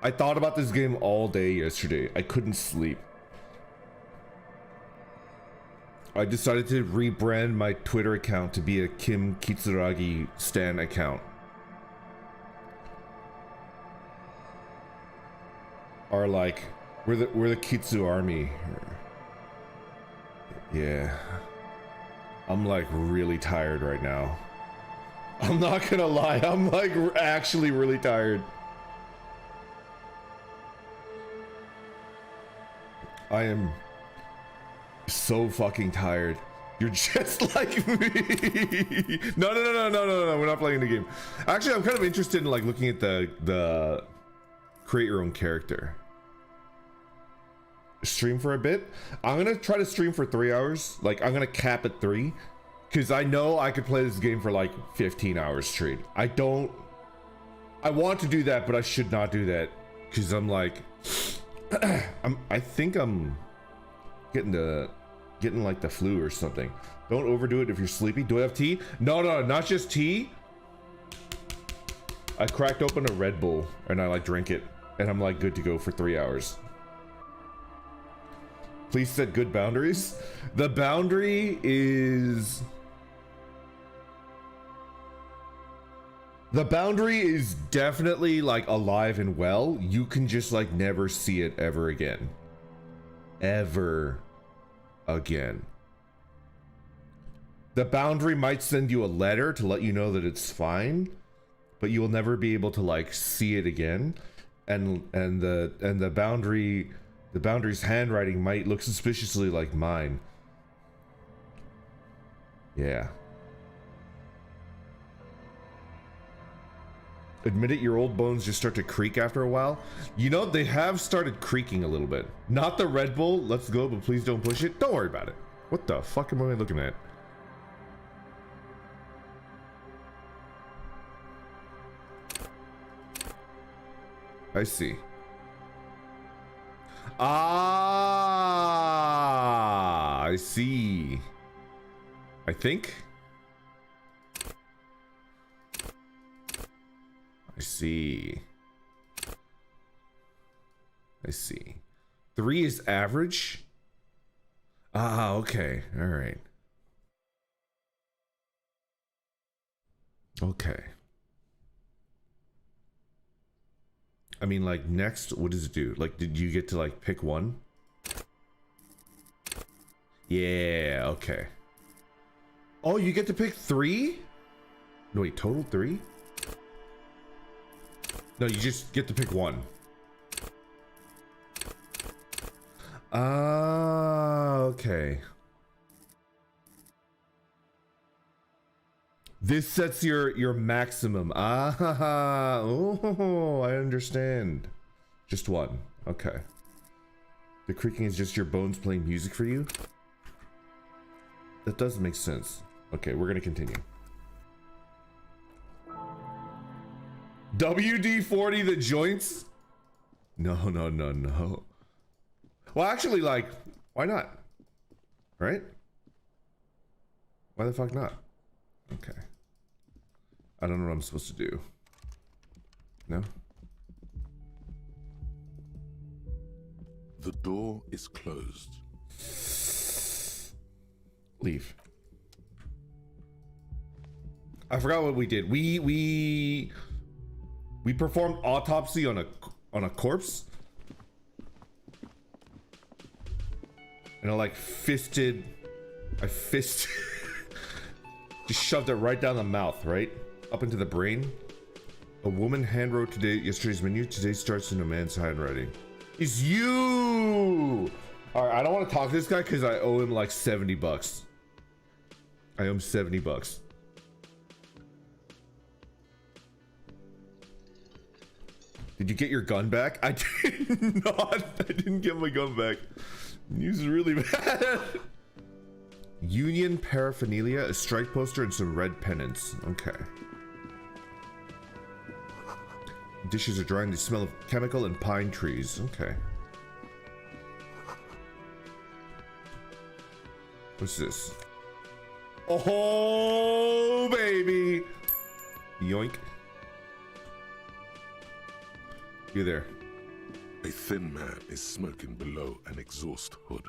I thought about this game all day yesterday. I couldn't sleep. I decided to rebrand my Twitter account to be a Kim Kitsuragi stan account. Or like, we're the Kitsu army. Yeah. I'm like really tired right now. I'm not gonna lie, I'm like actually really tired. I am so fucking tired. You're just like me. No, we're not playing the game. Actually, I'm kind of interested in like looking at the create your own character. Stream for a bit. I'm gonna try to stream for 3 hours. Like I'm gonna cap at 3 because I know I could play this game for like 15 hours straight. I want to do that, but I should not do that because I'm like I think I'm getting like the flu or something. Don't overdo it if you're sleepy. Do I have tea? No, not just tea. I cracked open a Red Bull and I like drink it and I'm like good to go for 3 hours. Please set good boundaries. The boundary is definitely like alive and well. You can just like never see it ever again. Ever again. The boundary might send you a letter to let you know that it's fine, but you will never be able to like see it again. And the boundary's handwriting might look suspiciously like mine. Yeah. Admit it, your old bones just start to creak after a while. You know, they have started creaking a little bit. Not the Red Bull, let's go, but please don't push it. Don't worry about it. What the fuck am I looking at? I see. Ah, I see. I think. I see. I see. 3 is average. Ah, okay. All right. Okay. I mean, like, next, what does it do? Like, did you get to, like, pick one? Yeah, okay. Oh, you get to pick 3? No, wait, total 3? No, you just get to pick 1. Ah, okay. This sets your maximum. Ah, oh, I understand. Just 1. Okay. The creaking is just your bones playing music for you? That does make sense. Okay, we're gonna continue. WD-40 the joints? No. Well, actually, like, why not? Right? Why the fuck not? Okay. I don't know what I'm supposed to do. No? The door is closed. Leave. I forgot what we did. We performed autopsy on a corpse. And I fisted just shoved it right down the mouth, right? Up into the brain. A woman handwrote yesterday's menu. Today starts in a man's handwriting. It's you! Alright, I don't want to talk to this guy because I owe him like 70 bucks. I owe him 70 bucks. Did you get your gun back? I did not. I didn't get my gun back. News is really bad. Union paraphernalia, a strike poster, and some red pennants. Okay. Dishes are drying. They smell of chemical and pine trees. Okay. What's this? Oh, baby. Yoink. You there. A thin man is smoking below an exhaust hood,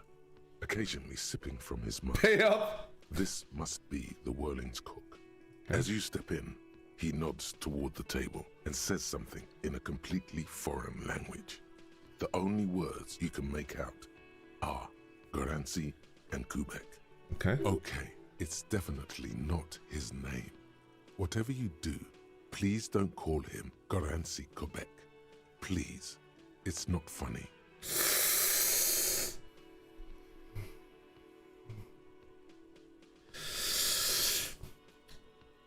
occasionally sipping from his mug. Pay up! This must be the whirlings cook. As you step in, he nods toward the table and says something in a completely foreign language. The only words you can make out are Garancy and Kubek. Okay. Okay, it's definitely not his name. Whatever you do, please don't call him Garancy Kubek. Please. It's not funny.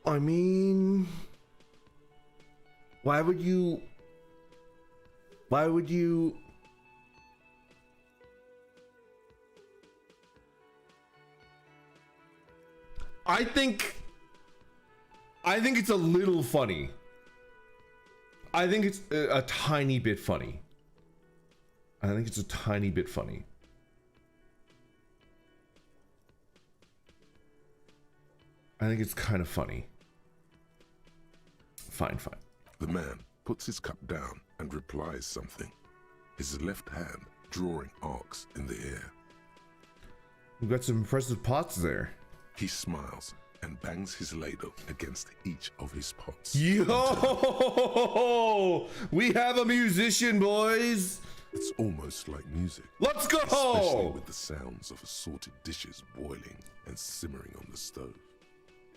I mean, why would you I think it's a little funny. I think it's a tiny bit funny. I think it's a tiny bit funny. I think it's kind of funny. Fine. The man puts his cup down and replies something, his left hand drawing arcs in the air. We've got some impressive pots there. He smiles and bangs his ladle against each of his pots. Yo! We have a musician, boys! It's almost like music. Let's go! Especially with the sounds of assorted dishes boiling and simmering on the stove.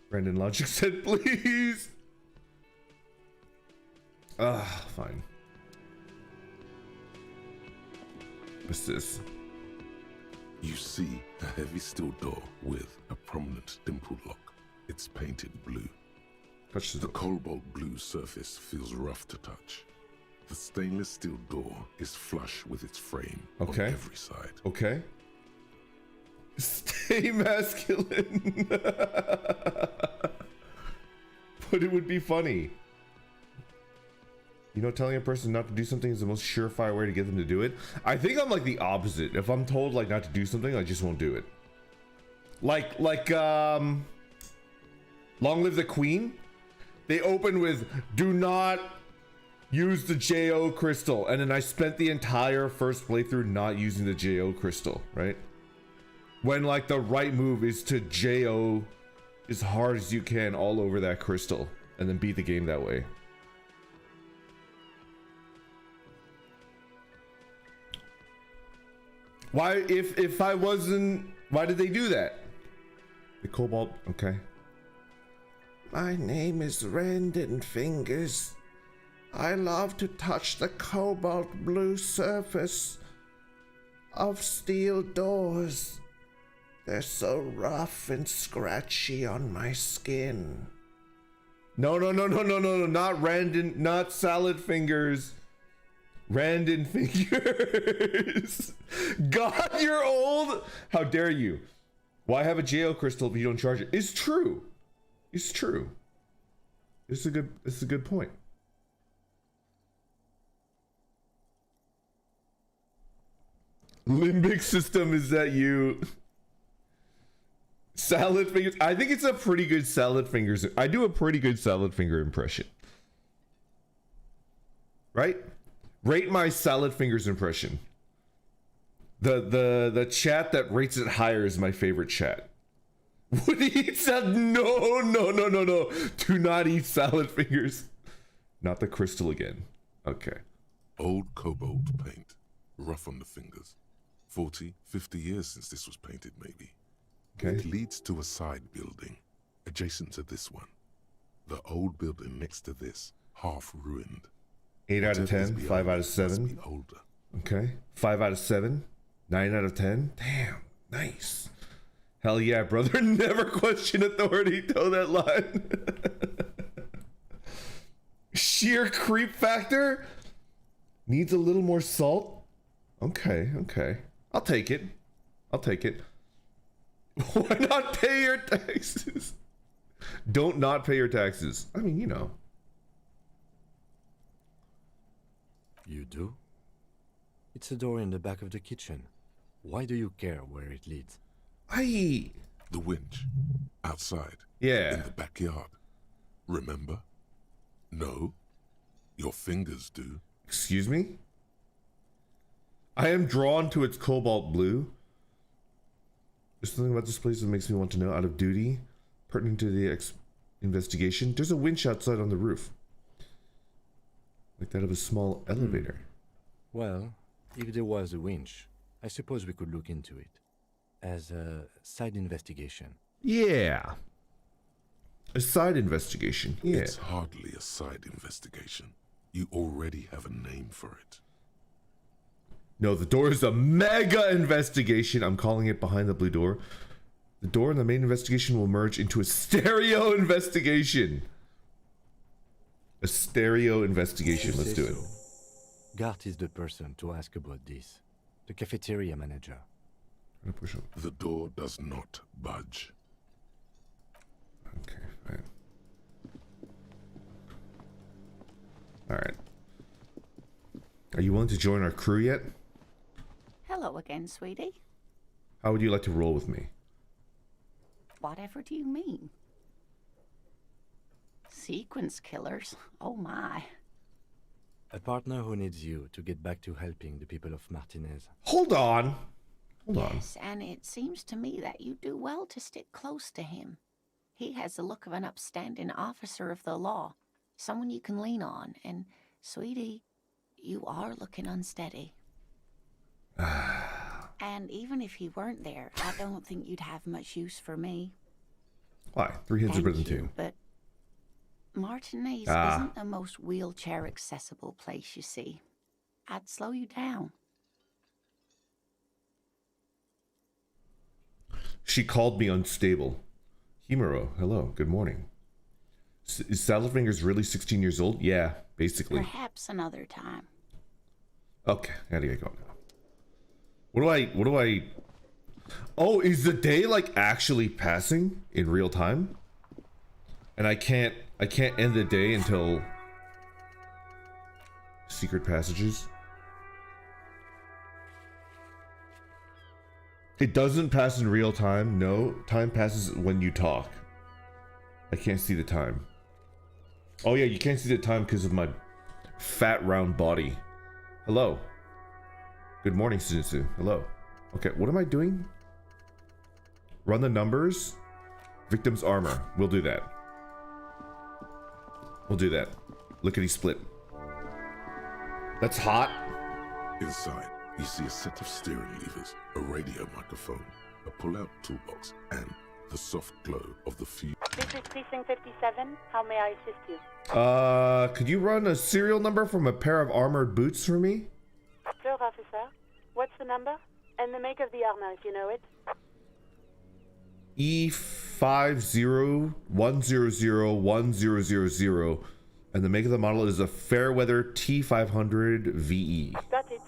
Brandon Logic said, please! Fine. What's this? You see a heavy steel door with a prominent dimple lock. It's painted blue. Touch the The door. cobalt blue surface feels rough to touch. The stainless steel door is flush with its frame on Okay. every side. Okay. Stay masculine. But it would be funny. You know, telling a person not to do something is the most surefire way to get them to do it. I think I'm like the opposite. If I'm told like not to do something, I just won't do it. Like Long Live the Queen. They open with "Do not use the JO crystal," and then I spent the entire first playthrough not using the JO crystal, right? When like the right move is to JO as hard as you can all over that crystal and then beat the game that way. Why, if I wasn't, why did they do that? The cobalt, okay. My name is Randon Fingers. I love to touch the cobalt blue surface of steel doors. They're so rough and scratchy on my skin. No, not Randon, not Salad Fingers. Randon Fingers. God, you're old. How dare you? Why have a JO crystal if you don't charge it? It's true. It's true. It's a good point. Limbic system, is that you? Salad Fingers. I think it's a pretty good Salad Fingers. I do a pretty good Salad Finger impression. Right? Rate my Salad Fingers impression. The chat that rates it higher is my favorite chat. Would he eat salad? No. Do not eat Salad Fingers. Not the crystal again. Okay. Old cobalt paint, rough on the fingers. 40, 50 years since this was painted, maybe. Okay. It leads to a side building, adjacent to this one. The old building next to this, half ruined. 8 out of Whatever is 10, beyond 5 out of must 7. be older. Okay. 5 out of 7. 9 out of 10. Damn. Nice. Hell yeah, brother. Never question authority. Toe that line. Sheer creep factor. Needs a little more salt. Okay. I'll take it. Why not pay your taxes? Don't not pay your taxes. I mean, you know. You do? It's a door in the back of the kitchen. Why do you care where it leads? The winch, outside, Yeah. in the backyard. Remember? No, your fingers do. Excuse me? I am drawn to its cobalt blue. There's something about this place that makes me want to know. Out of duty, pertinent to the investigation. There's a winch outside on the roof, like that of a small elevator. Well, if there was a winch, I suppose we could look into it as a side investigation. Yeah. A side investigation. Yeah. It's hardly a side investigation. You already have a name for it. No, the door is a mega investigation. I'm calling it behind the blue door. The door and the main investigation will merge into a stereo investigation. A stereo investigation. Let's do it. Gart is the person to ask about this. The cafeteria manager. The door does not budge. Okay, fine. Alright. Are you willing to join our crew yet? Hello again, sweetie. How would you like to roll with me? Whatever do you mean? Sequence killers? Oh my. A partner who needs you to get back to helping the people of Martinez. Hold on. Hold on. Yes, and it seems to me that you do well to stick close to him. He has the look of an upstanding officer of the law, someone you can lean on, and, sweetie, you are looking unsteady. And even if he weren't there, I don't think you'd have much use for me. Why? 3 hits are better than 2. But Martinez isn't the most wheelchair-accessible place, you see. I'd slow you down. She called me unstable. Himuro, hello, good morning. Is Saddlefinger's really 16 years old? Yeah, basically. Perhaps another time. Okay, how do I go now? What do I... Oh, is the day, like, actually passing in real time? And I can't end the day until... Secret passages? It doesn't pass in real time. No, time passes when you talk. I can't see the time. Oh yeah, you can't see the time because of my fat round body. Hello. Good morning, Shinizu. Hello. Okay, what am I doing? Run the numbers. Victim's armor. We'll do that. We'll do that. Lickety split. That's hot. Inside, you see a set of steering levers, a radio microphone, a pull-out toolbox, and the soft glow of the fuse. This is Precinct 57. How may I assist you? Could you run a serial number from a pair of armored boots for me? Sure, officer. What's the number? And the make of the armor, if you know it. E50100100, and the make of the model is a Fairweather T500 VE. Got it.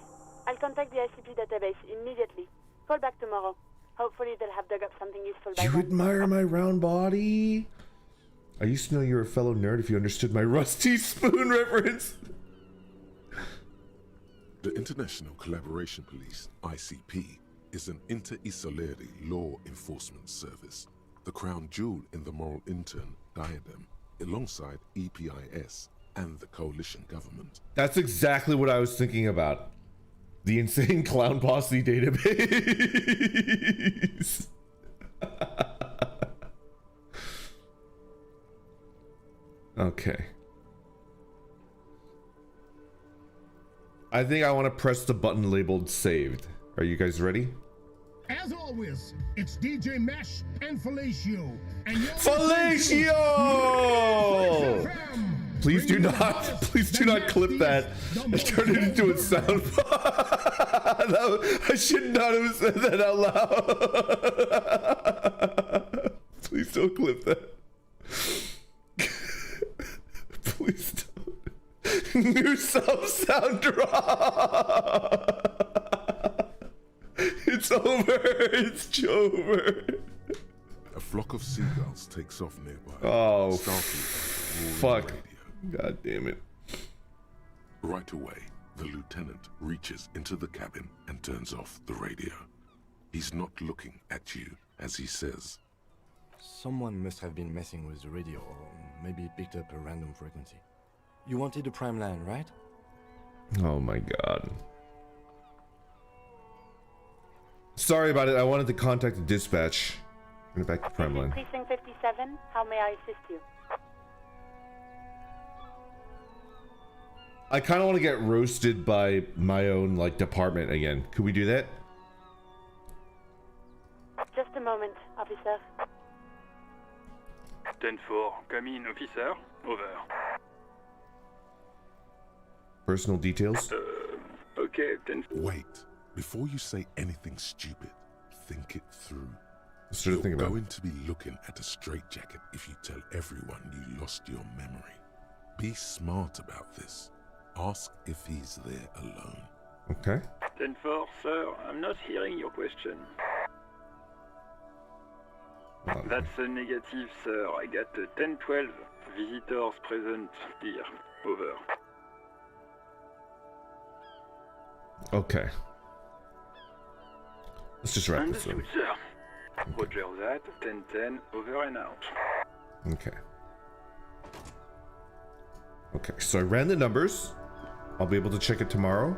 I'll contact the ICP database immediately. Call back tomorrow. Hopefully they'll have dug up something useful by You then. admire my round body? I used to know you were a fellow nerd if you understood my rusty spoon reference. The International Collaboration Police, ICP, is an inter-Isolari law enforcement service, the crown jewel in the moral intern diadem, alongside EPIS and the coalition government. That's exactly what I was thinking about. The insane clown posse database. Okay. I think I want to press the button labeled saved. Are you guys ready? As always, it's DJ Mesh and Fellatio. And Fellatio! Please do not clip that and turn it into a sound. I should not have said that out loud. Please don't clip that. Please don't. New sound drop. It's over. It's over. A flock of seagulls takes off nearby. Oh, Starfleet fuck. radio. God damn it. Right away, the lieutenant reaches into the cabin and turns off the radio. He's not looking at you as he says, Someone must have been messing with the radio, or maybe it picked up a random frequency. You wanted the prime line, right? Oh my god. Sorry about it. I wanted to contact the dispatch. Bring it back to This prime is line. Precinct 57. How may I assist you? I kind of want to get roasted by my own like department again. Could we do that? Just a moment, officer. 10-4, come in, officer. Over. Personal details. Okay, 10. Wait. Before you say anything stupid, think it through. Let's try to You're think about it. going to be looking at a straitjacket if you tell everyone you lost your memory. Be smart about this. Ask if he's there alone. Okay. 10-4, sir, I'm not hearing your question. That's a negative, sir. I got 10-12 visitors present here. Over. Okay. Let's just wrap this Understood, up. sir. Roger that. 10-10, over and out. Okay. Okay, so I ran the numbers. I'll be able to check it tomorrow.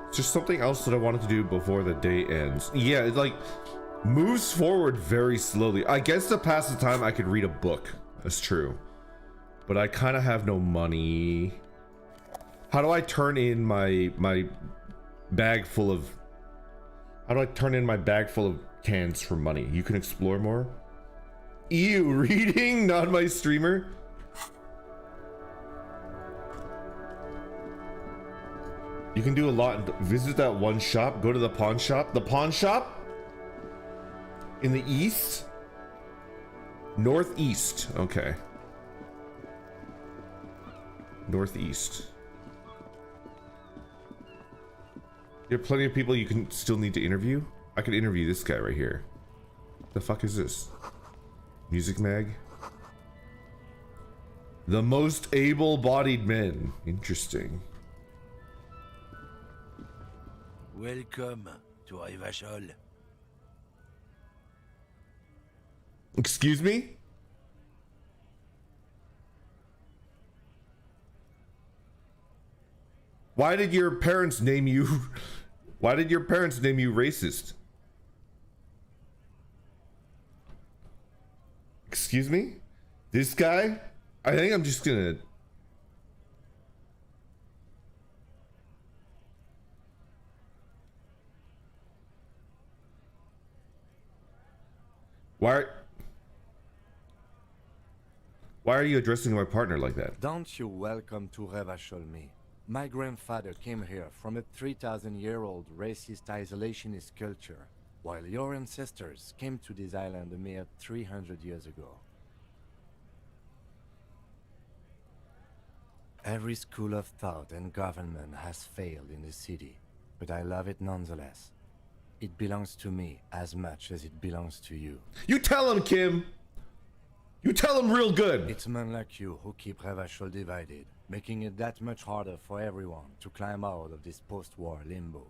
It's just something else that I wanted to do before the day ends. Yeah, it like moves forward very slowly. I guess to pass the time I could read a book. That's true. But I kind of have no money. How do I turn in my bag full of... How do I turn in my bag full of cans for money? You can explore more? Ew, reading? Not my streamer? You can do a lot. Visit that one shop. Go to the pawn shop. The pawn shop? In the east? Northeast. Okay. Northeast. There are plenty of people you can still need to interview. I could interview this guy right here. The fuck is this? Music mag? The most able-bodied men. Interesting. Welcome to Rivachol. Excuse me? Why did your parents name you... Why did your parents name you racist? Excuse me? This guy? I think I'm just gonna... Why are you addressing my partner like that? Don't you welcome to Revachol me. My grandfather came here from a 3,000-year-old racist isolationist culture, while your ancestors came to this island a mere 300 years ago. Every school of thought and government has failed in the city, but I love it nonetheless. It belongs to me as much as it belongs to you. You tell him, Kim! You tell him real good! It's men like you who keep Revachol divided, making it that much harder for everyone to climb out of this post-war limbo.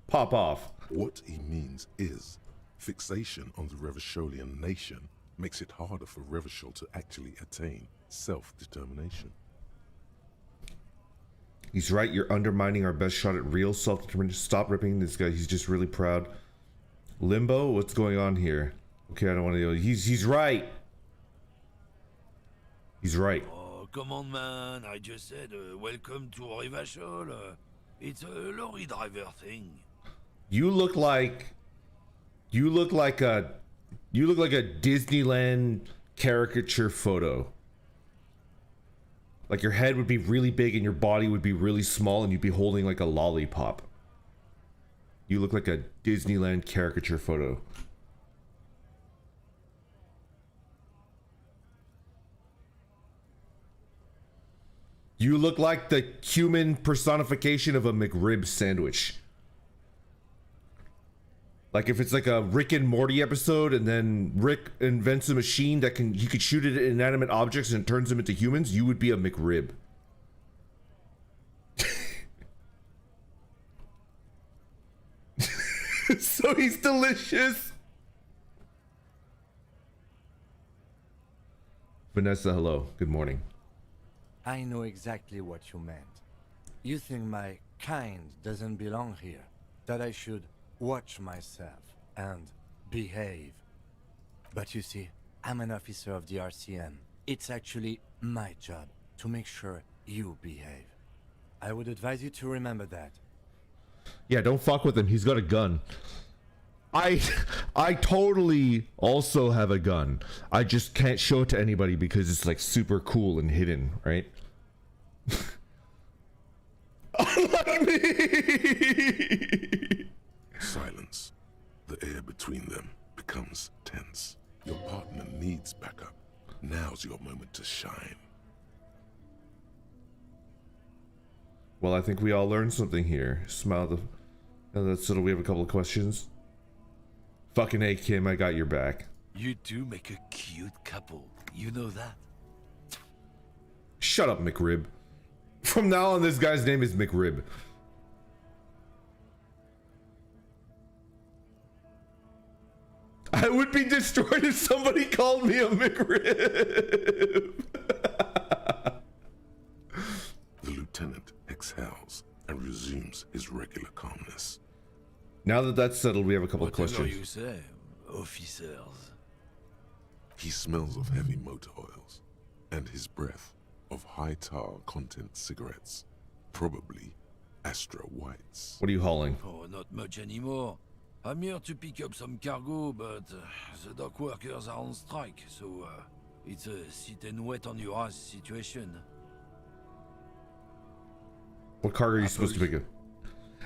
Pop off. What he means is, fixation on the Revacholian nation makes it harder for Revachol to actually attain self-determination. He's right, you're undermining our best shot at real self-determination. Stop ripping this guy, he's just really proud. Limbo, what's going on here? Okay, I don't want to... He's right. He's right. Oh, come on, man. I just said, welcome to Rivachol. It's a lorry driver thing. You look like a Disneyland caricature photo. Like your head would be really big and your body would be really small and you'd be holding like a lollipop. You look like a Disneyland caricature photo. You look like the human personification of a McRib sandwich. Like if it's like a Rick and Morty episode and then Rick invents a machine that he could shoot it at inanimate objects and it turns them into humans, you would be a McRib. So he's delicious. Vanessa, hello. Good morning. I know exactly what you meant. You think my kind doesn't belong here, that I should watch myself, and behave. But you see, I'm an officer of the RCM. It's actually my job to make sure you behave. I would advise you to remember that. Yeah, don't fuck with him. He's got a gun. I totally also have a gun. I just can't show it to anybody because it's like super cool and hidden, right? Unlike me. Silence. The air between them becomes tense. Your partner needs backup. Now's your moment to shine. Well, I think we all learned something here. Smile the... And that's it. We have a couple of questions. Fucking A, Kim, I got your back. You two make a cute couple. You know that? Shut up, McRib. From now on, this guy's name is McRib. I would be destroyed if somebody called me a McRib. The lieutenant exhales and resumes his regular calmness. Now that that's settled, we have a couple of Whatever questions. you say, officers. He smells of heavy motor oils and his breath of high tar content cigarettes, probably Astra Whites. What are you hauling? Oh, not much anymore. I'm here to pick up some cargo, but the dock workers are on strike, so it's a sit and wait on your ass situation. What cargo are you supposed to pick up?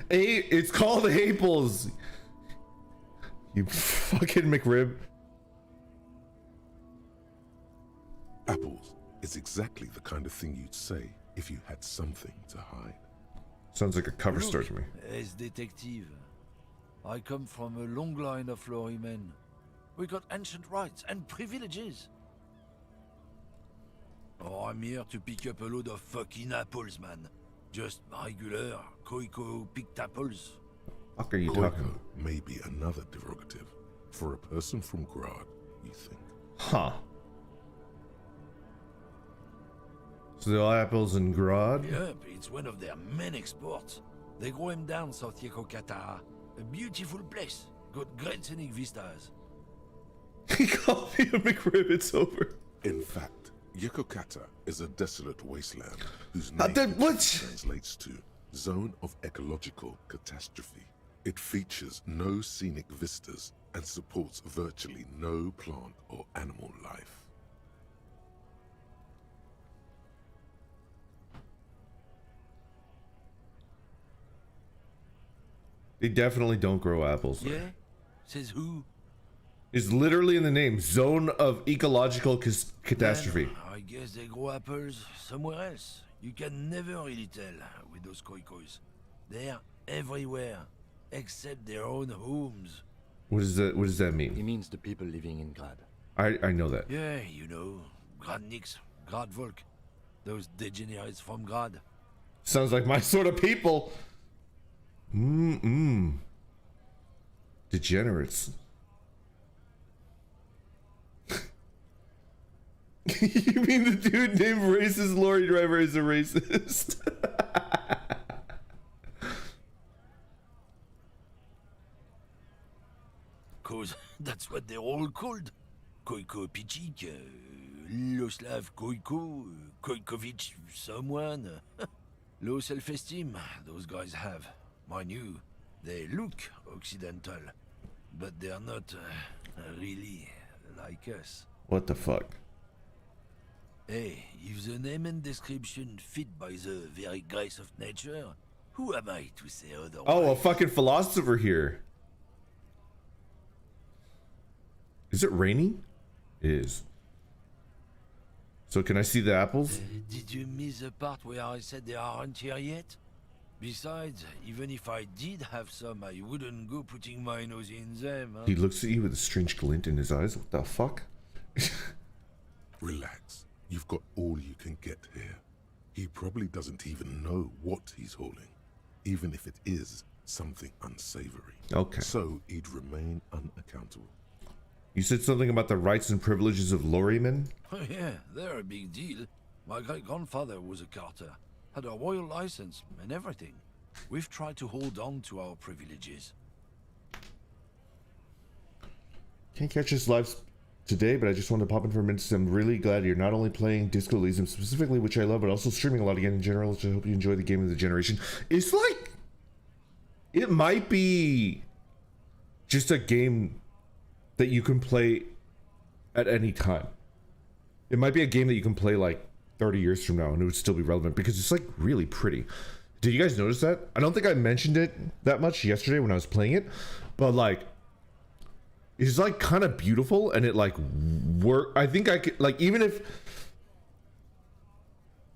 It's called Apples. You fucking McRib. Apples is exactly the kind of thing you'd say if you had something to hide. Sounds like a cover Look, story to me. as detective, I come from a long line of lorrymen. We got ancient rights and privileges. Oh, I'm here to pick up a load of fucking apples, man. Just regular Koiko picked apples. Fuck are you Koiko talking? may be another derogative for a person from Grad, you think. Huh. So they're all apples in Grad? Yep, it's one of their main exports. They grow them down South Yekokata. A beautiful place. Got great scenic vistas. He called me a McRib, it's over. In fact, Yekokata is a desolate wasteland whose Then name what? translates to Zone of Ecological Catastrophe. It features no scenic vistas and supports virtually no plant or animal life. They definitely don't grow apples there. Yeah? Says who? It's literally in the name. Zone of Ecological Catastrophe. Then, I guess they grow apples somewhere else. You can never really tell with those koikos. They're everywhere, except their own homes. What does that He mean? means the people living in Grad. I know that. Yeah, you know, Gradniks, Gradvolk, those degenerates from Grad. Sounds like my sort of people. Degenerates. You mean the dude named Racist Lorry Driver is a racist? Cause that's what they're all called. Koiko Pichik, Loslav Koiko, Koikovic someone. Low self-esteem those guys have. Mind you, they look Occidental, but they're not really like us. What the fuck? Hey, if the name and description fit by the very grace of nature, who am I to say otherwise? Oh, a fucking philosopher here. Is it raining? It is. So can I see the apples? Did you miss the part where I said they aren't here yet? Besides, even if I did have some, I wouldn't go putting my nose in them. Huh? He looks at you with a strange glint in his eyes. What the fuck? Relax. You've got all you can get here. He probably doesn't even know what he's hauling, even if it is something unsavory. Okay. So he'd remain unaccountable. You said something about the rights and privileges of lorrymen? Oh yeah, they're a big deal. My great-grandfather was a carter, had a royal license and everything. We've tried to hold on to our privileges. Can't catch us live today, but I just wanted to pop in for a minute. I'm really glad you're not only playing Disco Elysium specifically, which I love, but also streaming a lot again in general, which I hope you enjoy the game of the generation. It's like, it might be just a game that you can play at any time. It might be a game that you can play like 30 years from now and it would still be relevant because it's like really pretty. Did you guys notice that? I don't think I mentioned it that much yesterday when I was playing it, but like, it's like kind of beautiful and it like I think I could like, even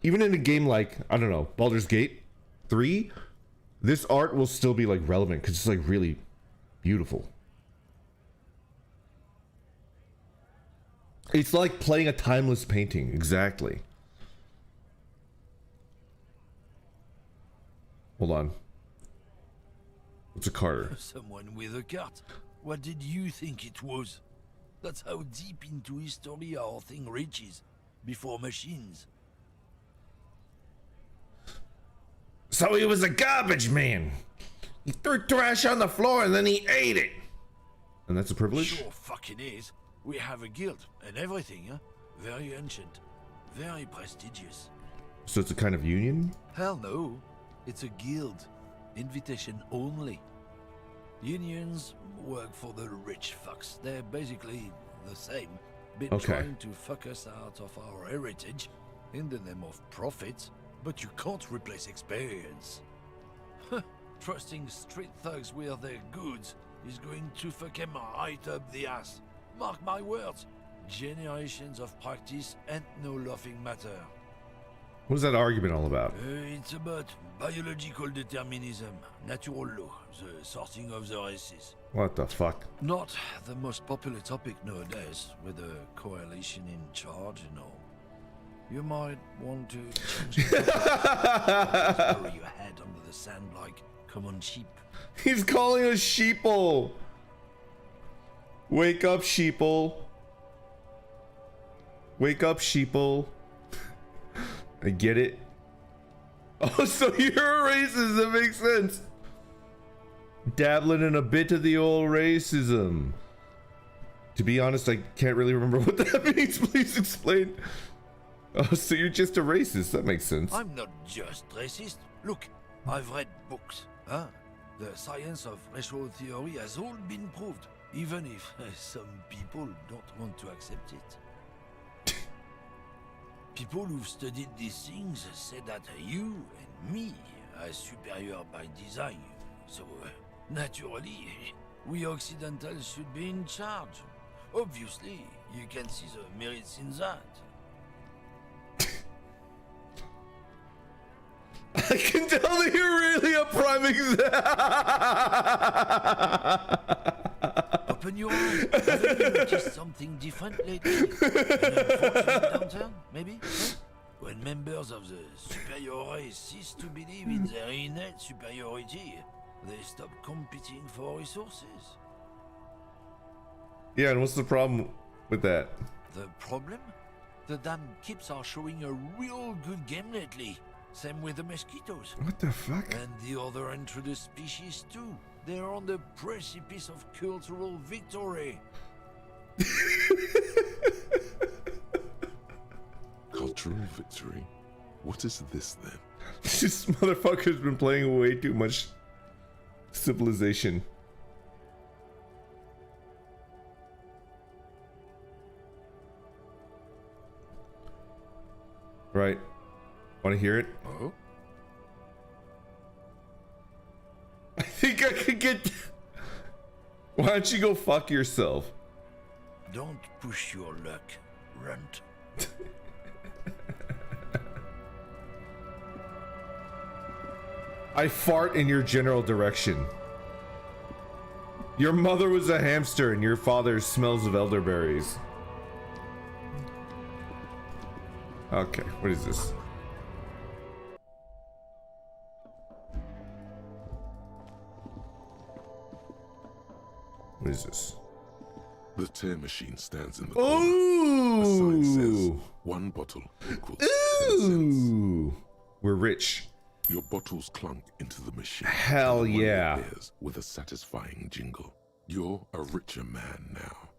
in a game like, I don't know, Baldur's Gate 3, this art will still be like relevant because it's like really beautiful. It's like playing a timeless painting, exactly. Hold on. What's a Carter? Someone with a cart. What did you think it was? That's how deep into history our thing reaches. Before machines. So he was a garbage man. He threw trash on the floor and then he ate it. And that's a privilege? Sure fucking is. We have a guild and everything, huh? Very ancient. Very prestigious. So it's a kind of union? Hell no. It's a guild. Invitation only. Unions work for the rich fucks. They're basically the same. Been trying to fuck us out of our heritage in the name of profit, but you can't replace experience. Trusting street thugs with their goods is going to fuck them right up the ass. Mark my words. Generations of practice and no laughing matter. What is that argument all about? It's about biological determinism, natural law, the sorting of the races. What the fuck? Not the most popular topic nowadays, with the coalition in charge and all. You might want to change the topic. Bury your head under the sand like common sheep. He's calling us sheeple. Wake up, sheeple. Wake up, sheeple. I get it. Oh, so you're a racist. That makes sense. Dabbling in a bit of the old racism. To be honest, I can't really remember what that means. Please explain. Oh, so you're just a racist. That makes sense. I'm not just racist. Look, I've read books. Huh? The science of racial theory has all been proved, even if some people don't want to accept it. People who've studied these things say that you and me are superior by design. So, naturally, we Occidentals should be in charge. Obviously, you can see the merits in that. I can tell that you're really a prime example. Open your eyes. Haven't you noticed something different lately? An unfortunate downturn, maybe? Huh? When members of the superior race cease to believe in their innate superiority, they stop competing for resources. Yeah, and what's the problem with that? The problem? The damn kips are showing a real good game lately. Same with the mosquitoes. What the fuck? And the other introduced species too. They're on the precipice of cultural victory. Cultural victory? What is this then? This motherfucker's been playing way too much Civilization. Right. Want to hear it? Oh? I think I could get... Why don't you go fuck yourself? Don't push your luck, runt. I fart in your general direction. Your mother was a hamster and your father smells of elderberries. Okay, what is this? What is this? The tear machine stands in the corner. A sign says, 1 bottle equals 10 cents. Ooh. We're rich. Your bottles clunk into the machine. Hell and the money yeah. appears with a satisfying jingle. You're a richer man now.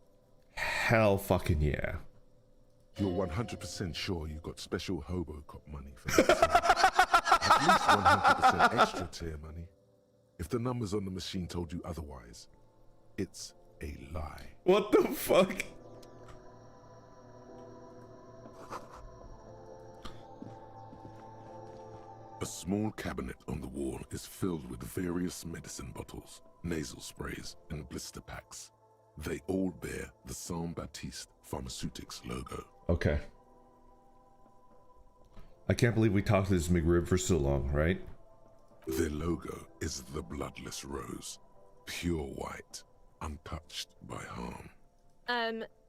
hell fucking yeah. You're 100% sure you got special hobo cop money for that? At least 100% extra tier money. If the numbers on the machine told you otherwise, it's a lie. What the fuck? A small cabinet on the wall is filled with various medicine bottles, nasal sprays, and blister packs. They all bear the Saint Baptiste Pharmaceutics logo. Okay. I can't believe we talked to this McRib for so long, right? Their logo is the bloodless rose, pure white, untouched by harm.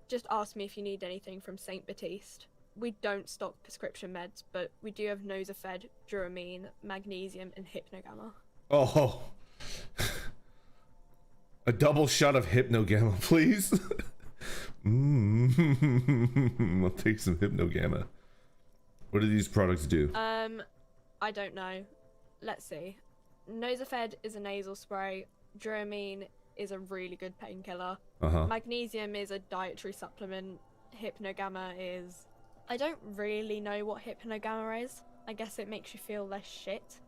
Just ask me if you need anything from Saint Baptiste. We don't stock prescription meds, but we do have Nosafed, Duramine, Magnesium, and Hypnogamma. Oh. A double shot of Hypnogamma, please. I'll take some Hypnogamma. What do these products do? I don't know. Let's see. Nosafed is a nasal spray. Duramine is a really good painkiller. Magnesium is a dietary supplement. Hypnogamma is... I don't really know what Hypnogamma is. I guess it makes you feel less shit.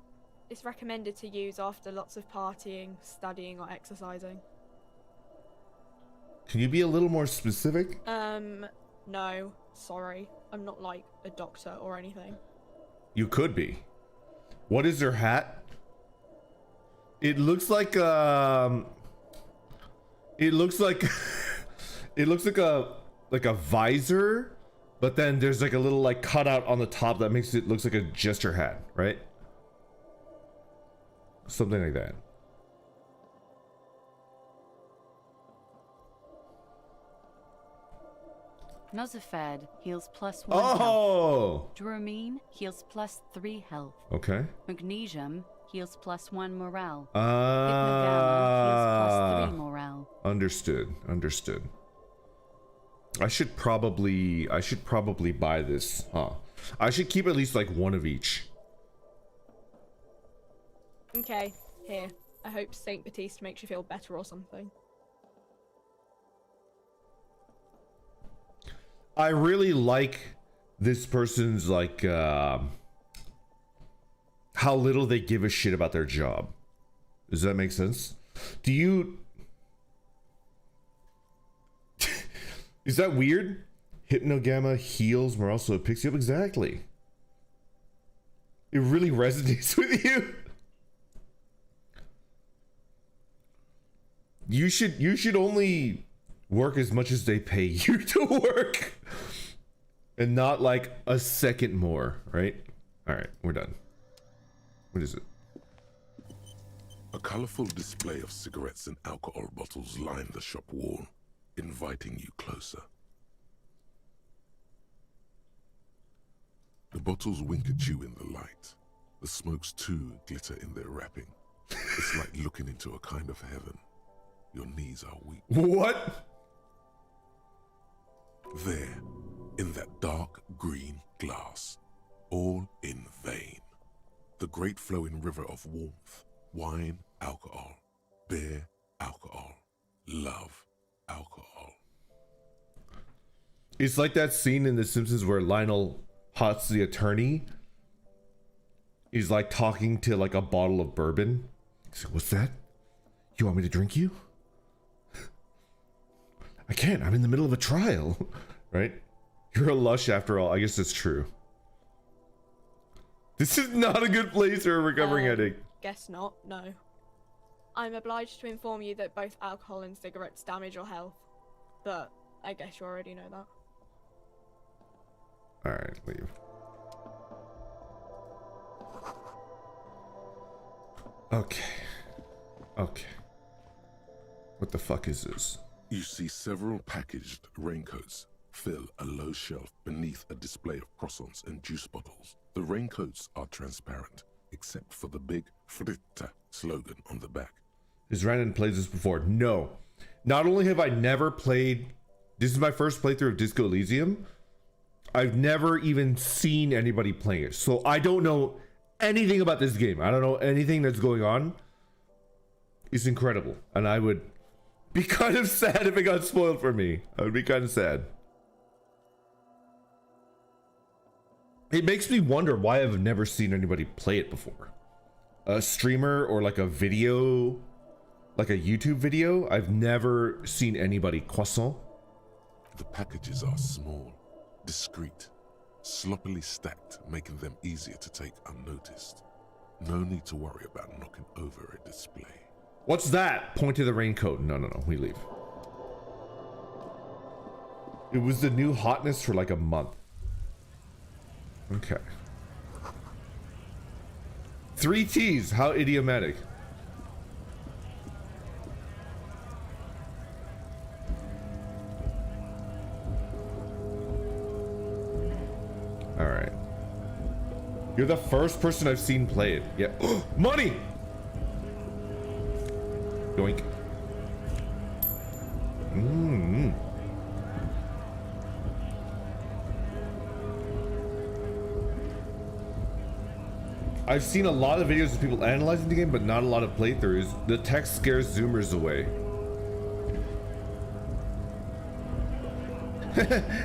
It's recommended to use after lots of partying, studying, or exercising. Can you be a little more specific? No. Sorry. I'm not like a doctor or anything. You could be. What is her hat? It looks like it looks like it looks like a visor, but then there's like a little like cutout on the top that makes it looks like a jester hat, right? Something like that. Nosafed heals +1 Oh! health. Duramine heals +3 health. Okay. Magnesium heals +1 morale. Ah. Hypnogamma heals +3 morale. Understood. Understood. I should probably buy this, huh? I should keep at least like one of each. Okay, here. I hope Saint Baptiste makes you feel better or something. I really like this person's like how little they give a shit about their job. Does that make sense? Do you Is that weird? Hypnogamma heals morale, so it picks you up. Exactly. It really resonates with you. You should only work as much as they pay you to work. And not like a second more, right? Alright, we're done. What is it? A colorful display of cigarettes and alcohol bottles line the shop wall, inviting you closer. The bottles wink at you in the light. The smokes too glitter in their wrapping. It's like looking into a kind of heaven. Your knees are weak. What? There, in that dark green glass, all in vain. The great flowing river of warmth, wine, alcohol, beer, alcohol, love, alcohol. It's like that scene in The Simpsons where Lionel Hutz, the attorney, is like talking to like a bottle of bourbon. He's like, what's that? You want me to drink you? I can't. I'm in the middle of a trial. Right? You're a lush after all. I guess that's true. This is not a good place for a recovering headache. Guess not, no. I'm obliged to inform you that both alcohol and cigarettes damage your health. But I guess you already know that. Alright, leave. Okay. Okay. What the fuck is this? You see several packaged raincoats fill a low shelf beneath a display of croissants and juice bottles. The raincoats are transparent, except for the big Fritta slogan on the back. Has Brandon played this before? No. Not only have I never played... This is my first playthrough of Disco Elysium. I've never even seen anybody playing it. So I don't know anything about this game. I don't know anything that's going on. It's incredible. And I would be kind of sad if it got spoiled for me. I would be kind of sad. It makes me wonder why I've never seen anybody play it before. A streamer or like a video, like a YouTube video, I've never seen anybody. Croissant. The packages are small, discreet, sloppily stacked, making them easier to take unnoticed. No need to worry about knocking over a display. What's that? Point to the raincoat. No, we leave. It was the new hotness for like a month. Okay. 3 T's. How idiomatic. All right. You're the first person I've seen play it. Yeah. Money! Yoink. I've seen a lot of videos of people analyzing the game, but not a lot of playthroughs. The text scares Zoomers away.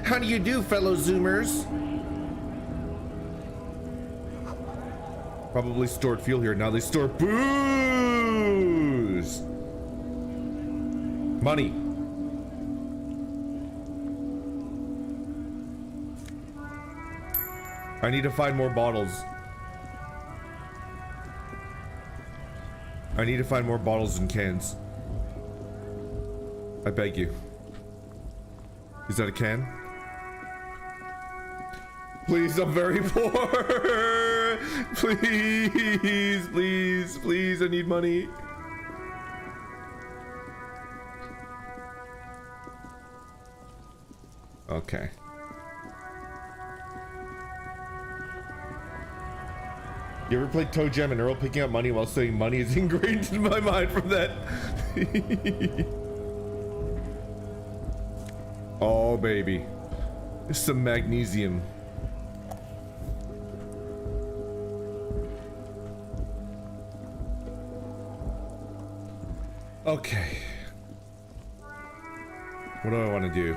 How do you do, fellow Zoomers? Probably stored fuel here. Now they store booze. Money. I need to find more bottles. I need to find more bottles and cans. I beg you. Is that a can? Please, I'm very poor. Please, please, please, I need money. Okay. You ever played Toe Jam and Earl? Picking up money while saying money is ingrained in my mind from that. Oh, baby. There's some magnesium. Okay. What do I want to do?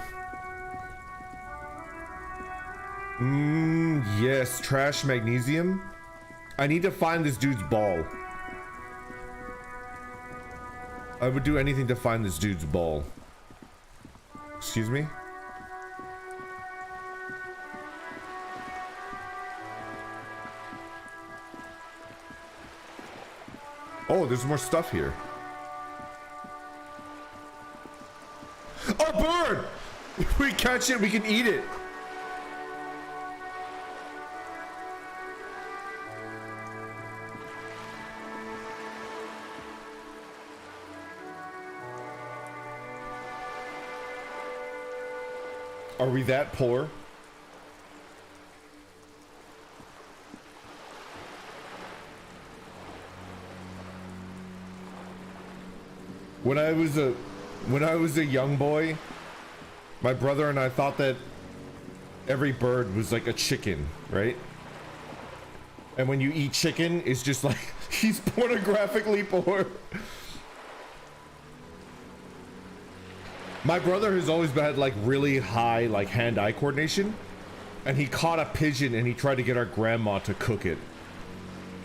Yes, trash magnesium. I need to find this dude's ball. I would do anything to find this dude's ball. Excuse me? Oh, there's more stuff here. A bird! If we catch it, we can eat it. Are we that poor? When I was a young boy, my brother and I thought that every bird was like a chicken, right? And when you eat chicken, it's just like he's pornographically poor. My brother has always had like really high like hand-eye coordination, and he caught a pigeon and he tried to get our grandma to cook it.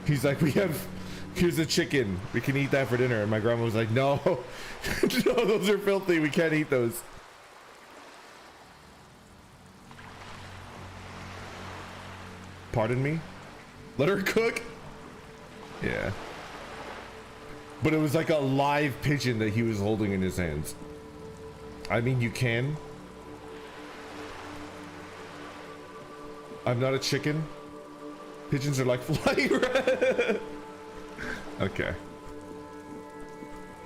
He's like, here's a chicken, we can eat that for dinner. And my grandma was like, no, no, those are filthy, we can't eat those. Pardon me? Let her cook? Yeah. But it was like a live pigeon that he was holding in his hands. I mean, you can. I'm not a chicken. Pigeons are like flying around. Okay.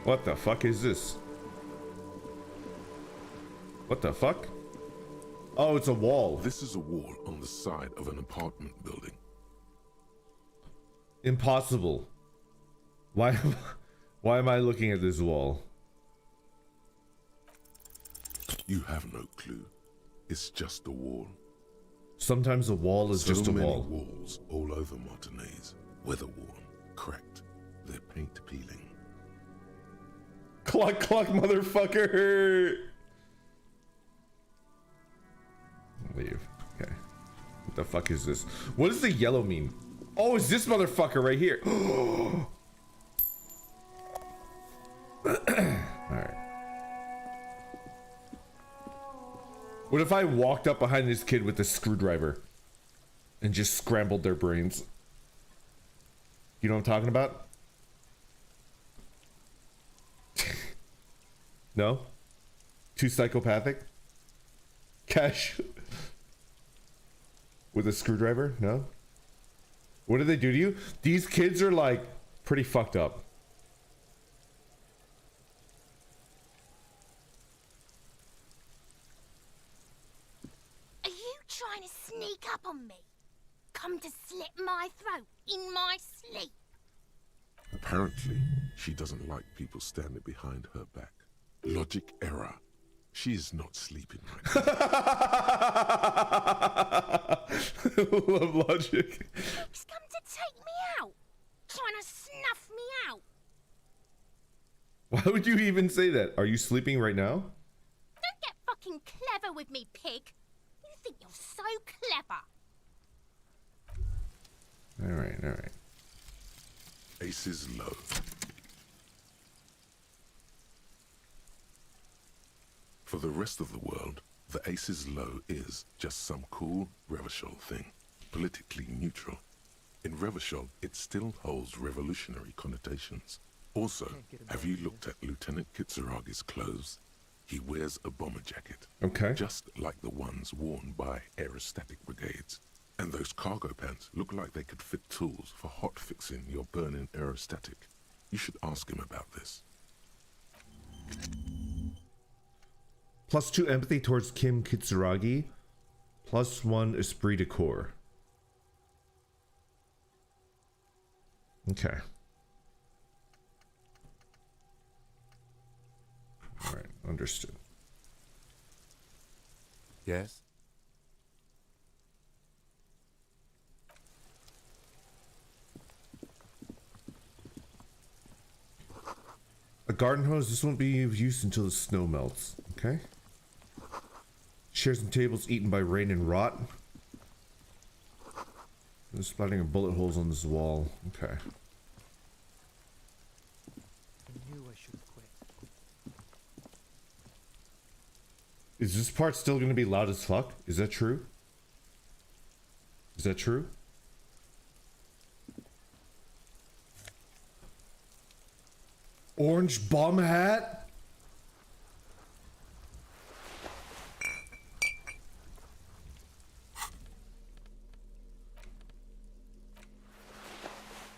What the fuck is this? What the fuck? Oh, it's a wall. This is a wall on the side of an apartment building. Impossible. Why am I looking at this wall? You have no clue. It's just a wall. Sometimes a wall is just a wall. So many walls all over Martinez. Weather-worn, cracked, their paint peeling. Cluck, cluck, motherfucker. Leave. Okay. What the fuck is this? What does the yellow mean? Oh, it's this motherfucker right here. Alright. What if I walked up behind this kid with a screwdriver and just scrambled their brains? You know what I'm talking about? No? Too psychopathic? Cash with a screwdriver? No? What do they do to you? These kids are like pretty fucked up. Are you trying to sneak up on me? Come to slit my throat in my sleep? Apparently, she doesn't like people standing behind her back. Logic error. She is not sleeping right now. Love logic. He's come to take me out. Trying to snuff me out. Why would you even say that? Are you sleeping right now? Don't get fucking clever with me, pig. You think you're so clever. Alright, alright. Aces low. For the rest of the world, the aces low is just some cool Revachol thing, politically neutral. In Revachol, it still holds revolutionary connotations. Also, have you looked at Lieutenant Kitsuragi's clothes? He wears a bomber jacket. Okay. Just like the ones worn by aerostatic brigades. And those cargo pants look like they could fit tools for hot fixing your burning aerostatic. You should ask him about this. +2 empathy towards Kim Kitsuragi. +1 esprit de corps. Okay. Alright, understood. Yes? A garden hose, this won't be of use until the snow melts. Okay. Chairs and tables eaten by rain and rot. There's splatting of bullet holes on this wall. Okay. I knew I should quit. Is this part still going to be loud as fuck? Is that true? Is that true? Orange bum hat?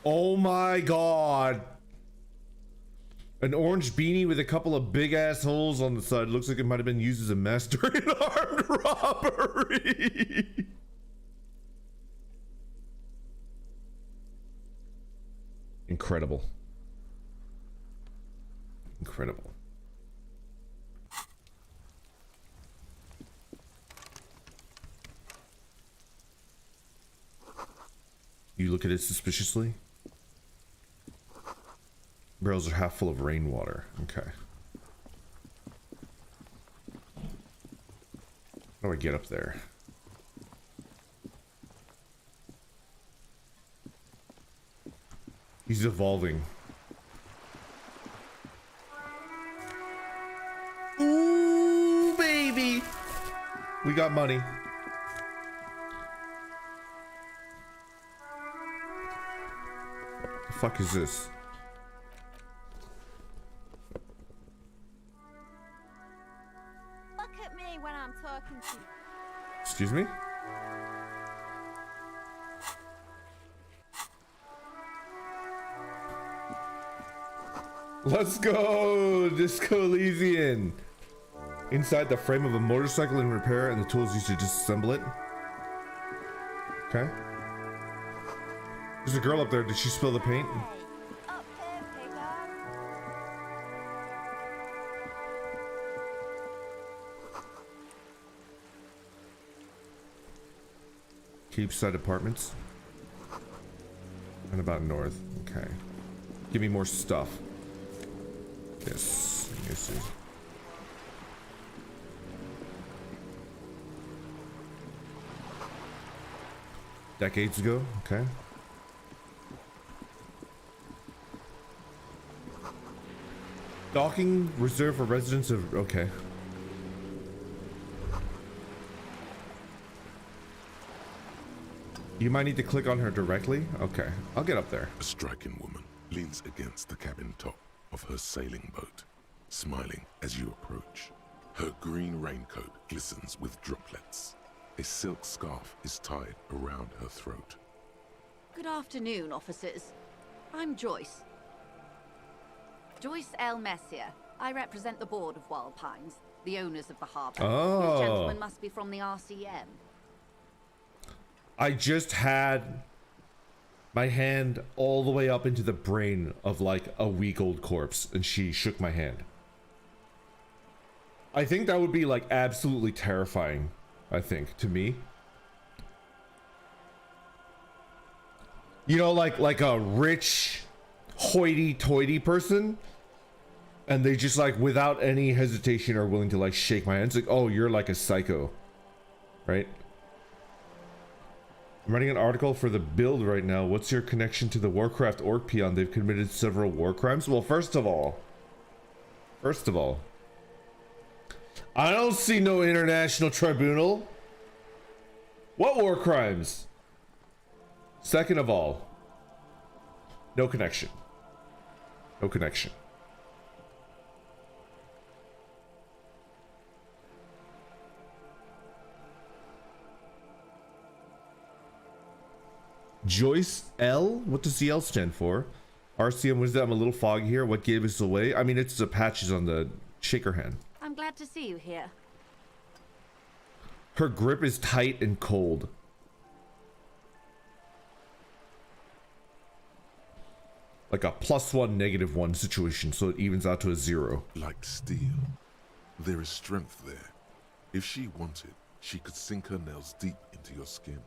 Oh my god. An orange beanie with a couple of big ass holes on the side. Looks like it might have been used as a mask during an armed robbery. Incredible. Incredible. You look at it suspiciously. Barrels are half full of rainwater. Okay. How do I get up there? He's evolving. Ooh, baby. We got money. The fuck is this? Look at me when I'm talking to you. Excuse me? Let's go! Disco Elysium! Inside the frame of a motorcycle in repair and the tools used to disassemble it. Okay. There's a girl up there. Did she spill the paint? Up here, pigger. Keepside Apartments. And about north. Okay. Give me more stuff. Yes. I see. Decades ago, okay. Docking reserved for residents of, okay. You might need to click on her directly. Okay, I'll get up there. A striking woman leans against the cabin top of her sailing boat, smiling as you approach. Her green raincoat glistens with droplets. A silk scarf is tied around her throat. Good afternoon, officers. I'm Joyce. Joyce L. Messier. I represent the board of Wild Pines, the owners of the harbor. Oh. You gentlemen must be from the RCM. I just had my hand all the way up into the brain of like a week-old corpse, and she shook my hand. I think that would be like absolutely terrifying, I think, to me. You know, like a rich, hoity-toity person, and they just like without any hesitation are willing to like shake my hand. It's like, oh, you're like a psycho, right? I'm writing an article for the Build right now. What's your connection to the Warcraft orc peon? They've committed several war crimes. Well, first of all, I don't see no international tribunal. What war crimes? Second of all, no connection. No connection. Joyce L? What does the L stand for? RCM, was that? I'm a little foggy here. What gave us away? I mean, it's the patches on the shaker hand. I'm glad to see you here. Her grip is tight and cold. Like a +1, -1 situation, so it evens out to a 0. Like steel, there is strength there. If she wanted, she could sink her nails deep into your skin.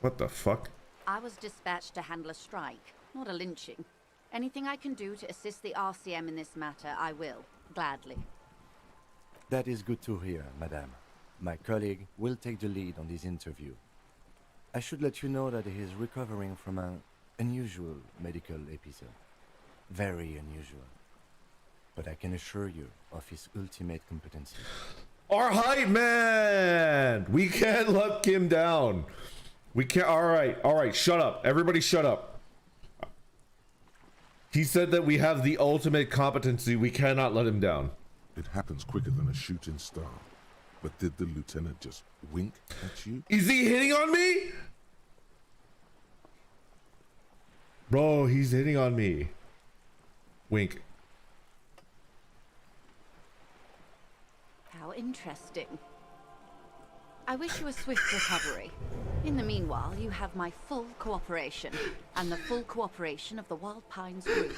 What the fuck? I was dispatched to handle a strike, not a lynching. Anything I can do to assist the RCM in this matter, I will, gladly. That is good to hear, madame. My colleague will take the lead on this interview. I should let you know that he is recovering from an unusual medical episode. Very unusual. But I can assure you of his ultimate competency. Our hype man! We can't let Kim down. We can't. All right, shut up. Everybody shut up. He said that we have the ultimate competency. We cannot let him down. It happens quicker than a shooting star. But did the lieutenant just wink at you? Is he hitting on me? Bro, he's hitting on me. Wink. How interesting. I wish you a swift recovery. In the meanwhile, you have my full cooperation, and the full cooperation of the Wild Pines group.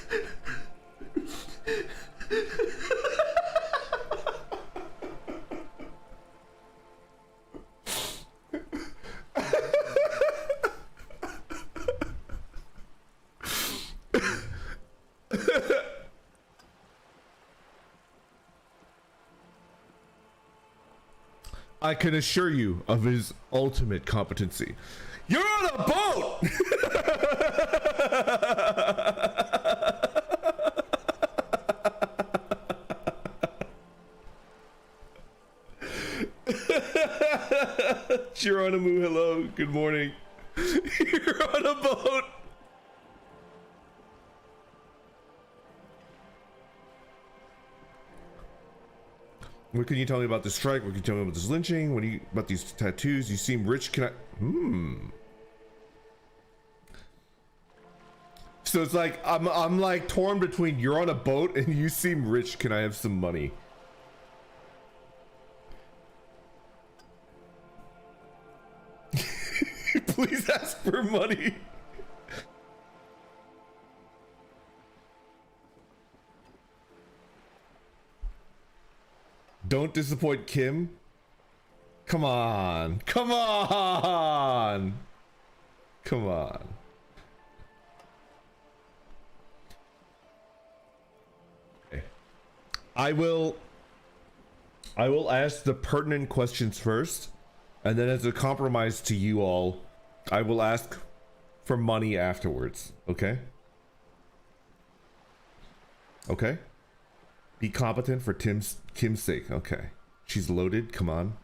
I can assure you of his ultimate competency. You're on a boat! Geronimo, hello, good morning. You're on a boat! What can you tell me about this strike? What can you tell me about this lynching? What do you about these tattoos? You seem rich. Can I? So it's like I'm like torn between you're on a boat and you seem rich. Can I have some money? Please ask for money. Don't disappoint Kim. Come on. Come on. Come on. Okay. I will ask the pertinent questions first, and then as a compromise to you all, I will ask for money afterwards. Okay? Okay? Be competent for Kim's sake. Okay. She's loaded. Come on.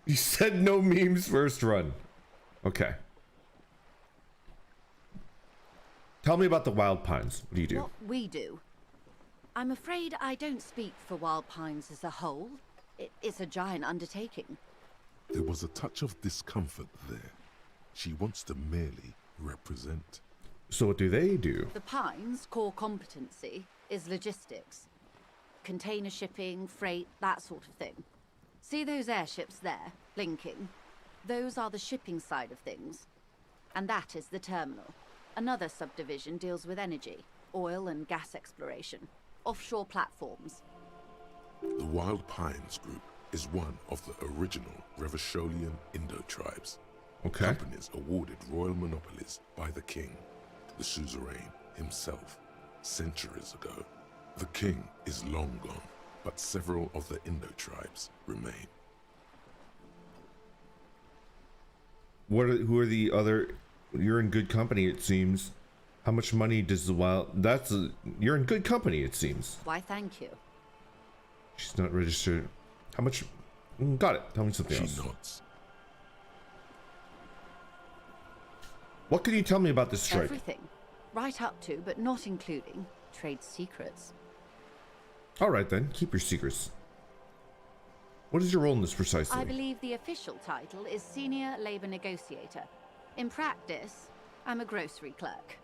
You said no memes first run. Okay. Tell me about the Wild Pines. What do you do? What we do. I'm afraid I don't speak for Wild Pines as a whole. It's a giant undertaking. There was a touch of discomfort there. She wants to merely represent. So what do they do? The Pines' core competency is logistics. Container shipping, freight, that sort of thing. See those airships there, blinking? Those are the shipping side of things. And that is the terminal. Another subdivision deals with energy, oil and gas exploration, offshore platforms. The Wild Pines group is one of the original Revacholian Indo-tribes. Okay. Companies awarded royal monopolies by the king, the suzerain himself, centuries ago. The king is long gone, but several of the Indo-tribes remain. Who are the other? You're in good company, it seems. How much money does the Wild? You're in good company, it seems. Why, thank you. She's not registered. How much? Got it. Tell me something else. She nods. What can you tell me about this strike? Everything. Right up to, but not including, trade secrets. All right then, keep your secrets. What is your role in this precisely? I believe the official title is Senior Labor Negotiator. In practice, I'm a grocery clerk.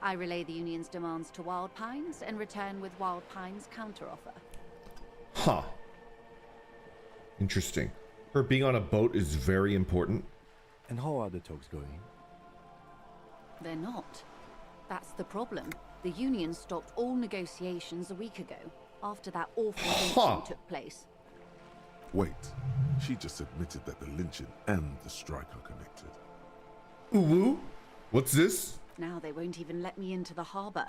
I relay the union's demands to Wild Pines and return with Wild Pines' counteroffer. Huh. Interesting. Her being on a boat is very important. And how are the talks going? They're not. That's the problem. The union stopped all negotiations a week ago, after that awful lynching took place. Wait, she just admitted that the lynching and the strike are connected. Ooh, what's this? Now they won't even let me into the harbor.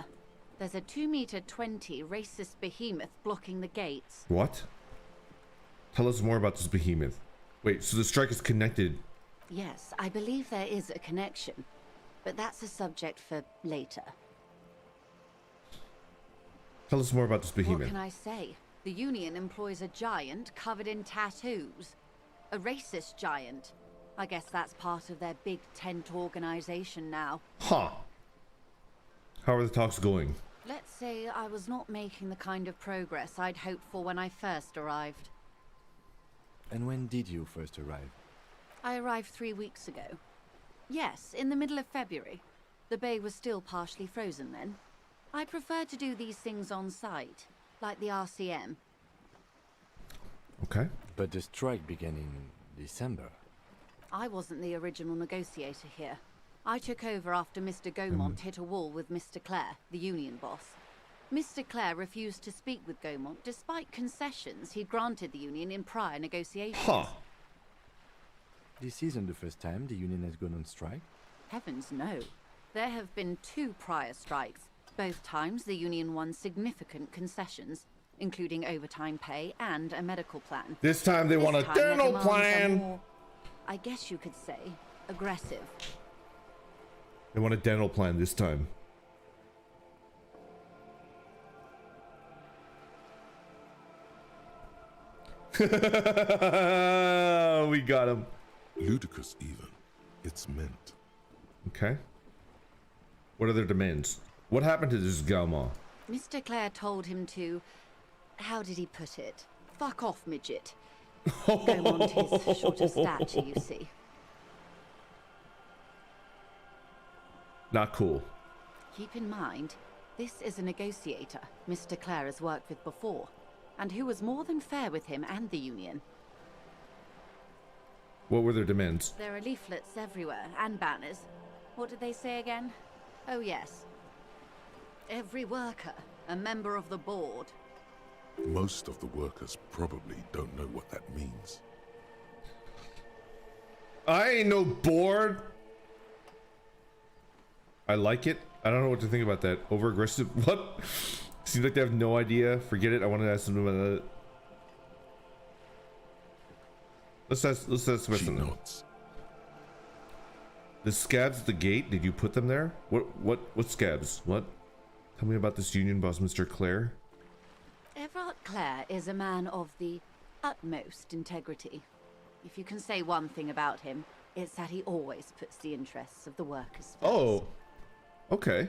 There's a 2-meter-20 racist behemoth blocking the gates. What? Tell us more about this behemoth. Wait, so the strike is connected? Yes, I believe there is a connection, but that's a subject for later. Tell us more about this behemoth. What can I say? The union employs a giant covered in tattoos. A racist giant. I guess that's part of their big tent organization now. Huh. How are the talks going? Let's say I was not making the kind of progress I'd hoped for when I first arrived. And when did you first arrive? I arrived 3 weeks ago. Yes, in the middle of February. The bay was still partially frozen then. I prefer to do these things on site, like the RCM. Okay. But the strike began in December. I wasn't the original negotiator here. I took over after Mr. Gaumont hit a wall with Mr. Clare, the union boss. Mr. Clare refused to speak with Gaumont despite concessions he'd granted the union in prior negotiations. Huh. This isn't the first time the union has gone on strike? Heavens no. There have been 2 prior strikes. Both times the union won significant concessions, including overtime pay and a medical plan. This time they want a dental plan. More, I guess you could say, aggressive. They want a dental plan this time. We got him. Ludicrous even. It's meant. Okay. What are their demands? What happened to this Gaumont? Mr. Clare told him to... How did he put it? Fuck off, midget. Gaumont is short of stature, you see. Not cool. Keep in mind, this is a negotiator Mr. Clare has worked with before, and who was more than fair with him and the union. What were their demands? There are leaflets everywhere, and banners. What did they say again? Oh yes. Every worker, a member of the board. Most of the workers probably don't know what that means. I ain't no bored. I like it. I don't know what to think about that. Over aggressive. What? Seems like they have no idea. Forget it. I wanted to ask something about that. Let's ask something. The scabs at the gate. Did you put them there? What scabs? What? Tell me about this union boss, Mr. Clare. Everard Clare is a man of the utmost integrity. If you can say one thing about him, it's that he always puts the interests of the workers first. Oh, okay.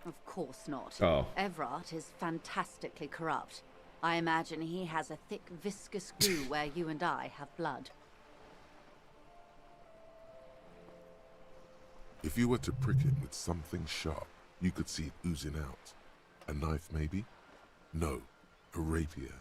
Of course not. Oh. Everard is fantastically corrupt. I imagine he has a thick, viscous glue where you and I have blood. If you were to prick it with something sharp, you could see it oozing out. A knife, maybe? No, a rapier.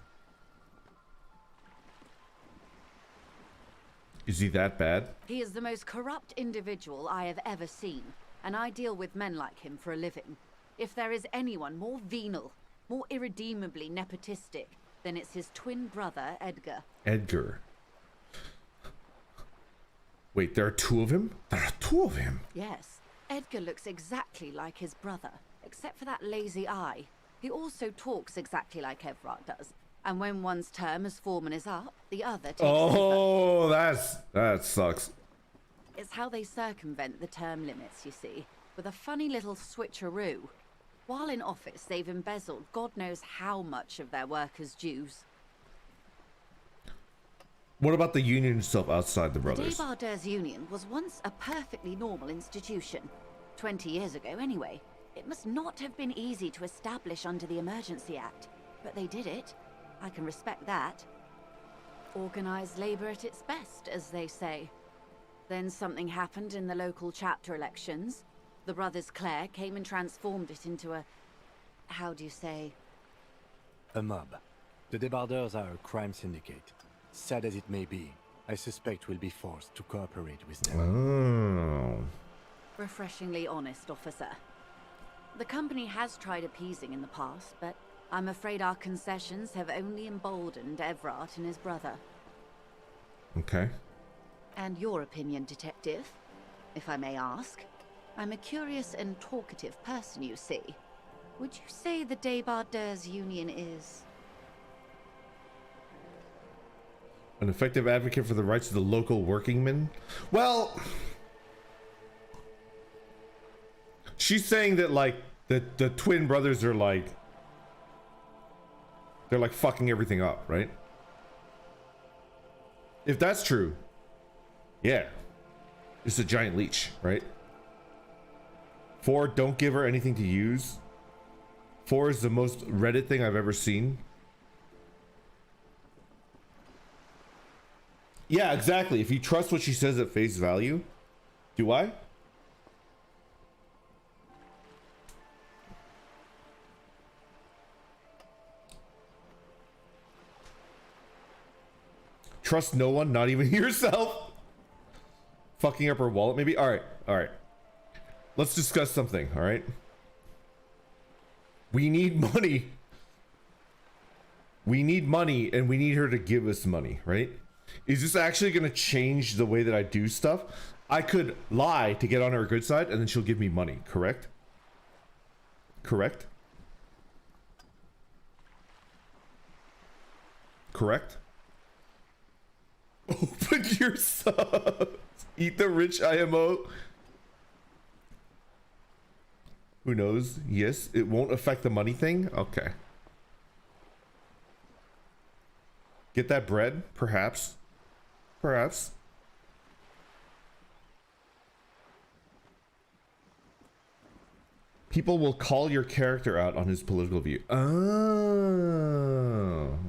Is he that bad? He is the most corrupt individual I have ever seen, and I deal with men like him for a living. If there is anyone more venal, more irredeemably nepotistic, then it's his twin brother, Edgar. Edgar. Wait, there are two of him? There are two of him? Yes. Edgar looks exactly like his brother, except for that lazy eye. He also talks exactly like Everard does. And when one's term as foreman is up, the other takes over. That sucks. It's how they circumvent the term limits, you see, with a funny little switcheroo. While in office, they've embezzled God knows how much of their workers' dues. What about the union itself outside the brothers? The Debardeurs Union was once a perfectly normal institution. 20 years ago, anyway. It must not have been easy to establish under the Emergency Act, but they did it. I can respect that. Organized labor at its best, as they say. Then something happened in the local chapter elections. The brothers Clare came and transformed it into a... how do you say? A mob. The Debardeurs are a crime syndicate. Sad as it may be, I suspect we'll be forced to cooperate with them. Oh. Refreshingly honest, officer. The company has tried appeasing in the past, but I'm afraid our concessions have only emboldened Everard and his brother. Okay. And your opinion, detective, if I may ask? I'm a curious and talkative person, you see. Would you say the Debardeurs Union is... an effective advocate for the rights of the local workingmen? Well, she's saying that like the twin brothers are like, they're like fucking everything up, right? If that's true, yeah, it's a giant leech, right? 4, don't give her anything to use. 4 is the most Reddit thing I've ever seen. Yeah, exactly. If you trust what she says at face value, do I? Trust no one, not even yourself. Fucking up her wallet, maybe? All right. Let's discuss something, all right? We need money. We need money, and we need her to give us money, right? Is this actually going to change the way that I do stuff? I could lie to get on her good side, and then she'll give me money, correct? Correct? Correct? Open your subs. Eat the rich IMO. Who knows? Yes, it won't affect the money thing? Okay. Get that bread? Perhaps. Perhaps. People will call your character out on his political view. Oh,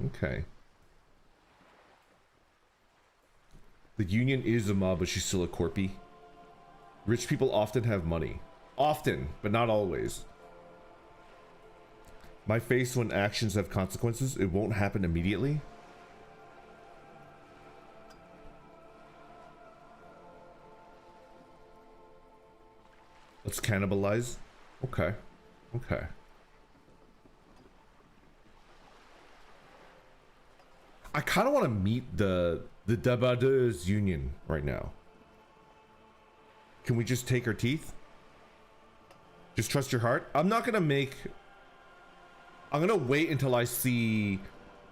okay. The union is a mob, but she's still a corpy. Rich people often have money. Often, but not always. My face when actions have consequences, it won't happen immediately. Let's cannibalize. Okay. Okay. I kind of want to meet the Debardeurs Union right now. Can we just take her teeth? Just trust your heart. I'm gonna wait until I see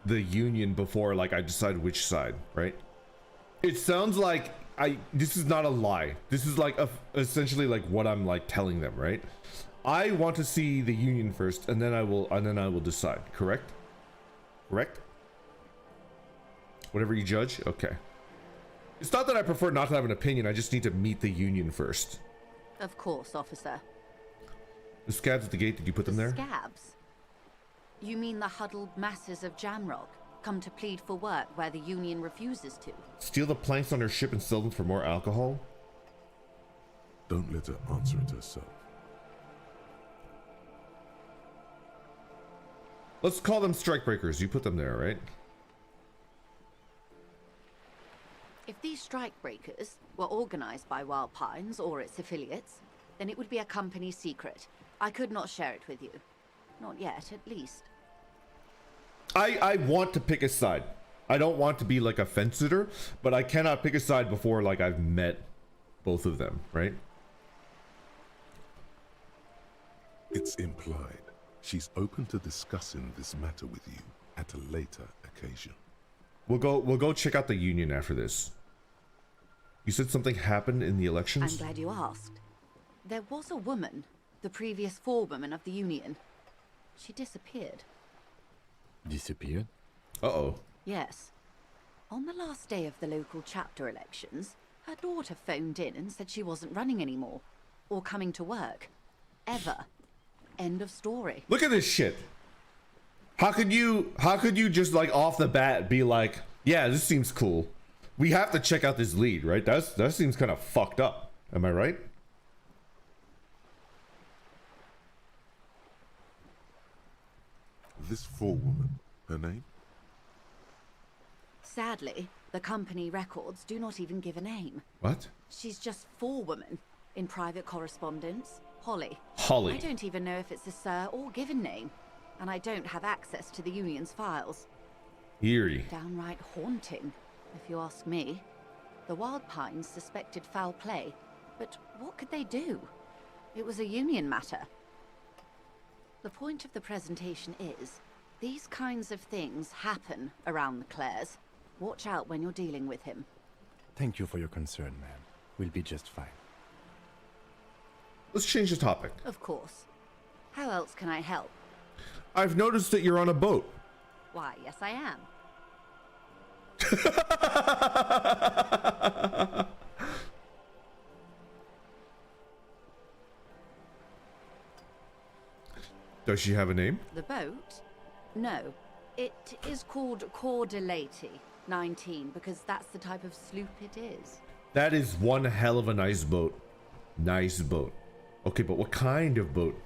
the Union before like I decide which side, right? It sounds like this is not a lie. This is like essentially like what I'm like telling them, right? I want to see the Union first, and then I will decide. Correct? Correct? Whatever you judge. Okay. It's not that I prefer not to have an opinion. I just need to meet the Union first. Of course, officer. The scabs at the gate. Did you put them there? Scabs? You mean the huddled masses of Jamrock come to plead for work where the Union refuses to? Steal the planks on her ship and sell them for more alcohol? Don't let her answer it herself. Let's call them strikebreakers. You put them there, right? If these strikebreakers were organized by Wild Pines or its affiliates, then it would be a company secret. I could not share it with you. Not yet, at least. I want to pick a side. I don't want to be like a fence-sitter, but I cannot pick a side before like I've met both of them, right? It's implied she's open to discussing this matter with you at a later occasion. We'll go check out the Union after this. You said something happened in the elections? I'm glad you asked. There was a woman, the previous forewoman of the Union. She disappeared. Disappeared? Uh-oh. Yes. On the last day of the local chapter elections, her daughter phoned in and said she wasn't running anymore, or coming to work. Ever. End of story. Look at this shit. How could you just like off the bat be like, yeah, this seems cool. We have to check out this lead, right? That seems kind of fucked up. Am I right? This forewoman, her name? Sadly, the company records do not even give a name. What? She's just forewoman in private correspondence. Holly. Holly. I don't even know if it's a sir or given name, and I don't have access to the Union's files. Eerie. Downright haunting, if you ask me. The Wild Pines suspected foul play, but what could they do? It was a Union matter. The point of the presentation is, these kinds of things happen around the Clares. Watch out when you're dealing with him. Thank you for your concern, ma'am. We'll be just fine. Let's change the topic. Of course. How else can I help? I've noticed that you're on a boat. Why, yes I am. Does she have a name? The boat? No. It is called Cordelati 19 because that's the type of sloop it is. That is one hell of a nice boat. Nice boat. Okay, but what kind of boat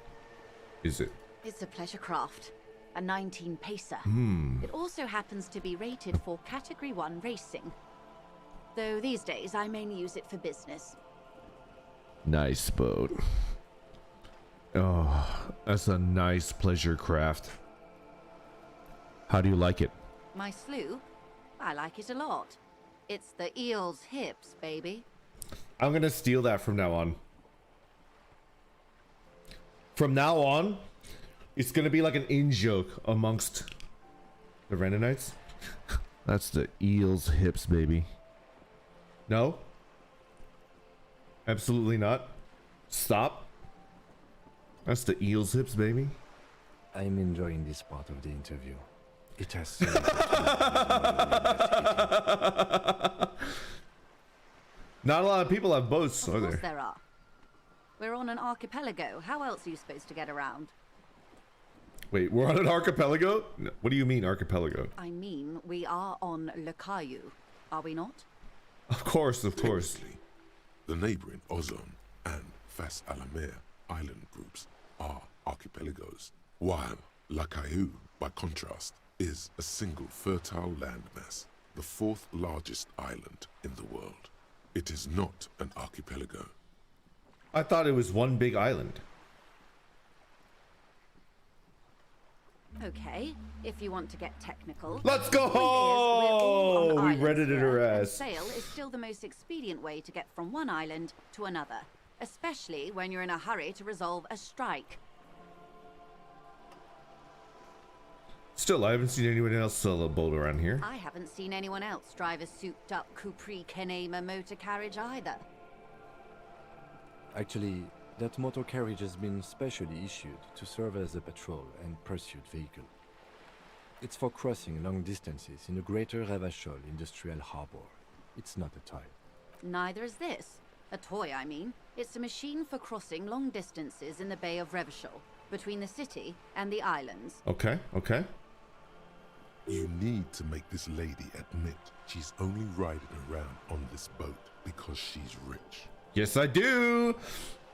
is it? It's a pleasure craft. A 19 pacer. It also happens to be rated for Category 1 racing. Though these days I mainly use it for business. Nice boat. Oh, that's a nice pleasure craft. How do you like it? My sloop? I like it a lot. It's the eel's hips, baby. I'm gonna steal that from now on. From now on, it's gonna be like an in-joke amongst the Renanites. That's the eel's hips, baby. No? Absolutely not. Stop. That's the eel's hips, baby. I'm enjoying this part of the interview. It has so Not a lot of people have boats, are Of course there? there are. We're on an archipelago. How else are you supposed to get around? Wait, we're on an archipelago? No, what do you mean archipelago? I mean, we are on Le Caillou, are we not? Of course, of course. Technically, the neighboring Ozone and Fas Alamer island groups are archipelagos, while La Caillou, by contrast, is a single fertile landmass, the fourth largest island in the world. It is not an archipelago. I thought it was one big island. Okay, if you want to get technical. Let's go! the point is, we're all on We islands Reddited here, her and ass. sail is still the most expedient way to get from one island to another. especially when you're in a hurry to resolve a strike. Still, I haven't seen anyone else sell a boat around here. I haven't seen anyone else drive a souped-up Capri Kenema motor carriage either. Actually, that motor carriage has been specially issued to serve as a patrol and pursuit vehicle. It's for crossing long distances in the greater Revachol industrial harbor. It's not a toy. Neither is this. A toy, I mean. It's a machine for crossing long distances in the Bay of Revachol, between the city and the islands. Okay, okay. You need to make this lady admit she's only riding around on this boat because she's rich. Yes, I do.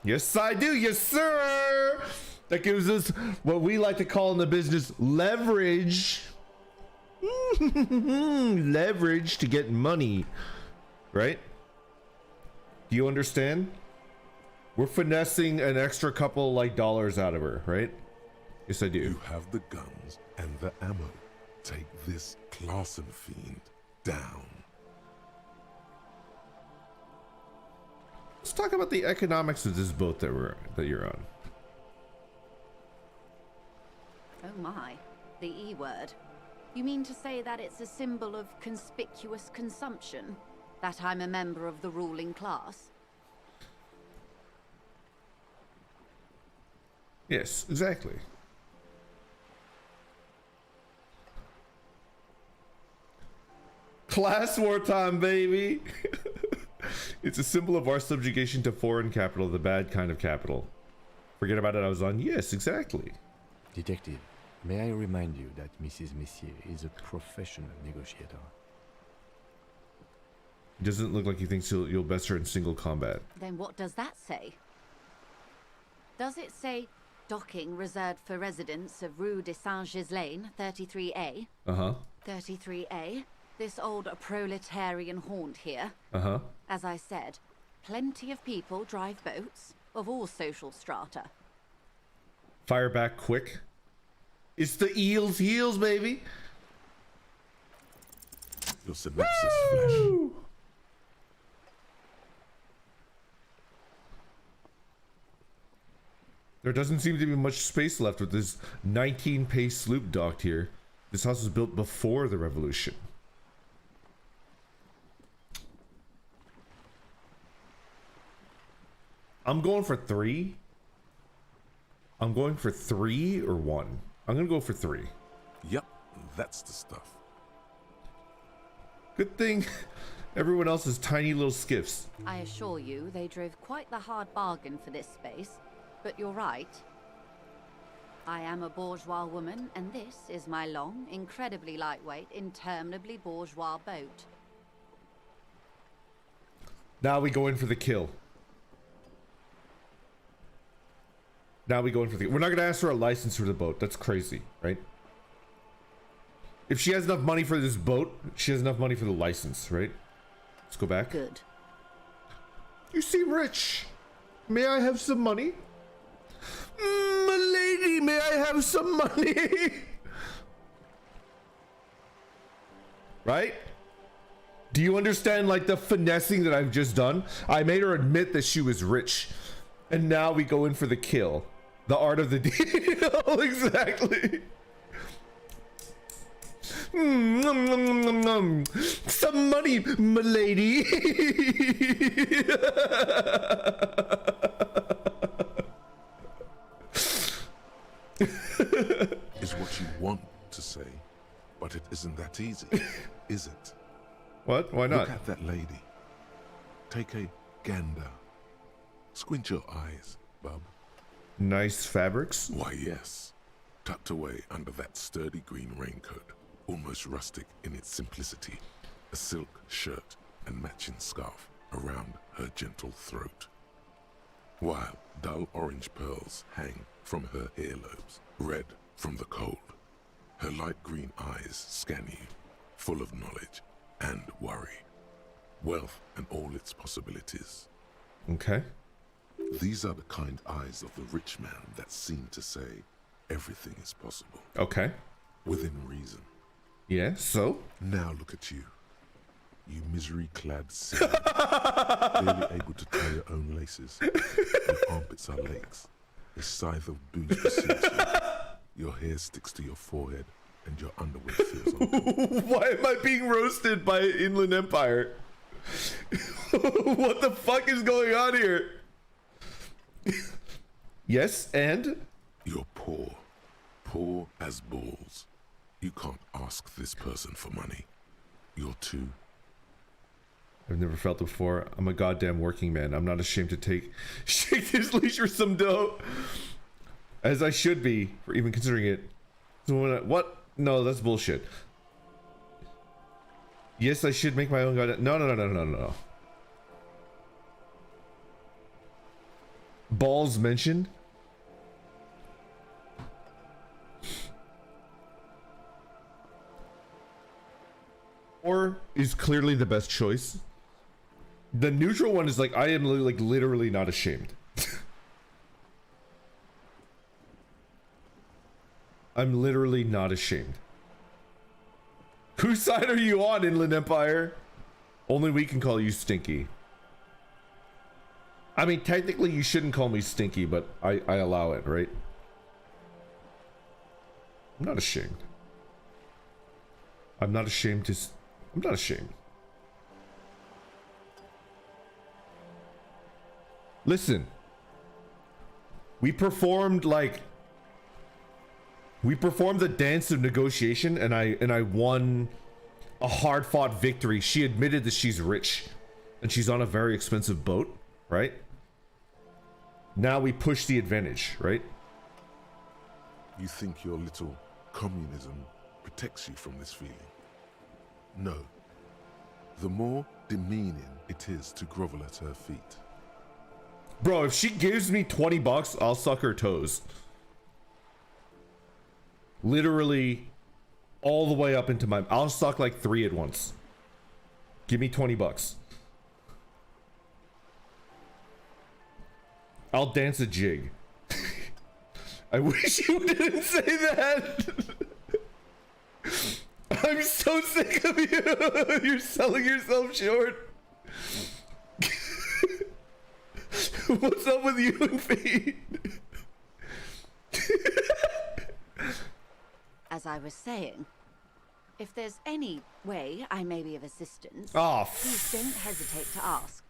Yes, I do. Yes, sir. That gives us what we like to call in the business leverage. Leverage to get money, right? Do you understand? We're finessing an extra couple like dollars out of her, right? Yes, I do. You have the guns and the ammo. Take this Clausen fiend down. Let's talk about the economics of this boat that you're on. Oh my, the E word. You mean to say that it's a symbol of conspicuous consumption? That I'm a member of the ruling class? Yes, exactly. Class wartime, baby. It's a symbol of our subjugation to foreign capital, the bad kind of capital. Forget about it, I was on. Yes, exactly. Detective, may I remind you that Mrs. Messier is a professional negotiator. It doesn't look like he thinks you'll best her in single combat. Then what does that say? Does it say docking reserved for residents of Rue de Saint-Ghislain, 33A? Uh-huh. 33A? This old proletarian haunt here. Uh-huh. As I said, plenty of people drive boats, of all social strata. Fire back quick. It's the eel's heels, baby. Your synopsis flash. There doesn't seem to be much space left with this 19-pace sloop docked here. This house was built before the revolution. I'm going for 3. I'm going for 3 or 1. I'm gonna go for 3. Yep, that's the stuff. Good thing everyone else is tiny little skiffs. I assure you, they drove quite the hard bargain for this space. But you're right. I am a bourgeois woman, and this is my long, incredibly lightweight, interminably bourgeois boat. Now we go in for the kill. Now we go in for the... We're not going to ask for a license for the boat. That's crazy, right? If she has enough money for this boat, she has enough money for the license, right? Let's go back. Good. You seem rich. May I have some money? Milady, may I have some money? Right? Do you understand, like, the finessing that I've just done? I made her admit that she was rich. And now we go in for the kill. The art of the deal. Exactly. Some money, milady. Is what you want to say, but it isn't that easy, is it? What? Why not? Look at that lady. Take a gander. Squint your eyes, bub. Nice fabrics? Why, yes. Tucked away under that sturdy green raincoat, almost rustic in its simplicity, a silk shirt and matching scarf around her gentle throat, while dull orange pearls hang from her earlobes, red from the cold. Her light green eyes scan you, full of knowledge and worry, wealth and all its possibilities. Okay. These are the kind eyes of the rich man that seem to say everything is possible. Okay. Within reason. Yeah, so? Now look at you. You misery-clad sinner, barely able to tie your own laces. Your armpits are lakes. A scythe of booze pursues you. Your hair sticks to your forehead, and your underwear feels uncomfortable. Why am I being roasted by Inland Empire? What the fuck is going on here? Yes, and? You're poor. Poor as balls. You can't ask this person for money. You're too... I've never felt it before. I'm a goddamn working man. I'm not ashamed to shake this leash for some dough. As I should be, for even considering it. So what? No, that's bullshit. Yes, I should make my own goddamn... No. Balls mentioned? Or is clearly the best choice. The neutral one is like, I am like literally not ashamed. I'm literally not ashamed. Whose side are you on, Inland Empire? Only we can call you Stinky. I mean, technically you shouldn't call me Stinky, but I allow it, right? I'm not ashamed. I'm not ashamed to... I'm not ashamed. Listen. We performed the dance of negotiation, and I won a hard-fought victory. She admitted that she's rich and she's on a very expensive boat, right? Now we push the advantage, right? You think your little communism protects you from this feeling? No. The more demeaning it is to grovel at her feet. Bro, if she gives me 20 bucks, I'll suck her toes. Literally all the way up into my... I'll suck like 3 at once. Give me 20 bucks. I'll dance a jig. I wish you didn't say that. I'm so sick of you. You're selling yourself short. What's up with you and feet? As I was saying, if there's any way I may be of assistance, please don't hesitate to ask.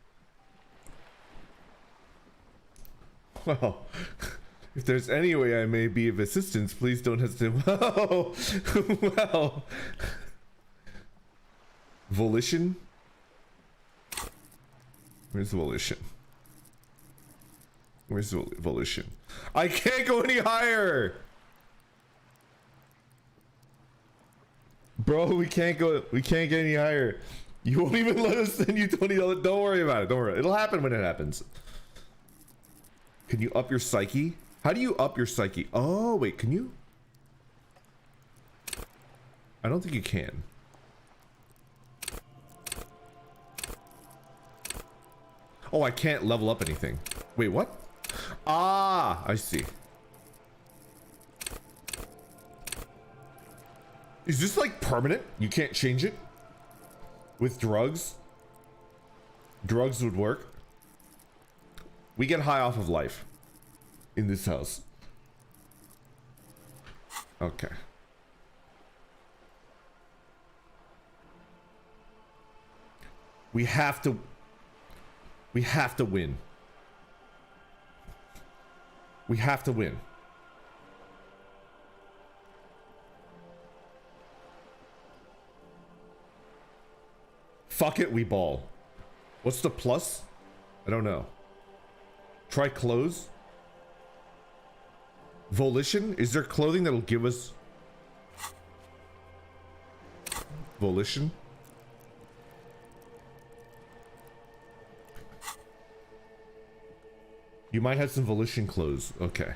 Well, if there's any way I may be of assistance, please don't hesitate. Well, well. Volition? Where's the volition? Where's the volition? I can't go any higher! Bro, we can't get any higher. You won't even let us send you $20. Don't worry about it. Don't worry. It'll happen when it happens. Can you up your psyche? How do you up your psyche? Oh, wait, can you? I don't think you can. Oh, I can't level up anything. Wait, what? Ah, I see. Is this like permanent? You can't change it? With drugs? Drugs would work. We get high off of life in this house. Okay. We have to win. We have to win. Fuck it, we ball. What's the plus? I don't know. Try clothes. Volition? Is there clothing that'll give us volition? You might have some volition clothes. Okay.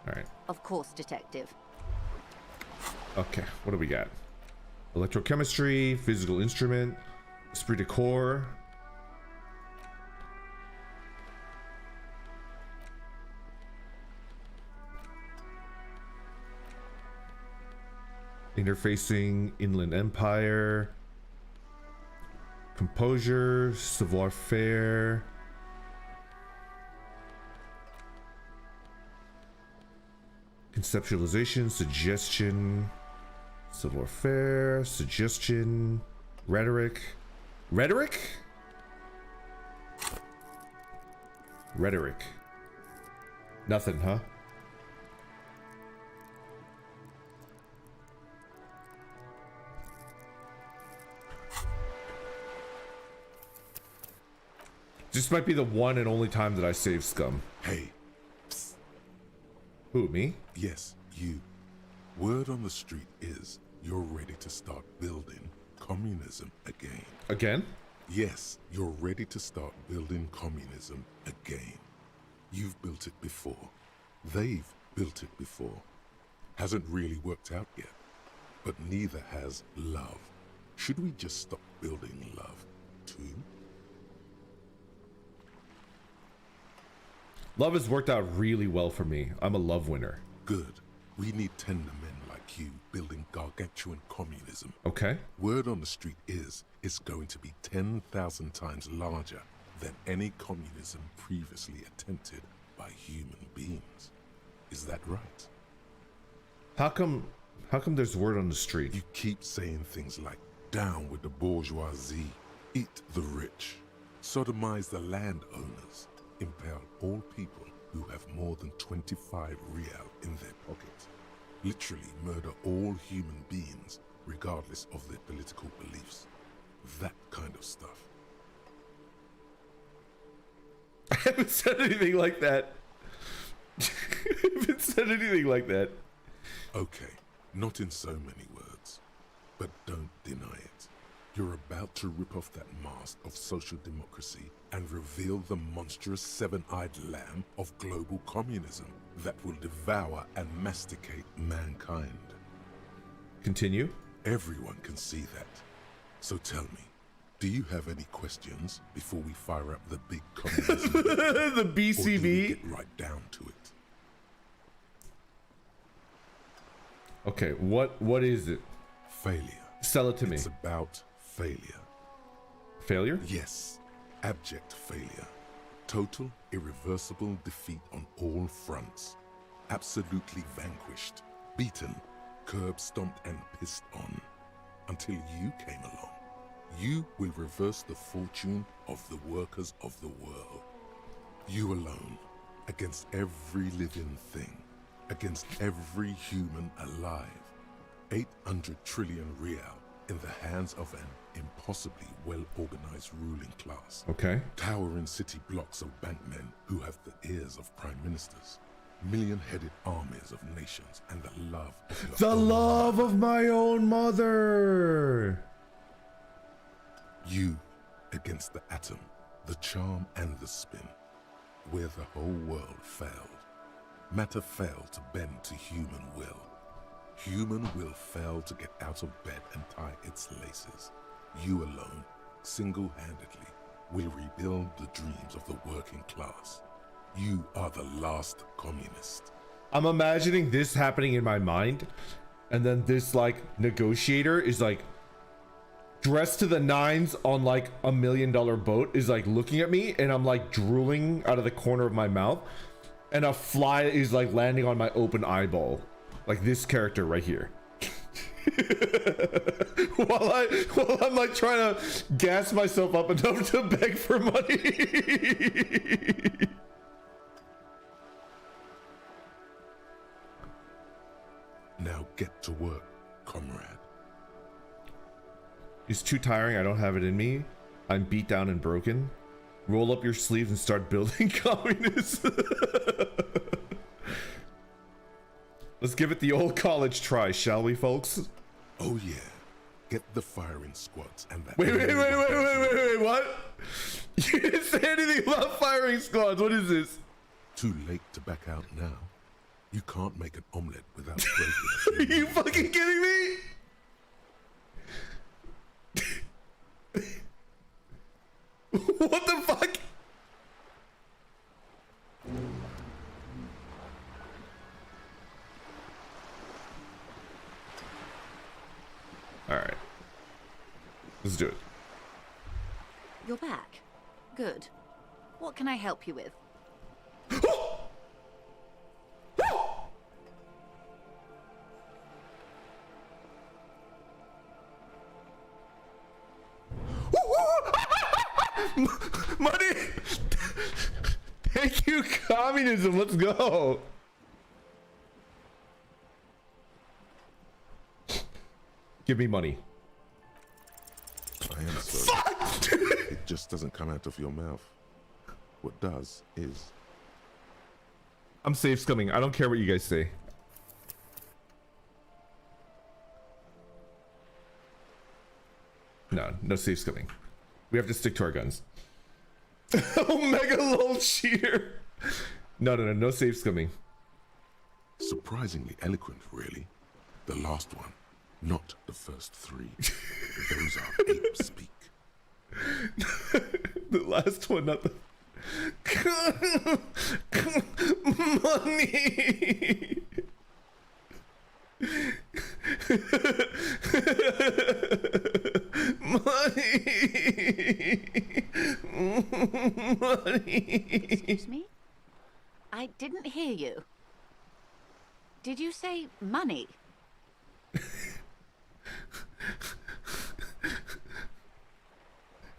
Alright. Of course, detective. Okay, what do we got? Electrochemistry, physical instrument, esprit de corps. Interfacing, Inland Empire. Composure, savoir-faire. Conceptualization, suggestion, savoir-faire, suggestion, rhetoric. Rhetoric? Rhetoric. Nothing, huh? This might be the one and only time that I save scum. Hey. Psst. Who, me? Yes, you. Word on the street is you're ready to start building communism again. Again? Yes, you're ready to start building communism again. You've built it before. They've built it before. Hasn't really worked out yet. But neither has love. Should we just stop building love, too? Love has worked out really well for me. I'm a love winner. Good. We need tender men like you building gargantuan communism. Okay. Word on the street is it's going to be 10,000 times larger than any communism previously attempted by human beings. Is that right? How come there's word on the street? You keep saying things like, down with the bourgeoisie, eat the rich, sodomize the landowners, impale all people who have more than 25 real in their pocket, literally murder all human beings regardless of their political beliefs. That kind of stuff. I haven't said anything like that. I haven't said anything like that. Okay, not in so many words, but don't deny it. You're about to rip off that mask of social democracy and reveal the monstrous seven-eyed lamb of global communism that will devour and masticate mankind. Continue. Everyone can see that. So tell me, do you have any questions before we fire up the big communism? The BCB? Or do we get right down to it? Okay, what is it? Failure. Sell it to me. It's about failure. Failure? Yes. Abject failure. Total, irreversible defeat on all fronts. Absolutely vanquished. Beaten. Curb stomped and pissed on. Until you came along. You will reverse the fortune of the workers of the world. You alone. Against every living thing. Against every human alive. 800 trillion real in the hands of an impossibly well-organized ruling class. Okay. Towering city blocks of bankmen who have the ears of prime ministers. Million-headed armies of nations and the love of the love of my own mother. You against the atom, the charm and the spin. Where the whole world failed. Matter failed to bend to human will. Human will fail to get out of bed and tie its laces. You alone, single-handedly, will rebuild the dreams of the working class. You are the last communist. I'm imagining this happening in my mind, and then this like negotiator is like dressed to the nines on like $1 million boat, is like looking at me, and I'm like drooling out of the corner of my mouth, and a fly is like landing on my open eyeball. Like this character right here. while I'm like trying to gas myself up enough to beg for money. Now get to work, comrade. It's too tiring. I don't have it in me. I'm beat down and broken. Roll up your sleeves and start building communists. Let's give it the old college try, shall we, folks? Oh yeah. Get the firing squads and that. Wait, what? You didn't say anything about firing squads. What is this? Too late to back out now. You can't make an omelet without breaking. Are you fucking kidding me? What the fuck? All right, let's do it. You're back. Good. What can I help you with? Money! Thank you, communism. Let's go. Give me money. I am sorry. It just doesn't come out of your mouth. What does is... I'm safe scumming. I don't care what you guys say. No safe scumming. We have to stick to our guns. Omega lol cheater. No safe scumming. Surprisingly eloquent, really. The last one, not the first three. Those are ape speak. The last one, not the... Money! Money! Excuse me? I didn't hear you. Did you say money?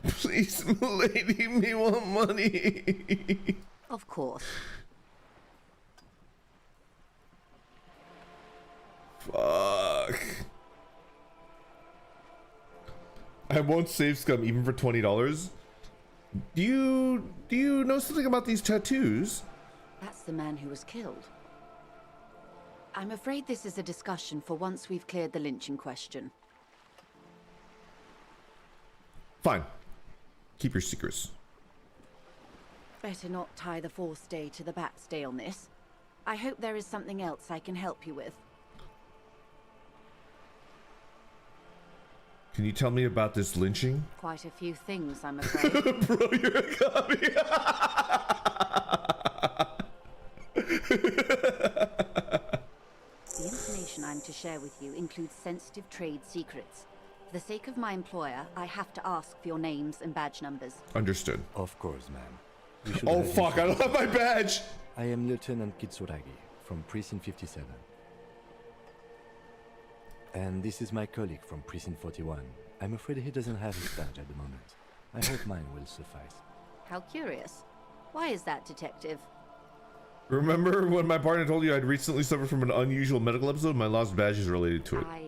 Please, lady, me want money. Of course. Fuck. I won't save scum even for $20. Do you know something about these tattoos? That's the man who was killed. I'm afraid this is a discussion for once we've cleared the lynching question. Fine. Keep your secrets. Better not tie the fourth day to the backstay on this. I hope there is something else I can help you with. Can you tell me about this lynching? Quite a few things, I'm afraid. Bro, you're a copy. The information I'm to share with you includes sensitive trade secrets. For the sake of my employer, I have to ask for your names and badge numbers. Understood. Of course, ma'am. Oh fuck, I don't have my badge! I am Lieutenant Kitsuragi from Precinct 57. And this is my colleague from Precinct 41. I'm afraid he doesn't have his badge at the moment. I hope mine will suffice. How curious. Why is that, Detective? Remember when my partner told you I'd recently suffered from an unusual medical episode? My lost badge is related to it. I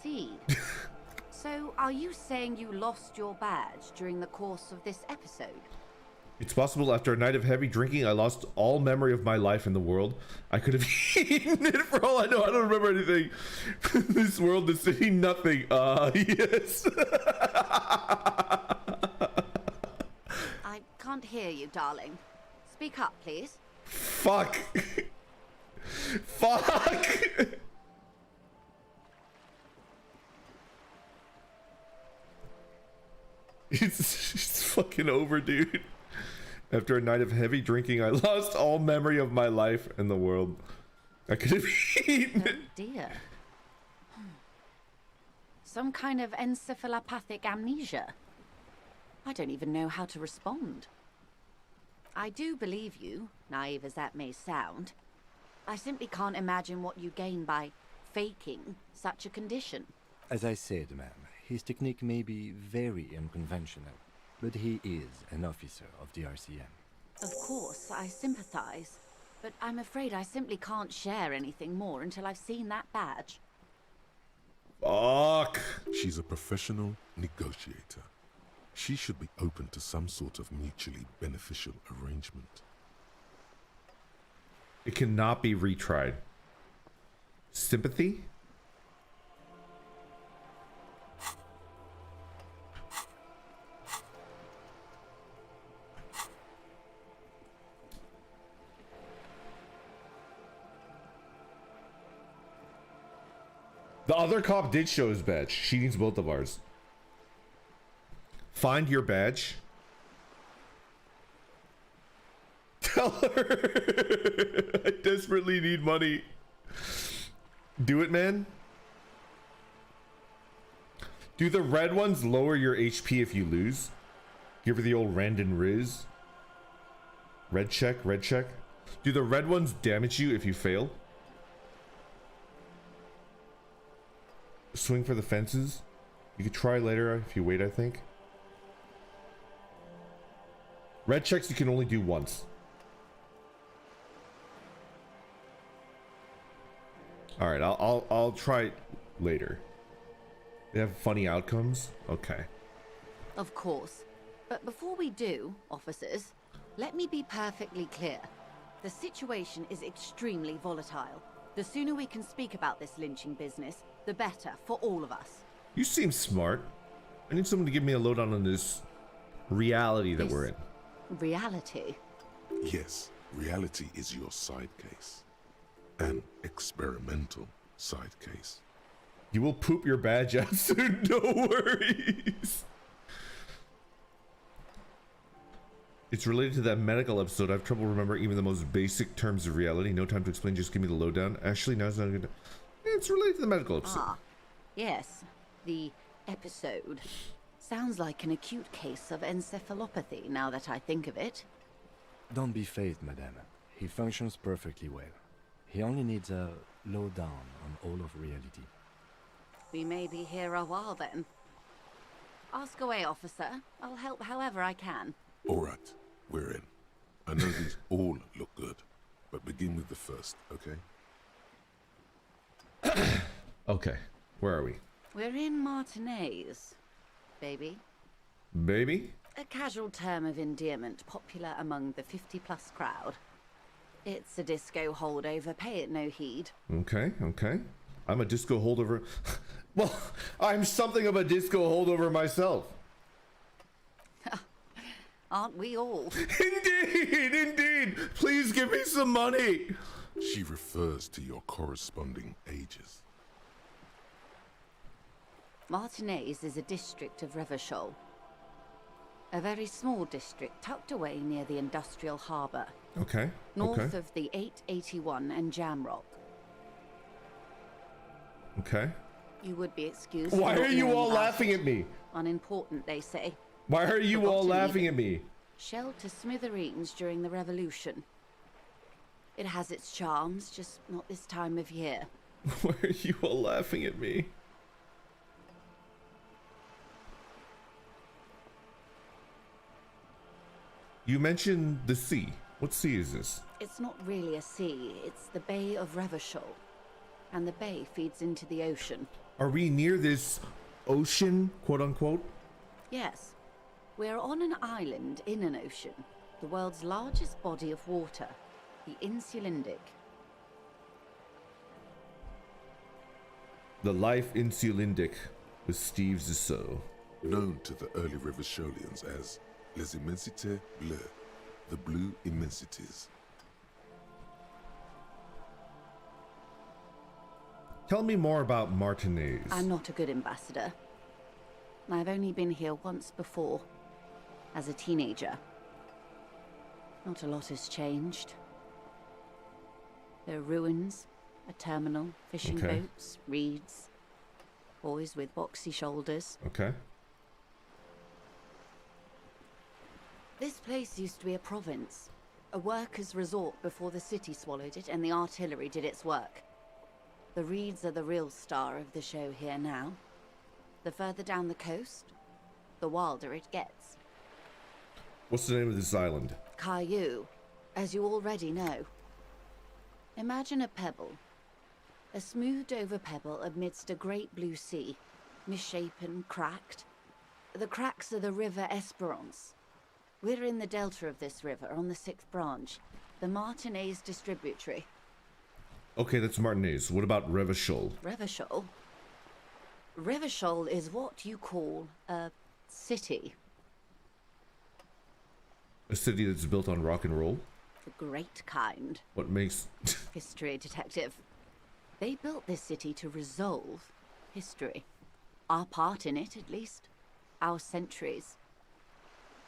see. So, are you saying you lost your badge during the course of this episode? It's possible after a night of heavy drinking, I lost all memory of my life in the world. I could have eaten it for all I know. I don't remember anything. This world, the city, nothing. Yes. I can't hear you, darling. Speak up, please. Fuck. Fuck. It's fucking over, dude. After a night of heavy drinking, I lost all memory of my life and the world. I could have eaten it. Oh dear. Some kind of encephalopathic amnesia. I don't even know how to respond. I do believe you, naive as that may sound. I simply can't imagine what you gain by faking such a condition. As I said, ma'am, his technique may be very unconventional, but he is an officer of the RCM. Of course, I sympathize, but I'm afraid I simply can't share anything more until I've seen that badge. Fuck. She's a professional negotiator. She should be open to some sort of mutually beneficial arrangement. It cannot be retried. Sympathy? The other cop did show his badge. She needs both of ours. Find your badge. Tell her I desperately need money. Do it, man. Do the red ones lower your HP if you lose? Give her the old random riz. Red check, red check. Do the red ones damage you if you fail? Swing for the fences. You could try later if you wait, I think. Red checks you can only do once. All right, I'll try it later. They have funny outcomes. Okay. Of course. But before we do, officers, let me be perfectly clear. The situation is extremely volatile. The sooner we can speak about this lynching business, the better for all of us. You seem smart. I need someone to give me a lowdown on this reality that we're in. Reality? Yes, reality is your side case. An experimental side case. You will poop your badge out soon, no worries. It's related to that medical episode. I have trouble remembering even the most basic terms of reality. No time to explain, just give me the lowdown. Actually, now's not good. It's related to the medical episode. Ah, yes. The episode. Sounds like an acute case of encephalopathy, now that I think of it. Don't be phased, madame. He functions perfectly well. He only needs a lowdown on all of reality. We may be here a while then. Ask away, officer. I'll help however I can. All right, we're in. I know these all look good, but begin with the first, okay? Okay, where are we? We're in Martinez, baby. Baby? A casual term of endearment popular among the 50-plus crowd. It's a disco holdover, pay it no heed. Okay, okay. I'm a disco holdover. Well, I'm something of a disco holdover myself. Aren't we all? Indeed, indeed. Please give me some money. She refers to your corresponding ages. Martinez is a district of Revachol. A very small district tucked away near the industrial harbour. Okay. North of the 881 and Jamrock. Okay. You would be excused. Why are you all laughing at me? Unimportant, they say. Why are you all laughing at me? Shelled to smithereens during the Revolution. It has its charms, just not this time of year. Why are you all laughing at me? You mentioned the sea. What sea is this? It's not really a sea, it's the Bay of Revachol. And the bay feeds into the ocean. Are we near this ocean, quote unquote? Yes. We're on an island in an ocean, the world's largest body of water, the Insulindic. The Life Insulindic with Steve Zissou. Known to the early Revacholians as Les Immensités Bleues, the Blue Immensities. Tell me more about Martinez. I'm not a good ambassador. I've only been here once before, as a teenager. Not a lot has changed. There are ruins, a terminal, fishing boats, reeds, boys with boxy shoulders. Okay. This place used to be a province, a workers' resort before the city swallowed it and the artillery did its work. The reeds are the real star of the show here now. The further down the coast, the wilder it gets. What's the name of this island? Caillou, as you already know. Imagine a pebble. A smoothed-over pebble amidst a great blue sea, misshapen, cracked. The cracks are the river Esperance. We're in the delta of this river, on the 6th branch, the Martinez distributary. Okay, that's Martinez. What about Revachol? Revachol? Revachol is what you call a city. A city that's built on rock and roll? The great kind. What makes... History detective. They built this city to resolve history. Our part in it, at least. Our centuries.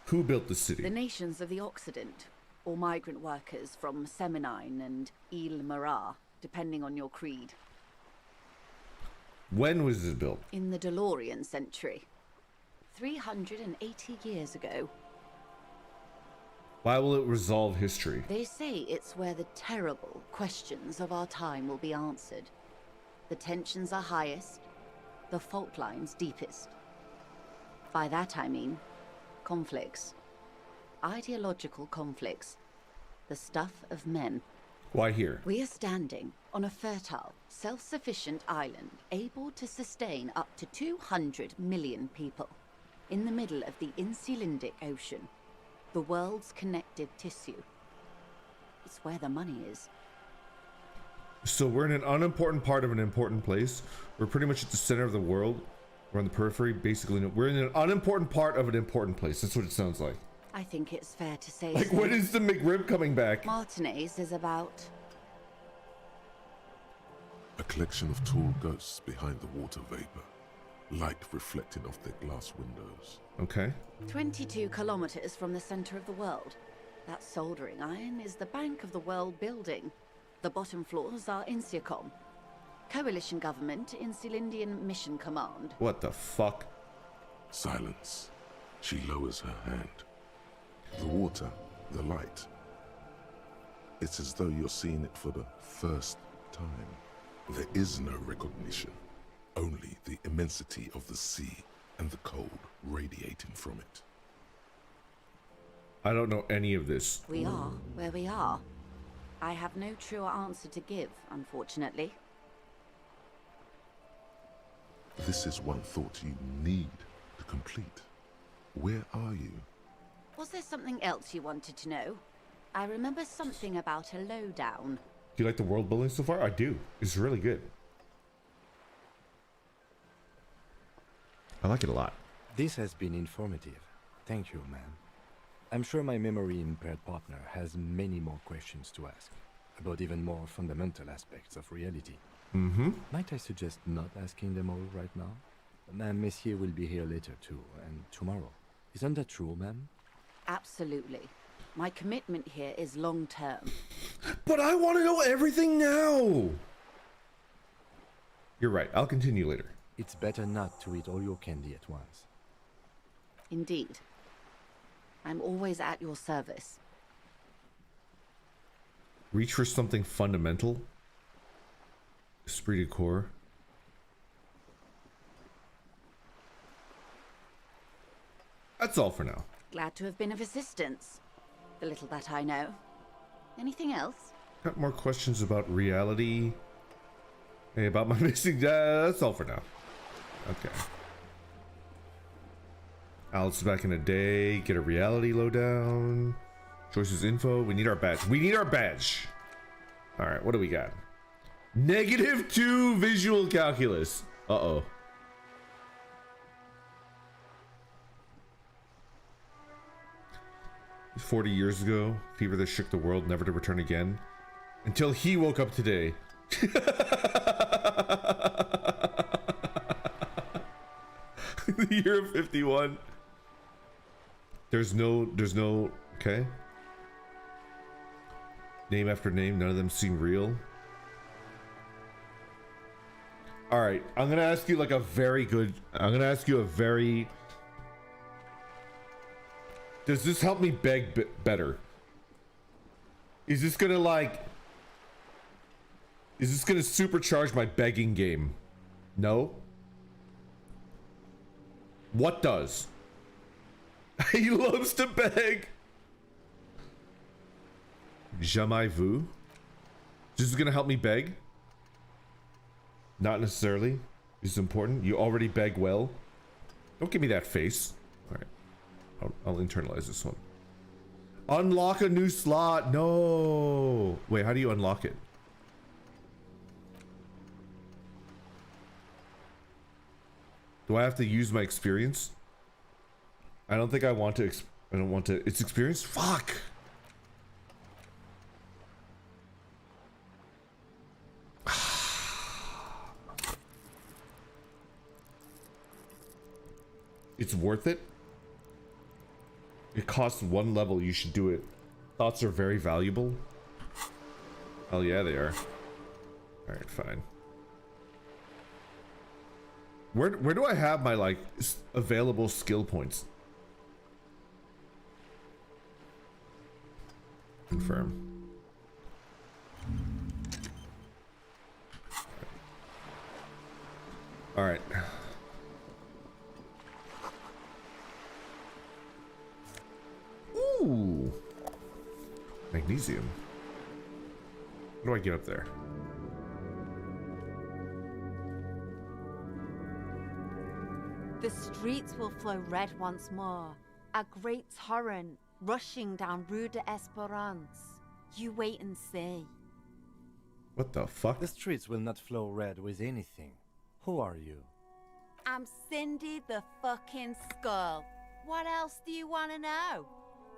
Who built the city? The nations of the Occident, or migrant workers from Seminine and Ile-Marat, depending on your creed. When was it built? In the DeLorean century. 380 years ago. Why will it resolve history? They say it's where the terrible questions of our time will be answered. The tensions are highest, the fault lines deepest. By that I mean conflicts. Ideological conflicts. The stuff of men. Why here? We are standing on a fertile, self-sufficient island able to sustain up to 200 million people in the middle of the Insulindic Ocean, the world's connective tissue. It's where the money is. So we're in an unimportant part of an important place. We're pretty much at the center of the world. We're on the periphery, basically. We're in an unimportant part of an important place. That's what it sounds like. I think it's fair to say. Like, when is the McRib coming back? Martinez is about A collection of tall ghosts behind the water vapor, light reflecting off their glass windows. Okay. 22 kilometers from the center of the world. That soldering iron is the bank of the world building. The bottom floors are Insiacom. Coalition government, Insulindian Mission Command. What the fuck? Silence. She lowers her hand. The water, the light. It's as though you're seeing it for the first time. There is no recognition, only the immensity of the sea and the cold radiating from it. I don't know any of this. We are where we are. I have no truer answer to give, unfortunately. This is one thought you need to complete. Where are you? Was there something else you wanted to know? I remember something about a lowdown. Do you like the world building so far? I do. It's really good. I like it a lot. This has been informative. Thank you, ma'am. I'm sure my memory-impaired partner has many more questions to ask, about even more fundamental aspects of reality. Mm-hmm. Might I suggest not asking them all right now? Ma'am, Messier will be here later too, and tomorrow. Isn't that true, ma'am? Absolutely. My commitment here is long-term. But I want to know everything now! You're right. I'll continue later. It's better not to eat all your candy at once. Indeed. I'm always at your service. Reach for something fundamental. Esprit de corps. That's all for now. Glad to have been of assistance. The little that I know. Anything else? Got more questions about reality. Hey, about my missing dad. That's all for now. Okay. Alice back in a day. Get a reality lowdown. Joyce's info. We need our badge. We need our badge. All right. What do we got? -2 visual calculus. Uh-oh. It's 40 years ago. Fever that shook the world, never to return again. Until he woke up today. The year of 51. There's no, okay. Name after name, none of them seem real. All right, I'm gonna ask you like a very. Does this help me beg better? Is this gonna supercharge my begging game? No? What does? He loves to beg. Jamais vu? This is gonna help me beg? Not necessarily. This is important. You already beg well. Don't give me that face. All right. I'll internalize this one. Unlock a new slot. No. Wait, how do you unlock it? Do I have to use my experience? I don't think I want to. I don't want to. It's experience? Fuck. It's worth it. It costs 1 level. You should do it. Thoughts are very valuable. Oh yeah, they are. All right, fine. Where do I have my like available skill points? Confirm. All right. Ooh. Magnesium. How do I get up there? The streets will flow red once more. A great torrent rushing down Rue de Esperance. You wait and see. What the fuck? The streets will not flow red with anything. Who are you? I'm Cindy the fucking Skull. What else do you want to know?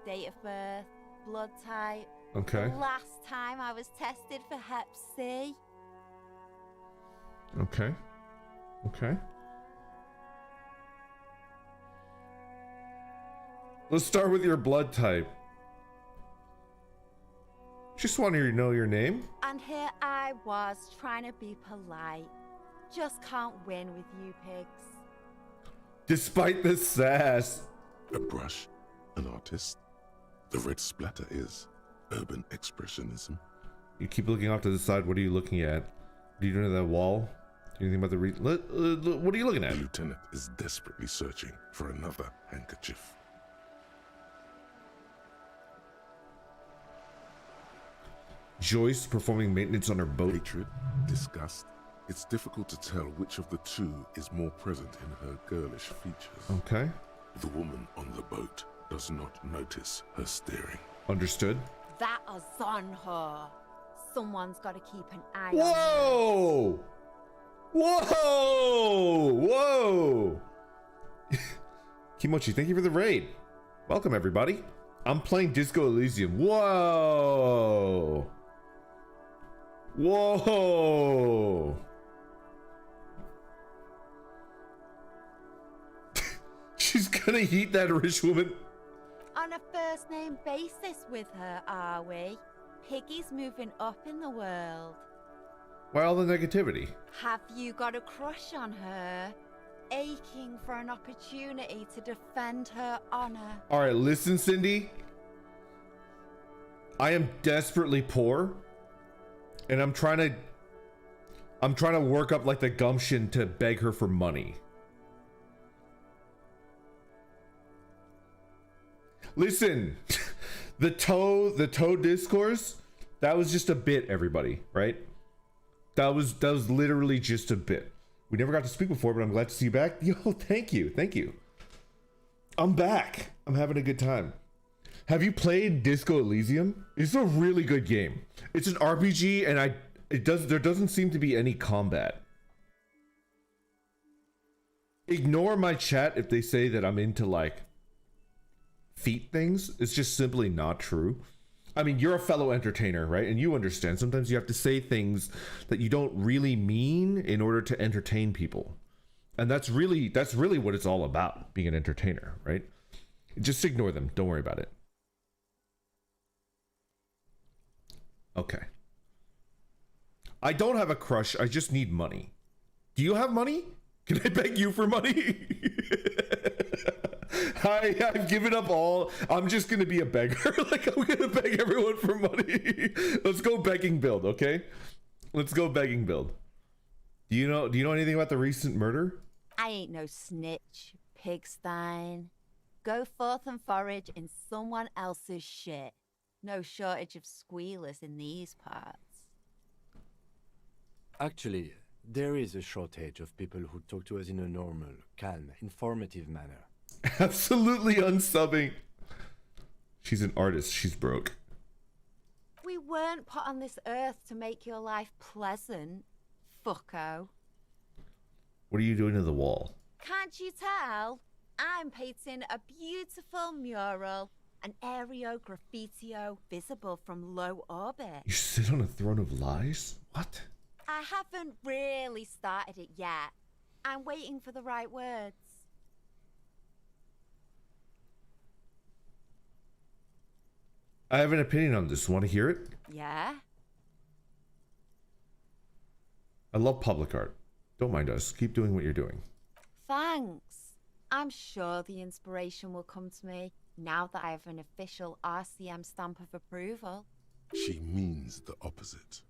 Date of birth, blood type. Okay. The last time I was tested for Hep C. Okay. Okay. Let's start with your blood type. Just wanted to know your name. And here I was trying to be polite. Just can't win with you pigs. Despite the sass. A brush, an artist. The red splatter is urban expressionism. You keep looking off to the side. What are you looking at? What are you doing to that wall? Do you think about the what are you looking at? The lieutenant is desperately searching for another handkerchief. Joyce performing maintenance on her boat. Hatred, disgust. It's difficult to tell which of the two is more present in her girlish features. Okay. The woman on the boat does not notice her staring. Understood. That is on her. Someone's got to keep an eye on Whoa! Whoa! Whoa! Kimochi, thank you for the raid. Welcome, everybody. I'm playing Disco Elysium. Whoa! Whoa! She's gonna eat that rich woman. On a first name basis with her, are we? Piggy's moving up in the world. Why all the negativity? Have you got a crush on her? Aching for an opportunity to defend her honor. Alright, listen, Cindy. I am desperately poor. And I'm trying to work up like the gumption to beg her for money. Listen, the toe discourse, that was just a bit, everybody, right? That was literally just a bit. We never got to speak before, but I'm glad to see you back. Yo, thank you. I'm back. I'm having a good time. Have you played Disco Elysium? It's a really good game. It's an RPG, and there doesn't seem to be any combat. Ignore my chat if they say that I'm into like feet things. It's just simply not true. I mean, you're a fellow entertainer, right? And you understand sometimes you have to say things that you don't really mean in order to entertain people. And that's really what it's all about, being an entertainer, right? Just ignore them. Don't worry about it. Okay. I don't have a crush. I just need money. Do you have money? Can I beg you for money? I've given up all. I'm just gonna be a beggar. Like, I'm gonna beg everyone for money. Let's go begging build, okay? Let's go begging build. Do you know anything about the recent murder? I ain't no snitch, pigstein. Go forth and forage in someone else's shit. No shortage of squealers in these parts. Actually, there is a shortage of people who talk to us in a normal, calm, informative manner. Absolutely unsubbing. She's an artist. She's broke. We weren't put on this earth to make your life pleasant, fucko. What are you doing to the wall? Can't you tell? I'm painting a beautiful mural, an aereo graffitio visible from low orbit. You sit on a throne of lies? What? I haven't really started it yet. I'm waiting for the right words. I have an opinion on this. Want to hear it? Yeah? I love public art. Don't mind us. Keep doing what you're doing. Thanks. I'm sure the inspiration will come to me. now that I have an official RCM stamp of approval. She means the opposite.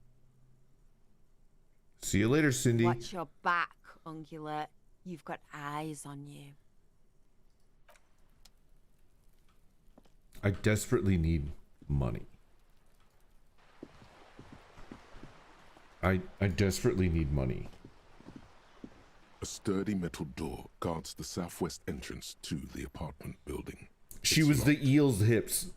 See you later, Cindy. Watch your back, Ungulate. You've got eyes on you. I desperately need money. I desperately need money. A sturdy metal door guards the southwest entrance to the apartment building. She was the eel's hips.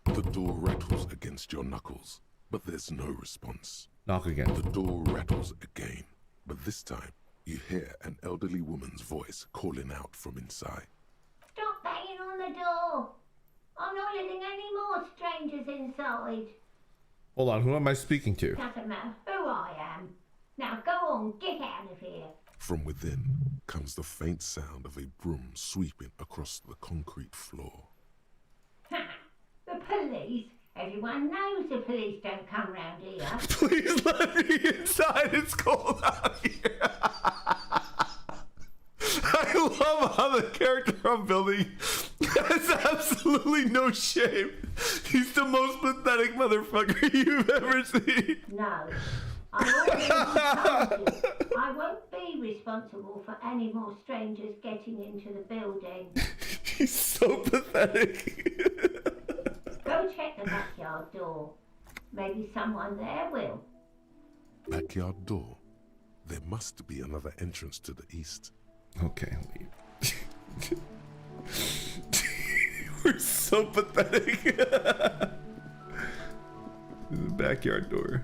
The door rattles against your knuckles, but there's no response. Knock again. The door rattles again, but this time you hear an elderly woman's voice calling out from inside. Stop banging on the door! I'm not letting any more strangers inside. Hold on, who am I speaking to? Doesn't matter who I am. Now go on, get out of here. From within comes the faint sound of a broom sweeping across the concrete floor. Ha! The police? Everyone knows the police don't come round here. Please let me inside. It's cold out here. I love how the character I'm building has absolutely no shame. He's the most pathetic motherfucker you've ever seen. No. I already told you. I won't be responsible for any more strangers getting into the building. He's so pathetic. Go check the backyard door. Maybe someone there will. Backyard door? There must be another entrance to the east. Okay, leave. We're so pathetic. The backyard door.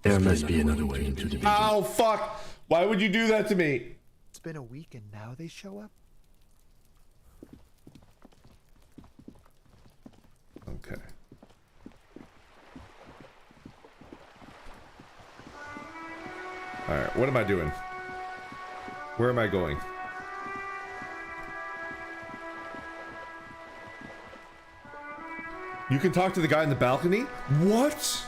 There must be another way into the building. Ow, fuck! Why would you do that to me? It's been a week and now they show up? Okay. Alright, what am I doing? Where am I going? You can talk to the guy in the balcony? What?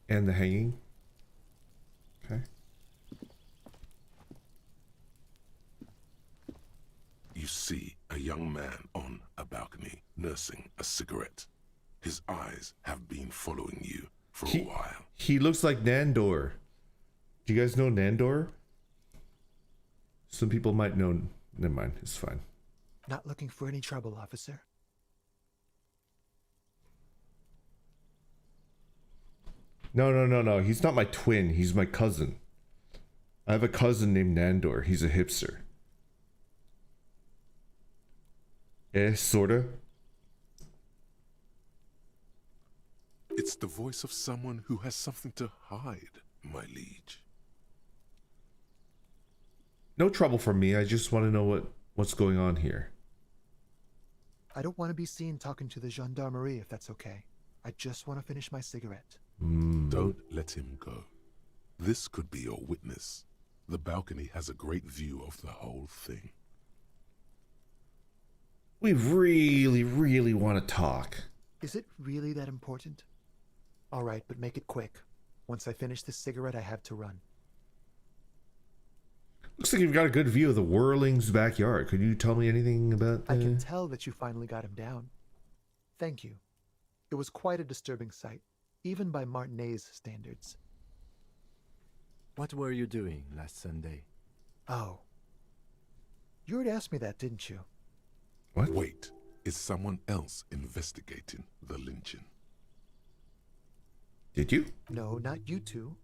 And the hanging? Okay. You see a young man on a balcony nursing a cigarette. His eyes have been following you for a while. He looks like Nandor. Do you guys know Nandor? Some people might know. Never mind, it's fine. Not looking for any trouble, officer. No. He's not my twin. He's my cousin. I have a cousin named Nandor. He's a hipster. Sorta. It's the voice of someone who has something to hide, my liege. No trouble for me. I just want to know what's going on here. I don't want to be seen talking to the gendarmerie if that's okay. I just want to finish my cigarette. Don't let him go. This could be your witness. The balcony has a great view of the whole thing. We really want to talk. Is it really that important? All right, but make it quick. Once I finish this cigarette, I have to run. Looks like you've got a good view of the whirlings backyard. Could you tell me anything about I can tell that you finally got him down. Thank you. It was quite a disturbing sight, even by Martinet's standards. What were you doing last Sunday? Oh. You already asked me that, didn't you? What? Wait, is someone else investigating the lynching? Did you? No, not you two.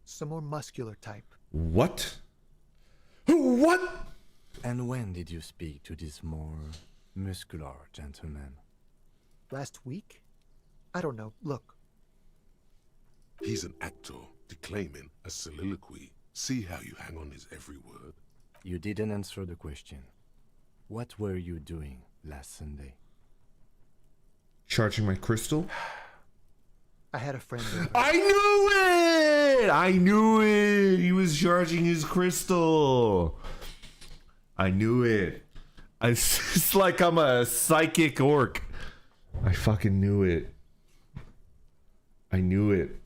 Some more muscular type. What? What? And when did you speak to this more muscular gentleman? Last week? I don't know. Look. He's an actor declaiming a soliloquy. See how you hang on his every word? You didn't answer the question. What were you doing last Sunday? Charging my crystal? I had a friend over. I knew it! I knew it! He was charging his crystal. I knew it. It's like I'm a psychic orc. I fucking knew it. I knew it.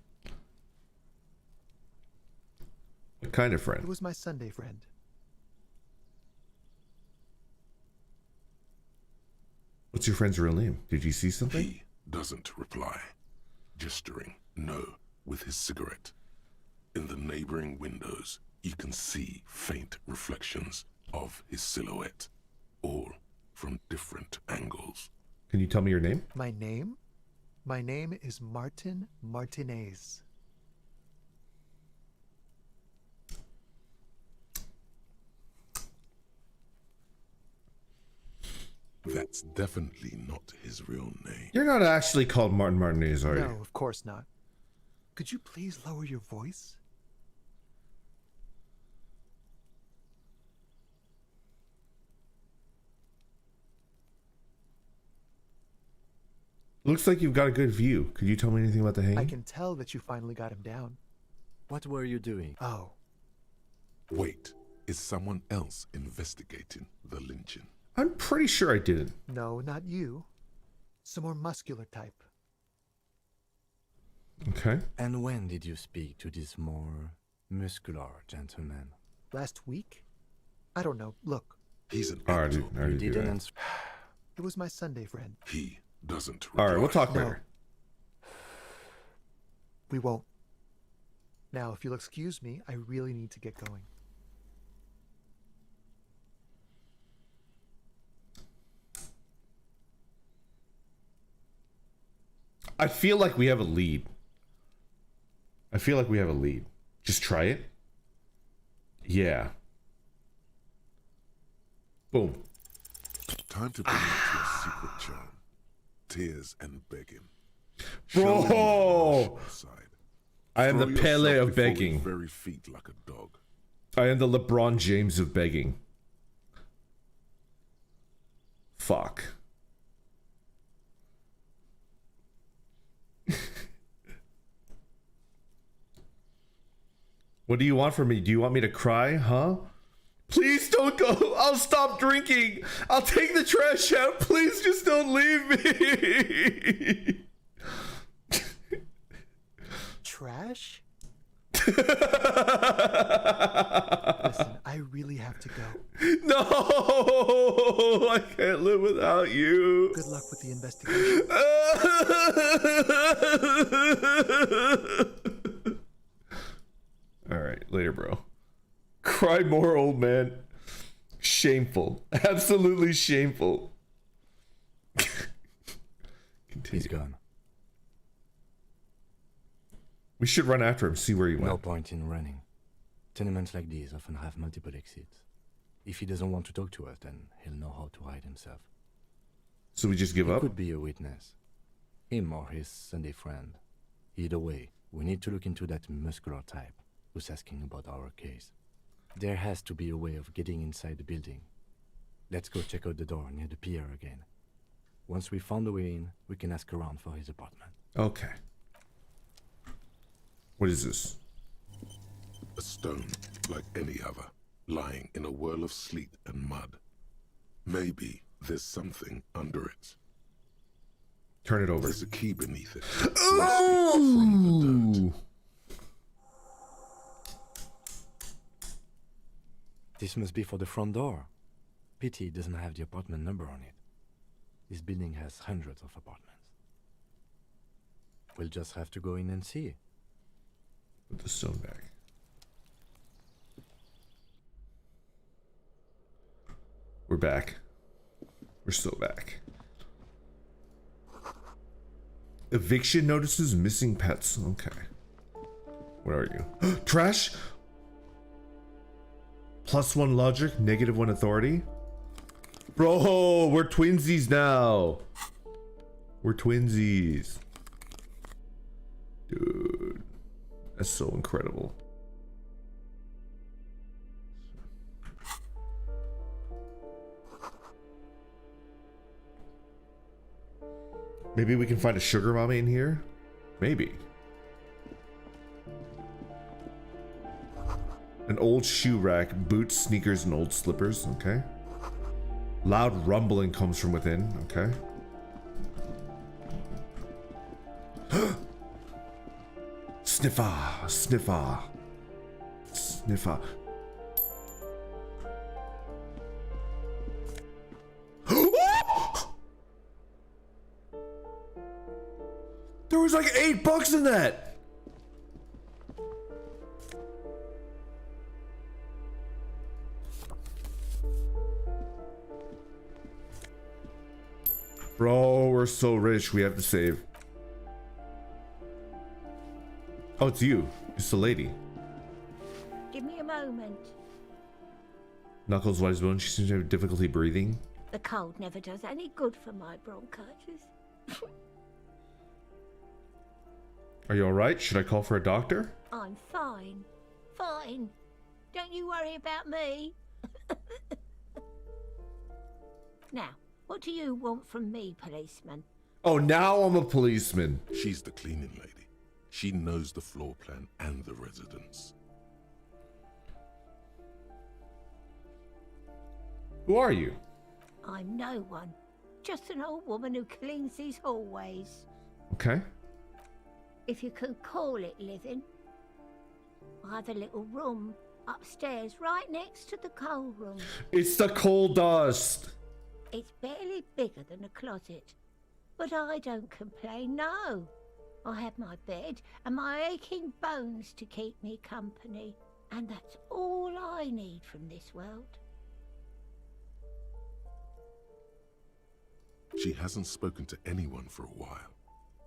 What kind of friend? It was my Sunday friend. What's your friend's real name? Did you see something? He doesn't reply, gesturing no with his cigarette. In the neighboring windows, you can see faint reflections of his silhouette, all from different angles. Can you tell me your name? My name? My name is Martin Martinez. That's definitely not his real name. You're not actually called Martin Martinez, are you? No, of course not. Could you please lower your voice? Looks like you've got a good view. Could you tell me anything about the hanging? I can tell that you finally got him down. What were you doing? Oh. Wait, is someone else investigating the lynching? I'm pretty sure I didn't. No, not you. Some more muscular type. Okay. And when did you speak to this more muscular gentleman? Last week? I don't know. Look. He's an actor. You didn't answer. It was my Sunday friend. He doesn't reply. All right, we'll talk No. later. We won't. Now, if you'll excuse me, I really need to get going. I feel like we have a lead. Just try it. Yeah. Boom. Time to bring out your secret charm. Tears and begging. Bro! I am the Throw Pele yourself of before begging. his very feet like a dog. I am the LeBron James of begging. Fuck. What do you want from me? Do you want me to cry, huh? Please don't go. I'll stop drinking. I'll take the trash out. Please just don't leave me. Trash? Listen, I really have to go. No, I can't live without you. Good luck with the investigation. All right, later, bro. Cry more, old man. Shameful. Absolutely shameful. He's gone. We should run after him, see where he went. No point in running. Tenements like these often have multiple exits. If he doesn't want to talk to us, then he'll know how to hide himself. So we just give up? He could be a witness. Him or his Sunday friend. Either way, we need to look into that muscular type who's asking about our case. There has to be a way of getting inside the building. Let's go check out the door near the pier again. Once we found a way in, we can ask around for his apartment. Okay. What is this? A stone like any other, lying in a whirl of sleet and mud. Maybe there's something under it. Turn it over. There's a key beneath it. Ooh. This must be for the front door. Pity it doesn't have the apartment number on it. This building has hundreds of apartments. We'll just have to go in and see. Put the stone back. We're back. We're still back. Eviction notices, missing pets. Okay. What are you? Trash? +1 logic, -1 authority. Bro, we're twinsies now. We're twinsies. Dude. That's so incredible. Maybe we can find a sugar mommy in here? Maybe. An old shoe rack, boots, sneakers, and old slippers. Okay. Loud rumbling comes from within. Okay. Sniffer, sniffer, sniffer. There was like $8 in that. Bro, we're so rich. We have to save. Oh, it's you. It's the lady. Give me a moment. Knuckles, white as bone. She seems to have difficulty breathing. The cold never does any good for my bronchitis. Are you alright? Should I call for a doctor? I'm fine. Fine. Don't you worry about me. Now, what do you want from me, policeman? Oh, now I'm a policeman. She's the cleaning lady. She knows the floor plan and the residents. Who are you? I'm no one. Just an old woman who cleans these hallways. Okay. If you can call it living. I have a little room upstairs right next to the coal room. It's the coal dust. It's barely bigger than a closet. But I don't complain, no. I have my bed and my aching bones to keep me company. And that's all I need from this world. She hasn't spoken to anyone for a while.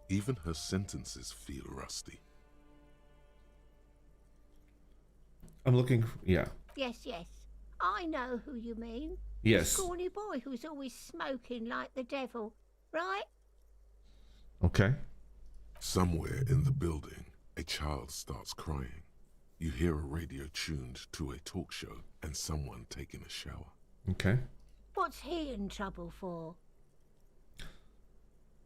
Even her sentences feel rusty. I'm looking. Yeah. Yes, yes. I know who you mean. Yes. The scrawny boy who's always smoking like the devil, right? Okay. Somewhere in the building, a child starts crying. You hear a radio tuned to a talk show and someone taking a shower. Okay. What's he in trouble for?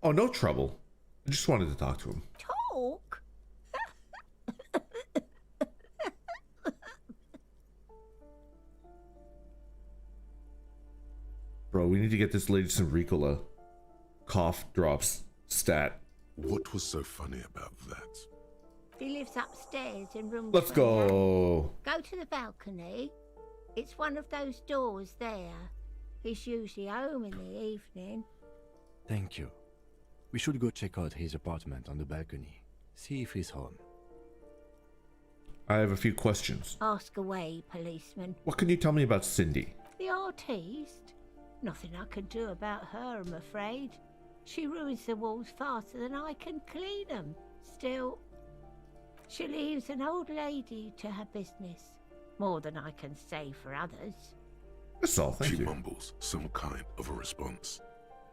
Oh, no trouble. I just wanted to talk to him. Talk? Bro, we need to get this lady some Ricola. Cough drops. Stat. What was so funny about that? He lives upstairs in room Let's 28. go. Go to the balcony. It's one of those doors there. He's usually home in the evening. Thank you. We should go check out his apartment on the balcony. See if he's home. I have a few questions. Ask away, policeman. What can you tell me about Cindy? The artiste? Nothing I can do about her, I'm afraid. She ruins the walls faster than I can clean them. Still, she leaves an old lady to her business. More than I can say for others. That's all, thank you. She mumbles some kind of a response,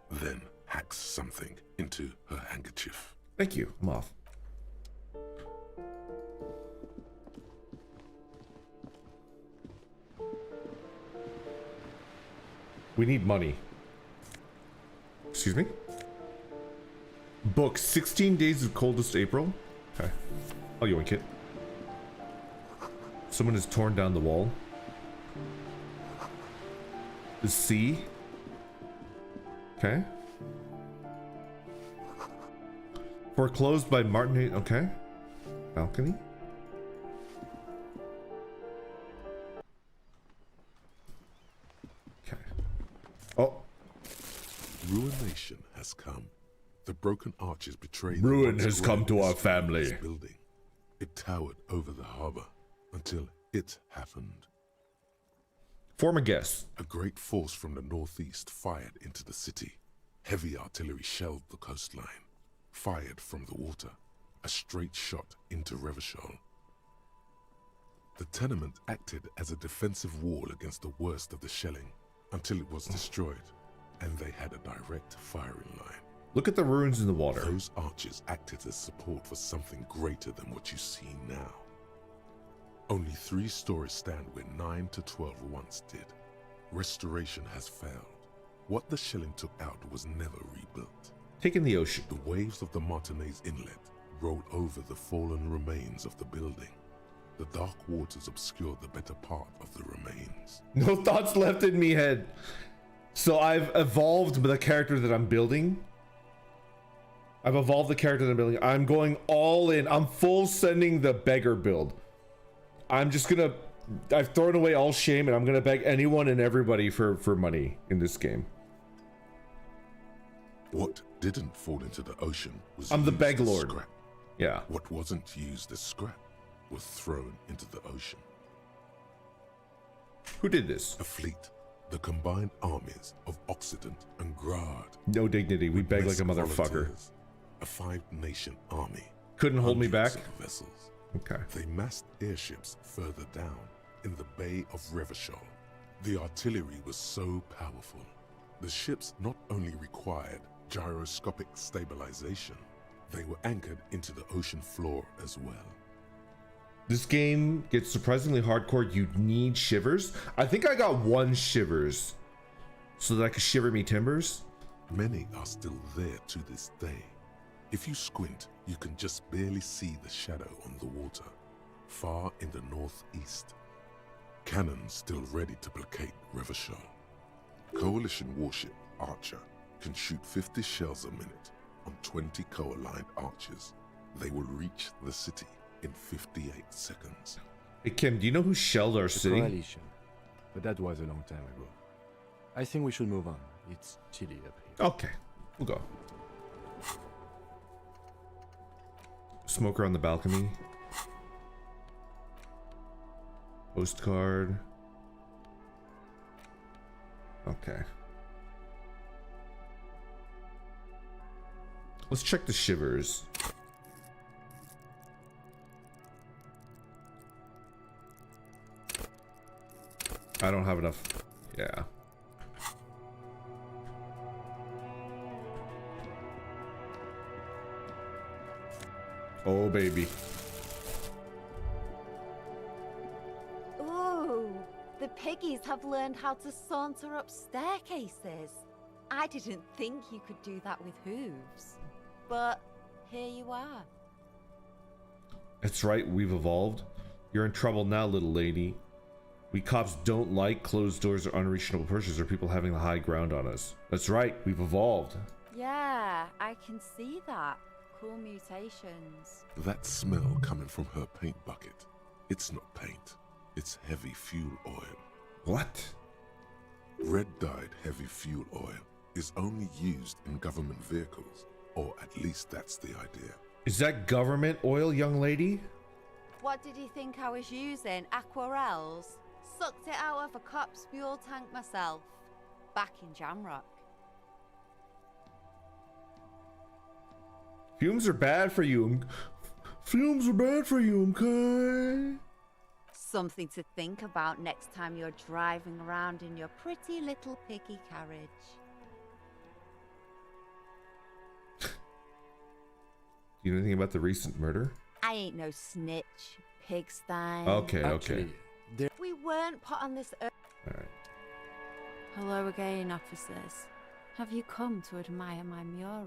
then hacks something into her handkerchief. Thank you, I'm off. We need money. Excuse me? Book 16 Days of Coldest April. Okay. I'll yoink it. Someone has torn down the wall. The sea. Okay. Foreclosed by Martin. Okay. Balcony. Okay. Oh. Ruination has come. The broken arches betray. Ruin has come to our family. Building. It towered over the harbor until it happened. Form a guess. A great force from the northeast fired into the city. Heavy artillery shelled the coastline. Fired from the water. A straight shot into Revachol. The tenement acted as a defensive wall against the worst of the shelling until it was destroyed, and they had a direct firing line. Look at the ruins in the water. Those arches acted as support for something greater than what you see now. Only 3 stories stand where 9 to 12 once did. Restoration has failed. What the shelling took out was never rebuilt. Taking the ocean. The waves of the Martinez Inlet roll over the fallen remains of the building. The dark waters obscure the better part of the remains. No thoughts left in me head. So I've evolved the character that I'm building. I'm going all in. I'm full sending the beggar build. I've thrown away all shame and I'm gonna beg anyone and everybody for money in this game. What didn't fall into the ocean was I'm the used beg as lord. scrap. Yeah. What wasn't used as scrap was thrown into the ocean. Who did this? A fleet. The combined armies of Occident and Grad. No dignity. We beg like a motherfucker. Volunteers. A 5-nation army. Couldn't hold me back. Hundreds of vessels. Okay. They massed airships further down in the Bay of Revachol. The artillery was so powerful. The ships not only required gyroscopic stabilization, they were anchored into the ocean floor as well. This game gets surprisingly hardcore. You need shivers. I think I got 1 shivers so that I could shiver me timbers. Many are still there to this day. If you squint, you can just barely see the shadow on the water, far in the northeast. Cannons still ready to placate Revachol. Coalition warship Archer can shoot 50 shells a minute on 20 co-aligned archers. They will reach the city in 58 seconds. Hey Kim, do you know who shelled our city? Coalition, but that was a long time ago. I think we should move on. It's chilly up here. Okay, we'll go. Smoker on the balcony. Postcard. Okay. Let's check the shivers. I don't have enough. Yeah. Oh, baby. Ooh, the piggies have learned how to saunter up staircases. I didn't think you could do that with hooves. But here you are. That's right, we've evolved. You're in trouble now, little lady. We cops don't like closed doors or unreachable perches or people having the high ground on us. That's right, we've evolved. Yeah, I can see that. Cool mutations. That smell coming from her paint bucket. It's not paint. It's heavy fuel oil. What? Red-dyed heavy fuel oil is only used in government vehicles, or at least that's the idea. Is that government oil, young lady? What did you think I was using? Aquarels? Sucked it out of a cop's fuel tank myself. Back in Jamrock. Fumes are bad for you. Fumes are bad for you, okay? Something to think about next time you're driving around in your pretty little piggy carriage. Do you know anything about the recent murder? I ain't no snitch, pigstein. Okay, Actually, okay. We weren't put on this earth. Alright. Hello again, officers. Have you come to admire my mural?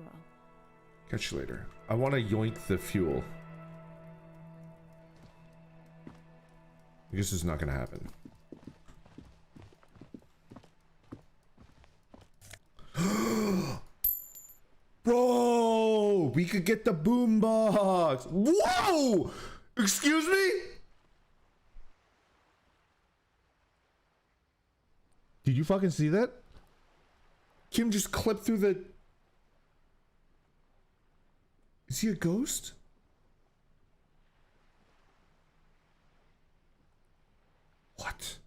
Catch you later. I want to yoink the fuel. I guess this is not going to happen. Bro, we could get the boombox. Whoa! Excuse me? Did you fucking see that? Kim just clipped through the... Is he a ghost? What?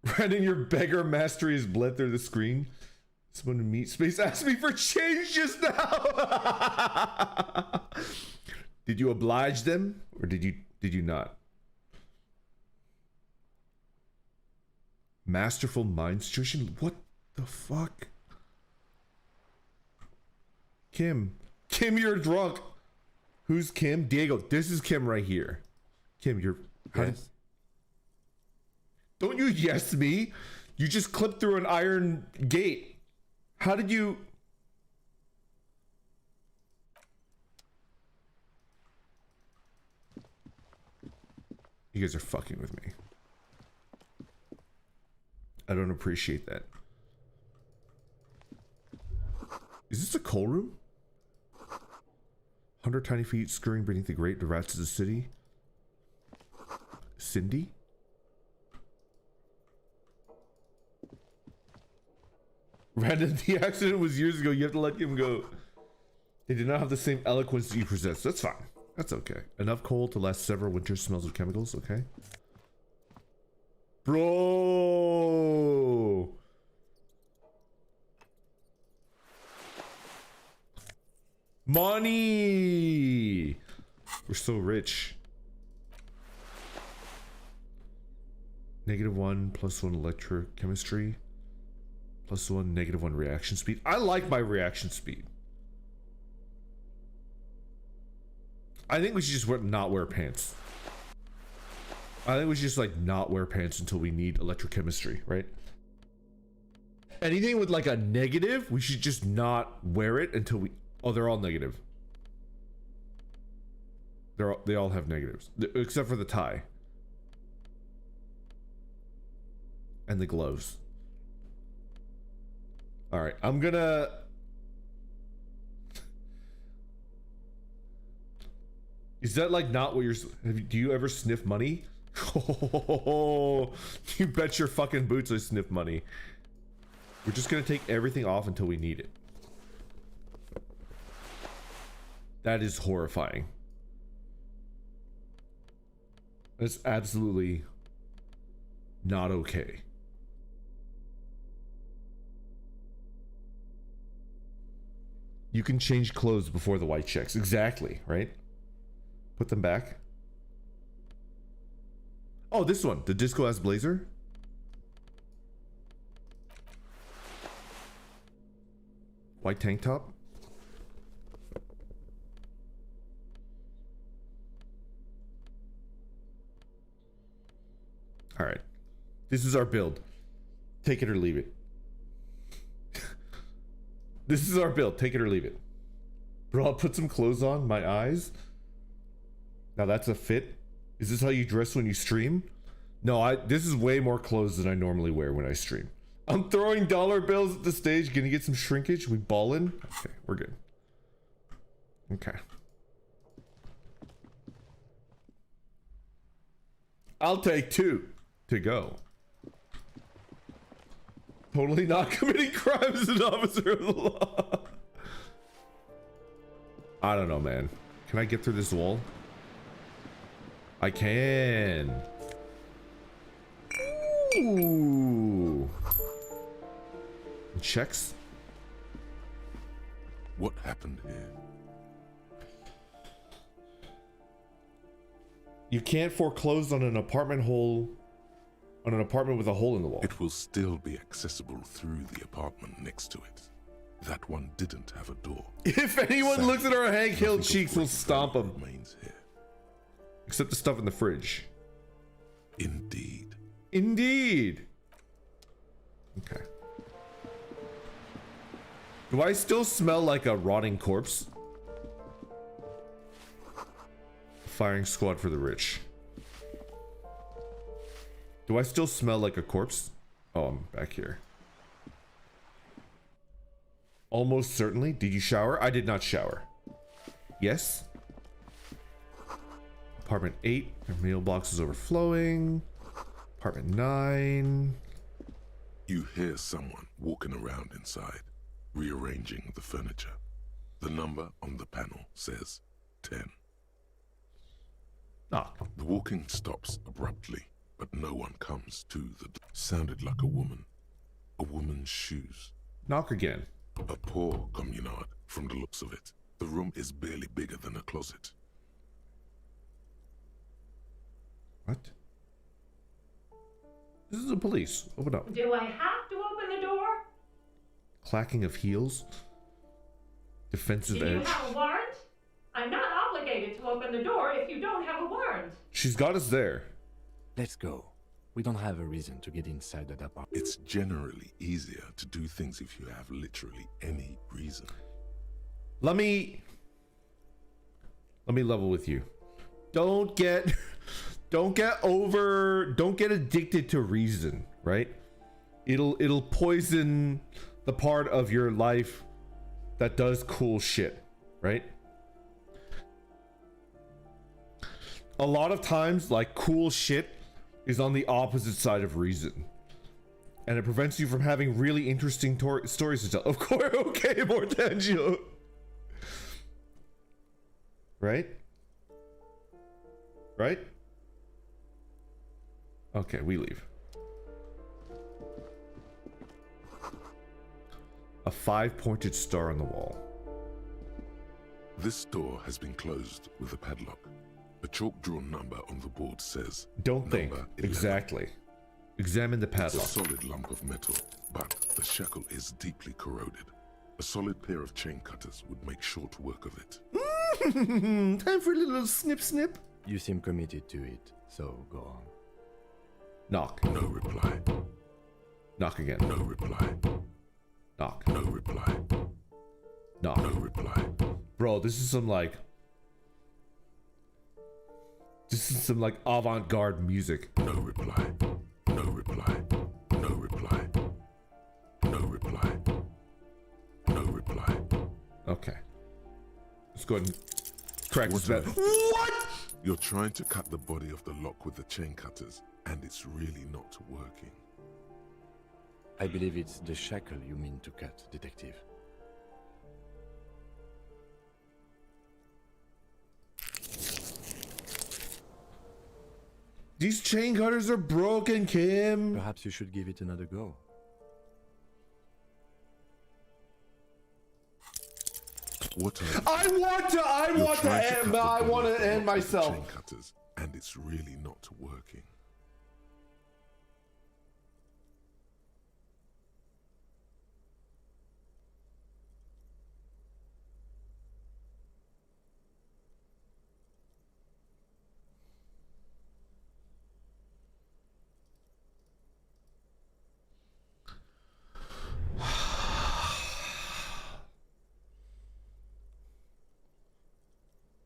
Brandon, your beggar mastery has bled through the screen. Someone in meat space asked me for change just now. Did you oblige them, or did you not? Masterful mind situation. What the fuck? Kim. Kim, you're drunk. Who's Kim? Diego. This is Kim right here. Kim, you're... Yes. Don't you yes me? You just clipped through an iron gate. How did you... You guys are fucking with me. I don't appreciate that. Is this a coal room? 100 tiny feet scurrying beneath the grate, the rats of the city. Cindy? Brandon, the accident was years ago. You have to let him go. They did not have the same eloquence you possess. That's fine. That's okay. Enough coal to last several winters. Smells of chemicals. Okay. Bro. Money. We're so rich. -1 +1 electrochemistry. +1 -1 reaction speed. I like my reaction speed. I think we should just not wear pants. I think we should just like not wear pants until we need electrochemistry, right? Anything with like a negative, we should just not wear it until we... Oh, they're all negative. They all have negatives. Except for the tie. And the gloves. Alright, I'm gonna... Is that like not what you're... Do you ever sniff money? Oh, you bet your fucking boots I sniff money. We're just gonna take everything off until we need it. That is horrifying. That's absolutely not okay. You can change clothes before the white checks. Exactly, right? Put them back. Oh, this one. The Disco ass blazer. White tank top. All right. This is our build. Take it or leave it. This is our build. Take it or leave it. Bro, I'll put some clothes on. My eyes. Now that's a fit. Is this how you dress when you stream? No, this is way more clothes than I normally wear when I stream. I'm throwing dollar bills at the stage. Gonna get some shrinkage. We ballin'? Okay, we're good. Okay. I'll take 2 to go. Totally not committing crimes as an officer of the law. I don't know, man. Can I get through this wall? I can. Ooh. Checks. What happened here? You can't foreclose on an apartment with a hole in the wall. It will still be accessible through the apartment next to it. That one didn't have a door. If anyone looks at our Hank Hill cheeks, we'll stomp them. Here. Except the stuff in the fridge. Indeed. Indeed. Okay. Do I still smell like a rotting corpse? Firing squad for the rich. Do I still smell like a corpse? Oh, I'm back here. Almost certainly. Did you shower? I did not shower. Yes. Apartment 8. Their mailbox is overflowing. Apartment 9. You hear someone walking around inside, rearranging the furniture. The number on the panel says 10. Ah. The walking stops abruptly, but no one comes to the door. Sounded like a woman. A woman's shoes. Knock again. A poor communard, from the looks of it. The room is barely bigger than a closet. What? This is the police. Open up. Do I have to open the door? Clacking of heels. Defensive Do you edge. have a warrant? I'm not obligated to open the door if you don't have a warrant. She's got us there. Let's go. We don't have a reason to get inside that apartment. It's generally easier to do things if you have literally any reason. Let me level with you. Don't get addicted to reason, right? It'll poison the part of your life that does cool shit, right? A lot of times, like, cool shit is on the opposite side of reason, and it prevents you from having really interesting stories to tell. Of course, okay, Mortangio. Right? Right? Okay, we leave. A 5-pointed star on the wall. This door has been closed with a padlock. A chalk-drawn number on the board says... Don't think. 11. Exactly. Examine the padlock. It's a solid lump of metal, but the shackle is deeply corroded. A solid pair of chain cutters would make short work of it. Time for a little snip snip. You seem committed to it, so go on. Knock. No reply. Knock again. No reply. Knock. No reply. Knock. No reply. Bro, this is some like avant-garde music. No reply. No reply. No reply. No reply. No reply. Okay. Let's go ahead and crack this bed. What? You're trying to cut the body of the lock with the chain cutters, and it's really not working. I believe it's the shackle you mean to cut, Detective. These chain cutters are broken, Kim. Perhaps you should give it another go. What I want to end myself. Chain cutters, and it's really not working.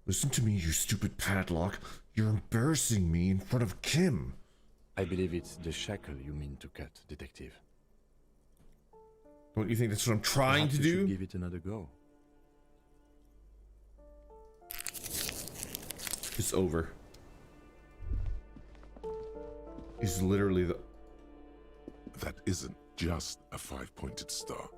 Listen to me, you stupid padlock. You're embarrassing me in front of Kim. I believe it's the shackle you mean to cut, Detective. Don't you think that's what I'm trying Perhaps to you do? should give it another go. It's over. It's literally the... That isn't just a 5-pointed star.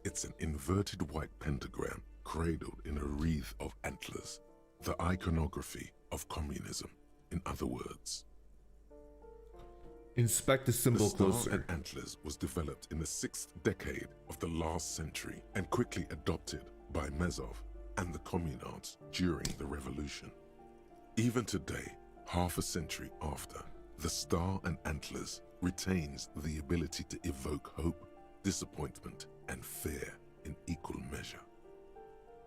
It's an inverted white pentagram cradled in a wreath of antlers. The iconography of communism, in other words. Inspect the symbol The star closer. and antlers was developed in the 6th decade of the last century and quickly adopted by Mezov and the communards during the revolution. Even today, half a century after, the star and antlers retains the ability to evoke hope, disappointment, and fear in equal measure.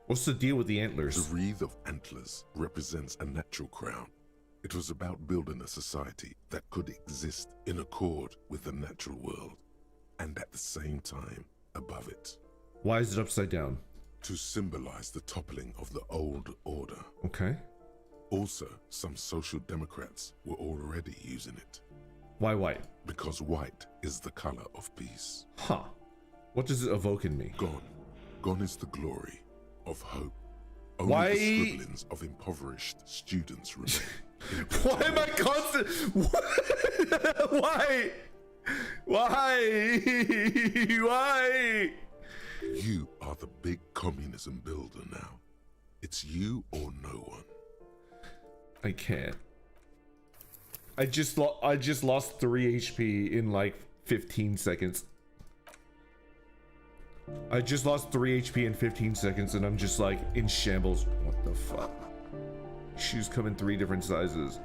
What's the deal with the antlers? The wreath of antlers represents a natural crown. It was about building a society that could exist in accord with the natural world, and at the same time above it. Why is it upside down? To symbolize the toppling of the old order. Okay. Also, some social democrats were already using it. Why white? Because white is the color of peace. Huh. What does it evoke in me? Gone. Gone is the glory of hope. Only Why? the scribblings of impoverished students remain. Why am I constant? Why? Why? Why? You are the big communism builder now. It's you or no one. I can't. I just lost 3 HP in like 15 seconds. I just lost 3 HP in 15 seconds and I'm just like in shambles. What the fuck? Shoes come in 3 different sizes.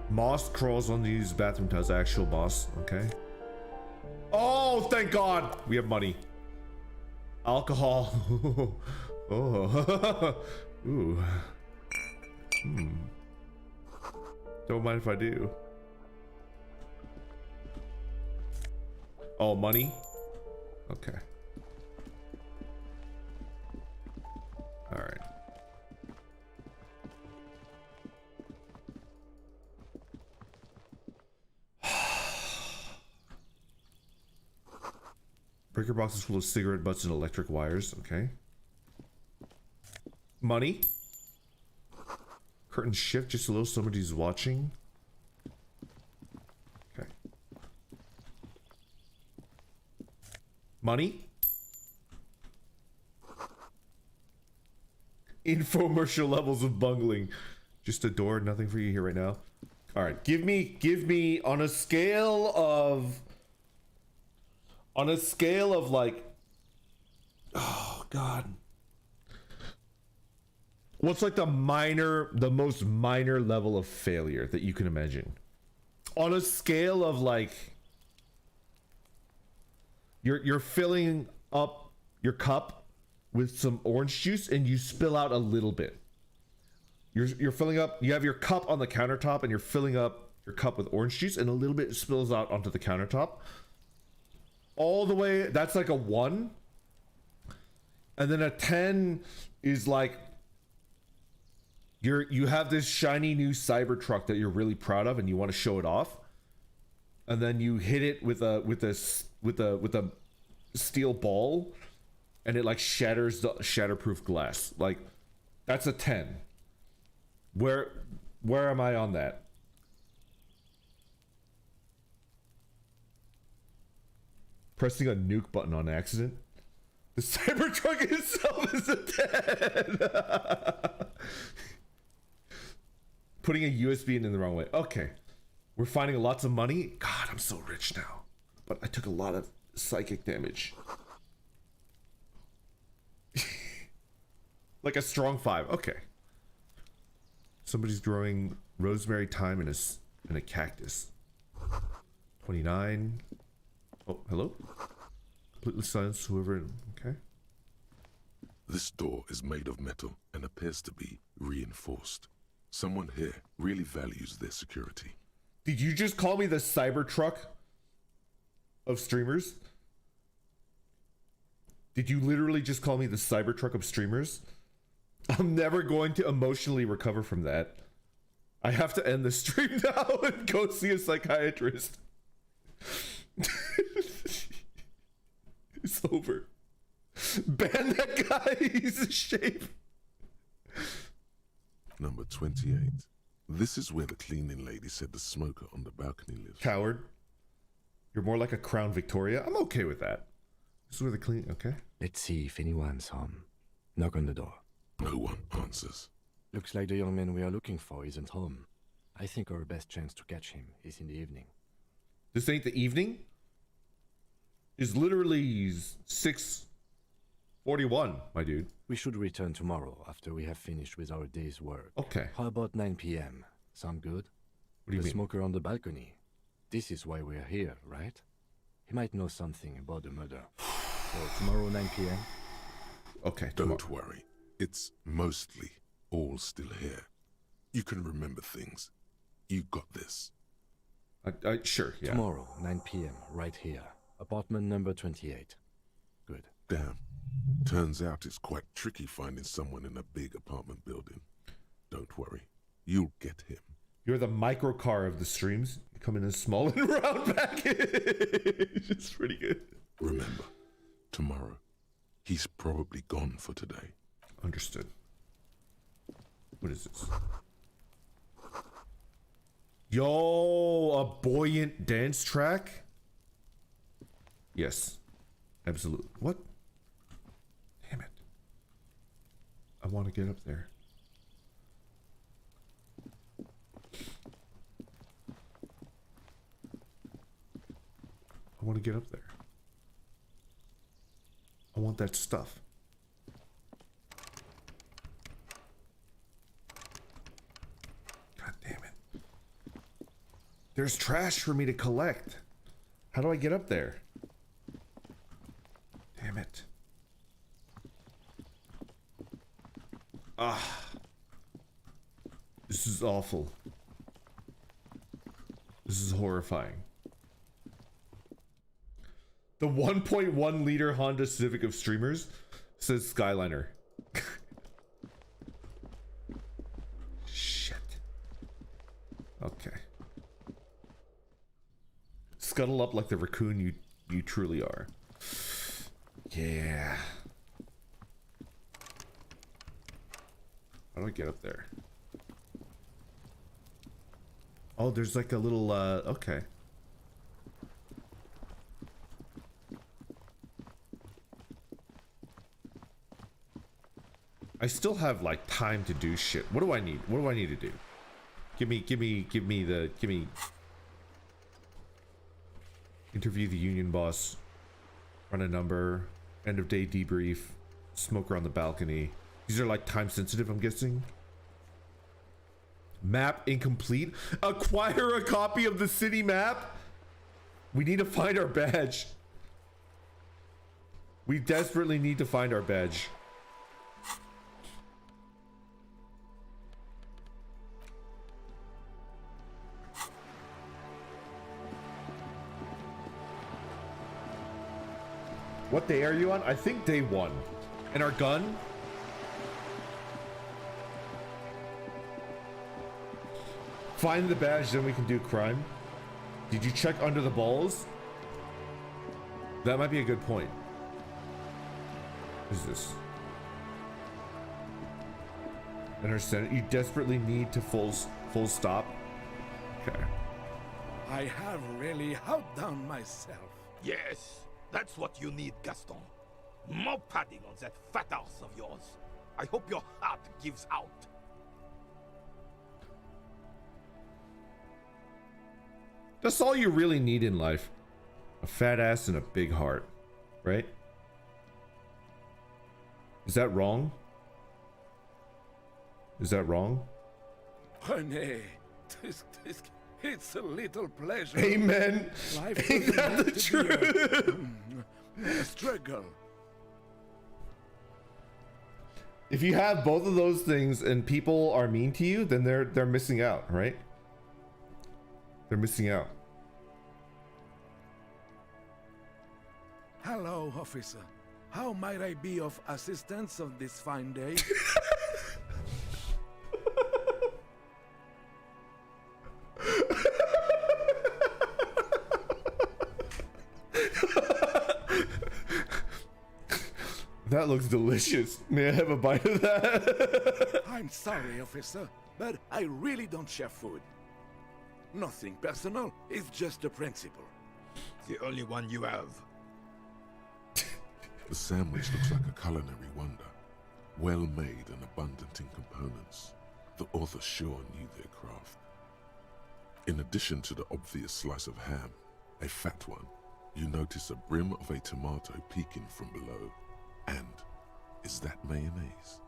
Moss crawls on these bathroom tiles. Actual boss. Okay. Oh, thank God. We have money. Alcohol. Oh. Ooh. Don't mind if I do. Oh, money? Okay. Alright. Breaker boxes full of cigarette butts and electric wires. Okay. Money. Curtain shift just a little. Somebody's watching. Okay. Money. Infomercial levels of bungling. Just a door. Nothing for you here right now. All right. Give me on a scale of like, oh God. What's like the most minor level of failure that you can imagine? On a scale of like, you're filling up your cup with some orange juice and you spill out a little bit. You're filling up, you have your cup on the countertop and you're filling up your cup with orange juice and a little bit spills out onto the countertop. All the way, that's like a 1. And then a 10 is like, you have this shiny new Cybertruck that you're really proud of and you want to show it off, and then you hit it with a steel ball, and it like shatters the shatterproof glass. Like, that's a 10. Where am I on that? Pressing a nuke button on accident. The Cybertruck itself is a 10. Putting a USB in the wrong way. Okay. We're finding lots of money. God, I'm so rich now. But I took a lot of psychic damage. Like a strong 5. Okay. Somebody's growing rosemary, thyme, in a cactus. 29. Oh, hello? Completely silenced whoever... Okay. This door is made of metal and appears to be reinforced. Someone here really values their security. Did you just call me the Cybertruck of streamers? Did you literally just call me the Cybertruck of streamers? I'm never going to emotionally recover from that. I have to end the stream now and go see a psychiatrist. It's over. Ban that guy. He's a shape. Number 28. This is where the cleaning lady said the smoker on the balcony lives. Coward. You're more like a Crown Victoria. I'm okay with that. This is where the clean... Okay. Let's see if anyone's home. Knock on the door. No one answers. Looks like the young man we are looking for isn't home. I think our best chance to catch him is in the evening. This ain't the evening? It's literally 6:41, my dude. We should return tomorrow after we have finished with our day's work. Okay. How about 9 p.m.? Sound good? What do you mean? The smoker on the balcony. This is why we're here, right? He might know something about the murder. So tomorrow 9 p.m.? Okay. Don't worry. It's mostly all still here. You can remember things. You got this. Sure, yeah. Tomorrow, 9 p.m., right here. Apartment number 28. Good. Damn. Turns out it's quite tricky finding someone in a big apartment building. Don't worry. You'll get him. You're the microcar of the streams. You come in a small and round package. It's pretty good. Remember, tomorrow, he's probably gone for today. Understood. What is this? Yo, a buoyant dance track? Yes. Absolutely. What? Damn it. I want to get up there. I want to get up there. I want that stuff. God damn it. There's trash for me to collect. How do I get up there? Damn it. Ah. This is awful. This is horrifying. The 1.1 liter Honda Civic of streamers, says Skyliner. Shit. Okay. Scuttle up like the raccoon you truly are. Yeah. How do I get up there? Oh, there's like a little, okay. I still have like time to do shit. What do I need? What do I need to do? Give me interview the union boss, run a number, end of day debrief, smoker on the balcony. These are like time sensitive, I'm guessing. Map incomplete. Acquire a copy of the city map. We need to find our badge. We desperately need to find our badge. What day are you on? I think day 1. And our gun? Find the badge, then we can do crime. Did you check under the balls? That might be a good point. What is this? Understand? You desperately need to full stop. Okay. I have really outdone myself. Yes, that's what you need, Gaston. More padding on that fat ass of yours. I hope your heart gives out. That's all you really need in life. A fat ass and a big heart, right? Is that wrong? Is that wrong? René, it's a little pleasure. Amen. Life Ain't that the truth? A struggle. If you have both of those things and people are mean to you, then they're missing out, right? They're missing out. Hello, officer. How might I be of assistance on this fine day? That looks delicious. May I have a bite of that? I'm sorry, officer, but I really don't share food. Nothing personal, it's just a principle. The only one you have. The sandwich looks like a culinary wonder. Well made and abundant in components. The author sure knew their craft. In addition to the obvious slice of ham, a fat one, you notice a brim of a tomato peeking from below. And is that mayonnaise?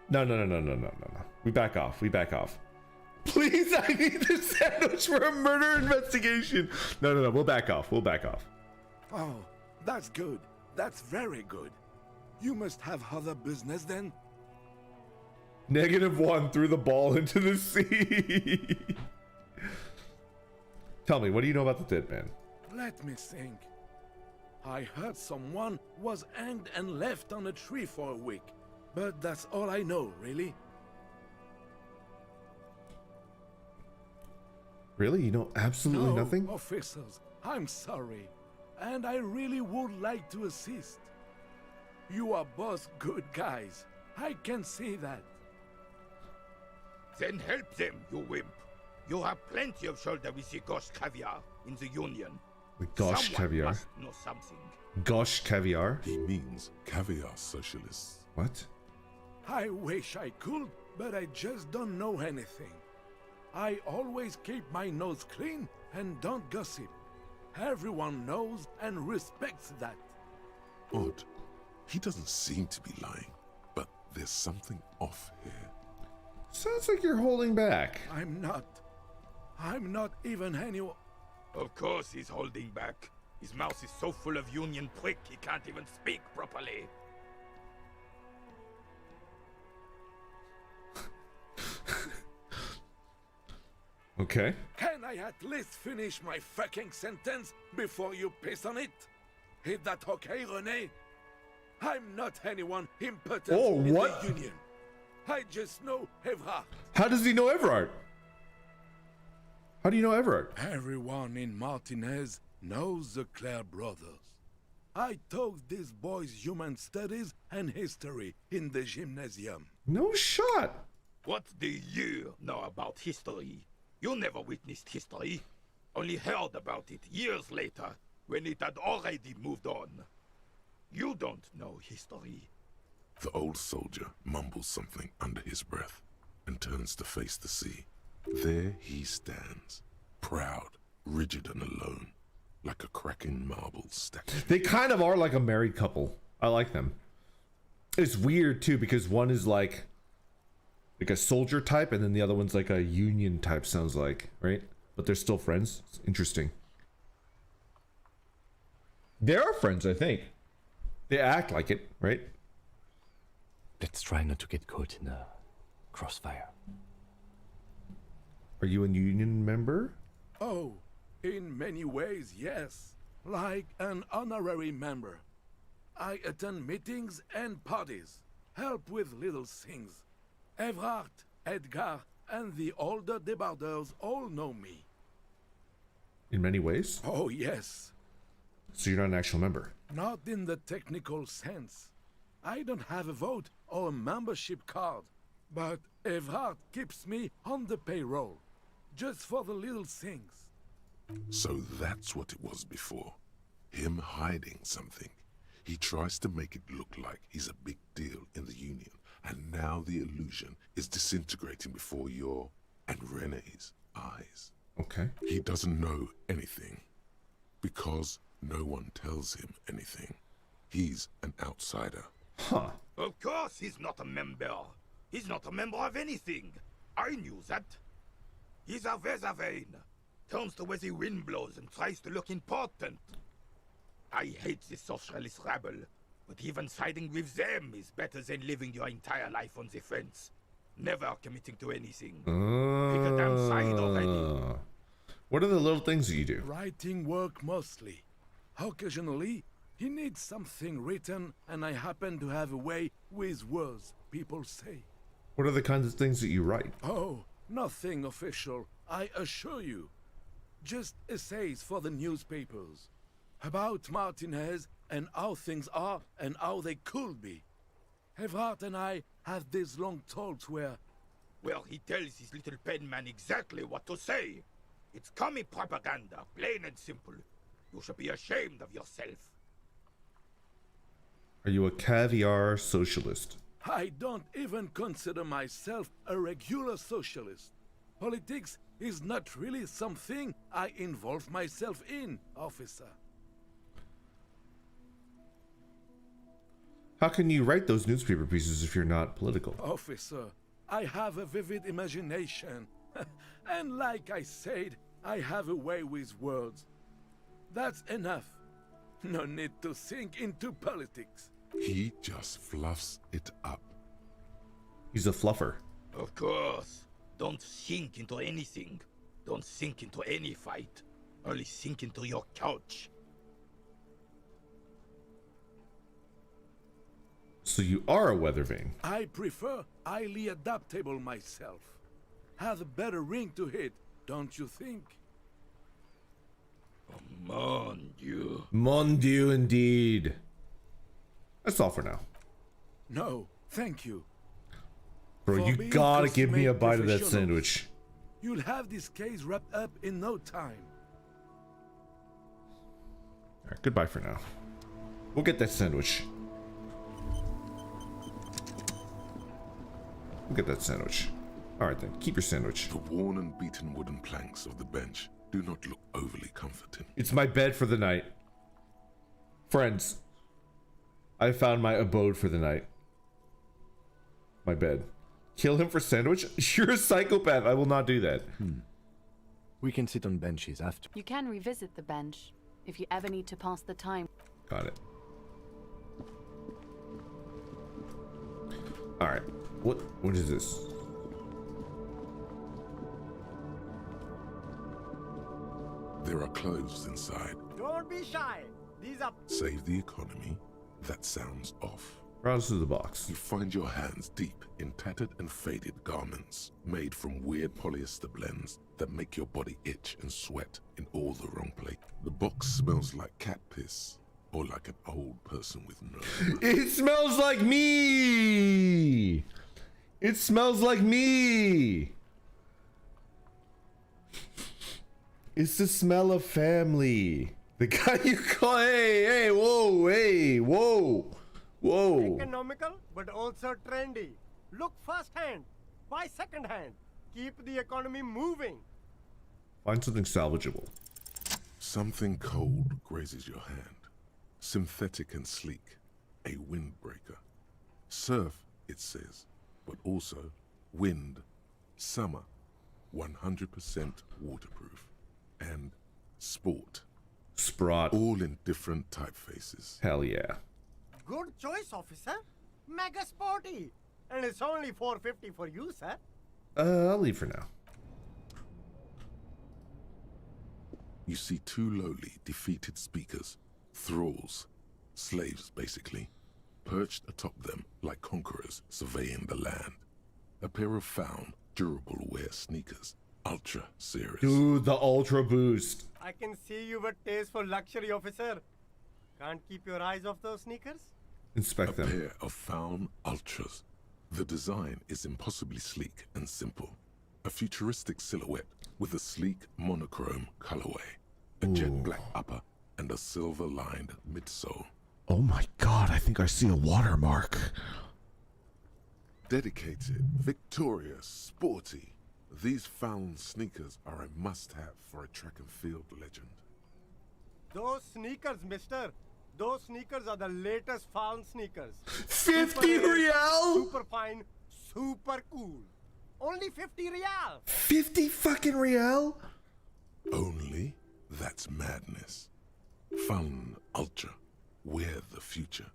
No. We back off. Please, I need the sandwich for a murder investigation. No. We'll back off. Oh, that's good. That's very good. You must have other business then? -1 threw the ball into the sea. Tell me, what do you know about the dead man? Let me think. I heard someone was hanged and left on a tree for a week. But that's all I know, really. Really? You know absolutely nothing? Officers, I'm sorry. And I really would like to assist. You are both good guys. I can see that. Then help them, you wimp. You have plenty of shoulder with the Gosh caviar in the Union. The Gosh Someone caviar? must know something. Gosh caviar? He means caviar socialists. What? I wish I could, but I just don't know anything. I always keep my nose clean and don't gossip. Everyone knows and respects that. Odd. He doesn't seem to be lying, but There's something off here. Sounds like you're holding back. I'm not even anyone. Of course he's holding back. His mouth is so full of union prick he can't even speak properly. Okay. Can I at least finish my fucking sentence before you piss on it? Is that okay, René? I'm not anyone impotent in what? the Union. I just know Everard. How does he know Everard? How do you know Everard? Everyone in Martinez knows the Clare brothers. I taught these boys human studies and history in the gymnasium. No shot. What do you know about history? You never witnessed history. Only heard about it years later, when it had already moved on. You don't know history. The old soldier mumbles something under his breath and turns to face the sea. There he stands, proud, rigid and alone, like a cracking marble statue. They kind of are like a married couple. I like them. It's weird too because one is like a soldier type and then the other one's like a union type, sounds like, right? But they're still friends. It's interesting. They are friends, I think. They act like it, right? Let's try not to get caught in a crossfire. Are you a union member? Oh, in many ways, yes. Like an honorary member. I attend meetings and parties, help with little things. Everard, Edgar, and the older debarders all know me. In many ways? Oh, yes. So you're not an actual member? Not in the technical sense. I don't have a vote or a membership card, but Everard keeps me on the payroll, just for the little things. So that's what it was before. Him hiding something. He tries to make it look like he's a big deal in the Union, and now the illusion is disintegrating before your and René's eyes. Okay. He doesn't know anything, because no one tells him anything. He's an outsider. Huh. Of course he's not a member. He's not a member of anything. I knew that. He's a Vezavane. Turns to where the wind blows and tries to look important. I hate this socialist rabble, but even siding with them is better than living your entire life on the fence. Never committing to anything. Pick a damn side already. What are the little things that you do? Writing work mostly. Occasionally, he needs something written, and I happen to have a way with words, people say. What are the kinds of things that you write? Oh, nothing official, I assure you. Just essays for the newspapers. About Martinez and how things are and how they could be. Everard and I have these long talks where... Well, he tells his little pen man exactly what to say. It's commie propaganda, plain and simple. You should be ashamed of yourself. Are you a caviar socialist? I don't even consider myself a regular socialist. Politics is not really something I involve myself in, officer. How can you write those newspaper pieces if you're not political? Officer, I have a vivid imagination. And like I said, I have a way with words. That's enough. No need to sink into politics. He just fluffs it up. He's a fluffer. Of course. Don't sink into anything. Don't sink into any fight. Only sink into your couch. So you are a weather vane. I prefer highly adaptable myself. Has a better ring to it, don't you think? Oh, mon Dieu. Mon Dieu, indeed. That's all for now. No, thank you. Bro, you gotta give me a bite of that sandwich. You'll have this case wrapped up in no time. Alright, goodbye for now. We'll get that sandwich. We'll get that sandwich. Alright then, keep your sandwich. The worn and beaten wooden planks of the bench do not look overly comforting. It's my bed for the night. Friends, I found my abode for the night. My bed. Kill him for sandwich? You're a psychopath. I will not do that. We can sit on benches after. You can revisit the bench if you ever need to pass the time. Got it. All right. What is this? There are clothes inside. Don't be shy. These are... Save the economy. That sounds off. Browse through the box. You find your hands deep in tattered and faded garments made from weird polyester blends that make your body itch and sweat in all the wrong place. The box smells like cat piss or like an old person with no... It smells like me! It smells like me! It's the smell of family. The guy you call... Hey, whoa. Economical, but also trendy. Look first-hand, buy second-hand. Keep the economy moving. Find something salvageable. Something cold grazes your hand. Synthetic and sleek. A windbreaker. Surf, it says, but also wind, summer, 100% waterproof, and sport. Sprott. All in different typefaces. Hell yeah. Good choice, officer. Mega sporty. And it's only $4.50 for you, sir. I'll leave for now. You see two lowly, defeated speakers, thralls, slaves basically, perched atop them like conquerors surveying the land. A pair of found, durable wear sneakers, ultra serious. Dude, the ultra boost. I can see you have a taste for luxury, officer. Can't keep your eyes off those sneakers? Inspect them. A pair of found ultras. The design is impossibly sleek and simple. A futuristic silhouette with a sleek monochrome colorway, a jet black upper, and a silver-lined midsole. Oh my god, I think I see a watermark. Dedicated, victorious, sporty. These found sneakers are a must-have for a track and field legend. Those sneakers, mister. Those sneakers are the latest found sneakers. 50 real? Super fine, super cool. Only 50 real. 50 fucking real? Only? That's madness. Fun, ultra, wear the future.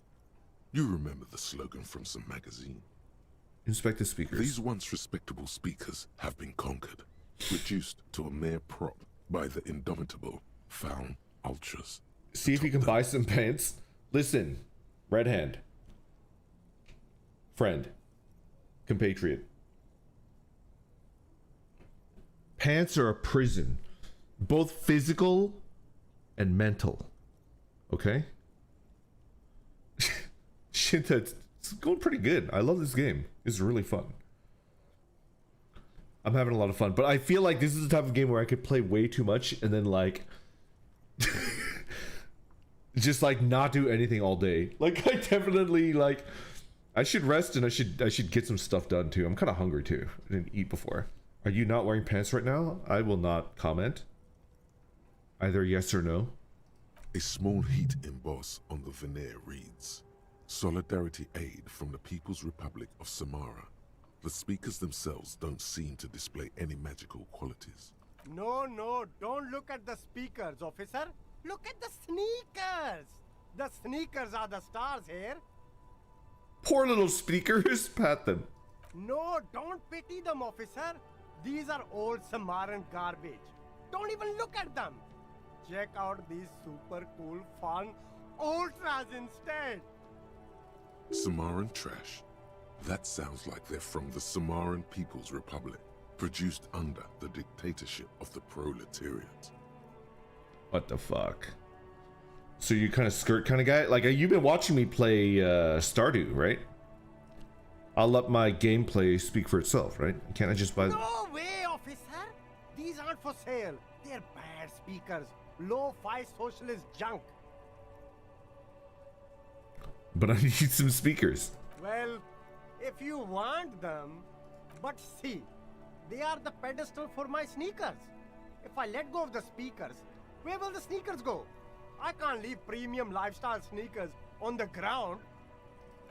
You remember the slogan from some magazine. Inspect the speakers. These once respectable speakers have been conquered, reduced to a mere prop by the indomitable found ultras. See if you can buy some pants. Listen, red hand. Friend. Compatriot. Pants are a prison. Both physical and mental. Okay? Shit, it's going pretty good. I love this game. It's really fun. I'm having a lot of fun. But I feel like this is the type of game where I could play way too much and then like... just like not do anything all day. Like I definitely like I should rest and I should get some stuff done too. I'm kind of hungry too. I didn't eat before. Are you not wearing pants right now? I will not comment. Either yes or no. A small heat emboss on the veneer reads, Solidarity aid from the People's Republic of Samara. The speakers themselves don't seem to display any magical qualities. No, don't look at the speakers, officer. Look at the sneakers! The sneakers are the stars here. Poor little speakers, pat them. No, don't pity them, officer. These are old Samaran garbage. Don't even look at them. Check out these super cool, fun ultras instead. Samaran trash. That sounds like they're from the Samaran People's Republic, produced under the dictatorship of the proletariat. What the fuck? So you kind of skirt kind of guy? Like you've been watching me play Stardew, right? I'll let my gameplay speak for itself, right? Can't I just buy... No way, officer! These aren't for sale. They're bad speakers. Low-fi socialist junk. But I need some speakers. Well, if you want them... But see, they are the pedestal for my sneakers. If I let go of the speakers, where will the sneakers go? I can't leave premium lifestyle sneakers on the ground.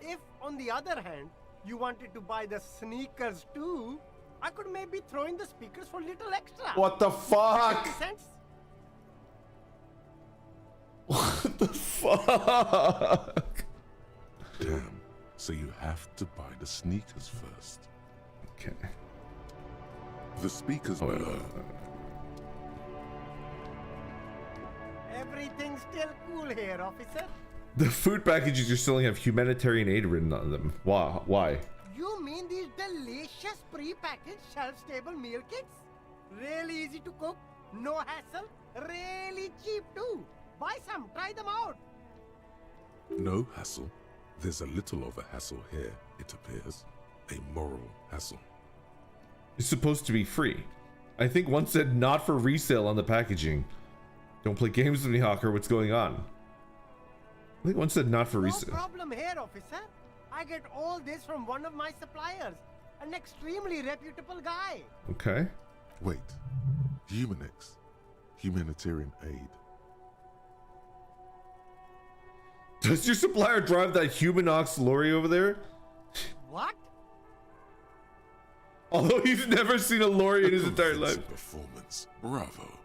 If, on the other hand, You wanted to buy the sneakers too? I could maybe throw in the speakers for little extra. What the fuck? 50 cents? What the fuck? Damn. So you have to buy the sneakers first. Okay. The speakers below. Everything's still cool here, officer. The food packages you're selling have humanitarian aid written on them. Why? You mean these delicious pre-packaged shelf-stable meal kits? Really easy to cook, no hassle, really cheap too. Buy some, try them out. No hassle. There's a little of a hassle here, it appears. A moral hassle. It's supposed to be free. I think one said not for resale on the packaging. Don't play games with me, Hawker. What's going on? I think one said not for resale. No problem here, officer. I get all this from one of my suppliers. An extremely reputable guy. Okay. Wait. Humanix. Humanitarian aid. Does your supplier drive that Humanox lorry over there? What? Although he's never seen a lorry in his entire life. Performance. Bravo.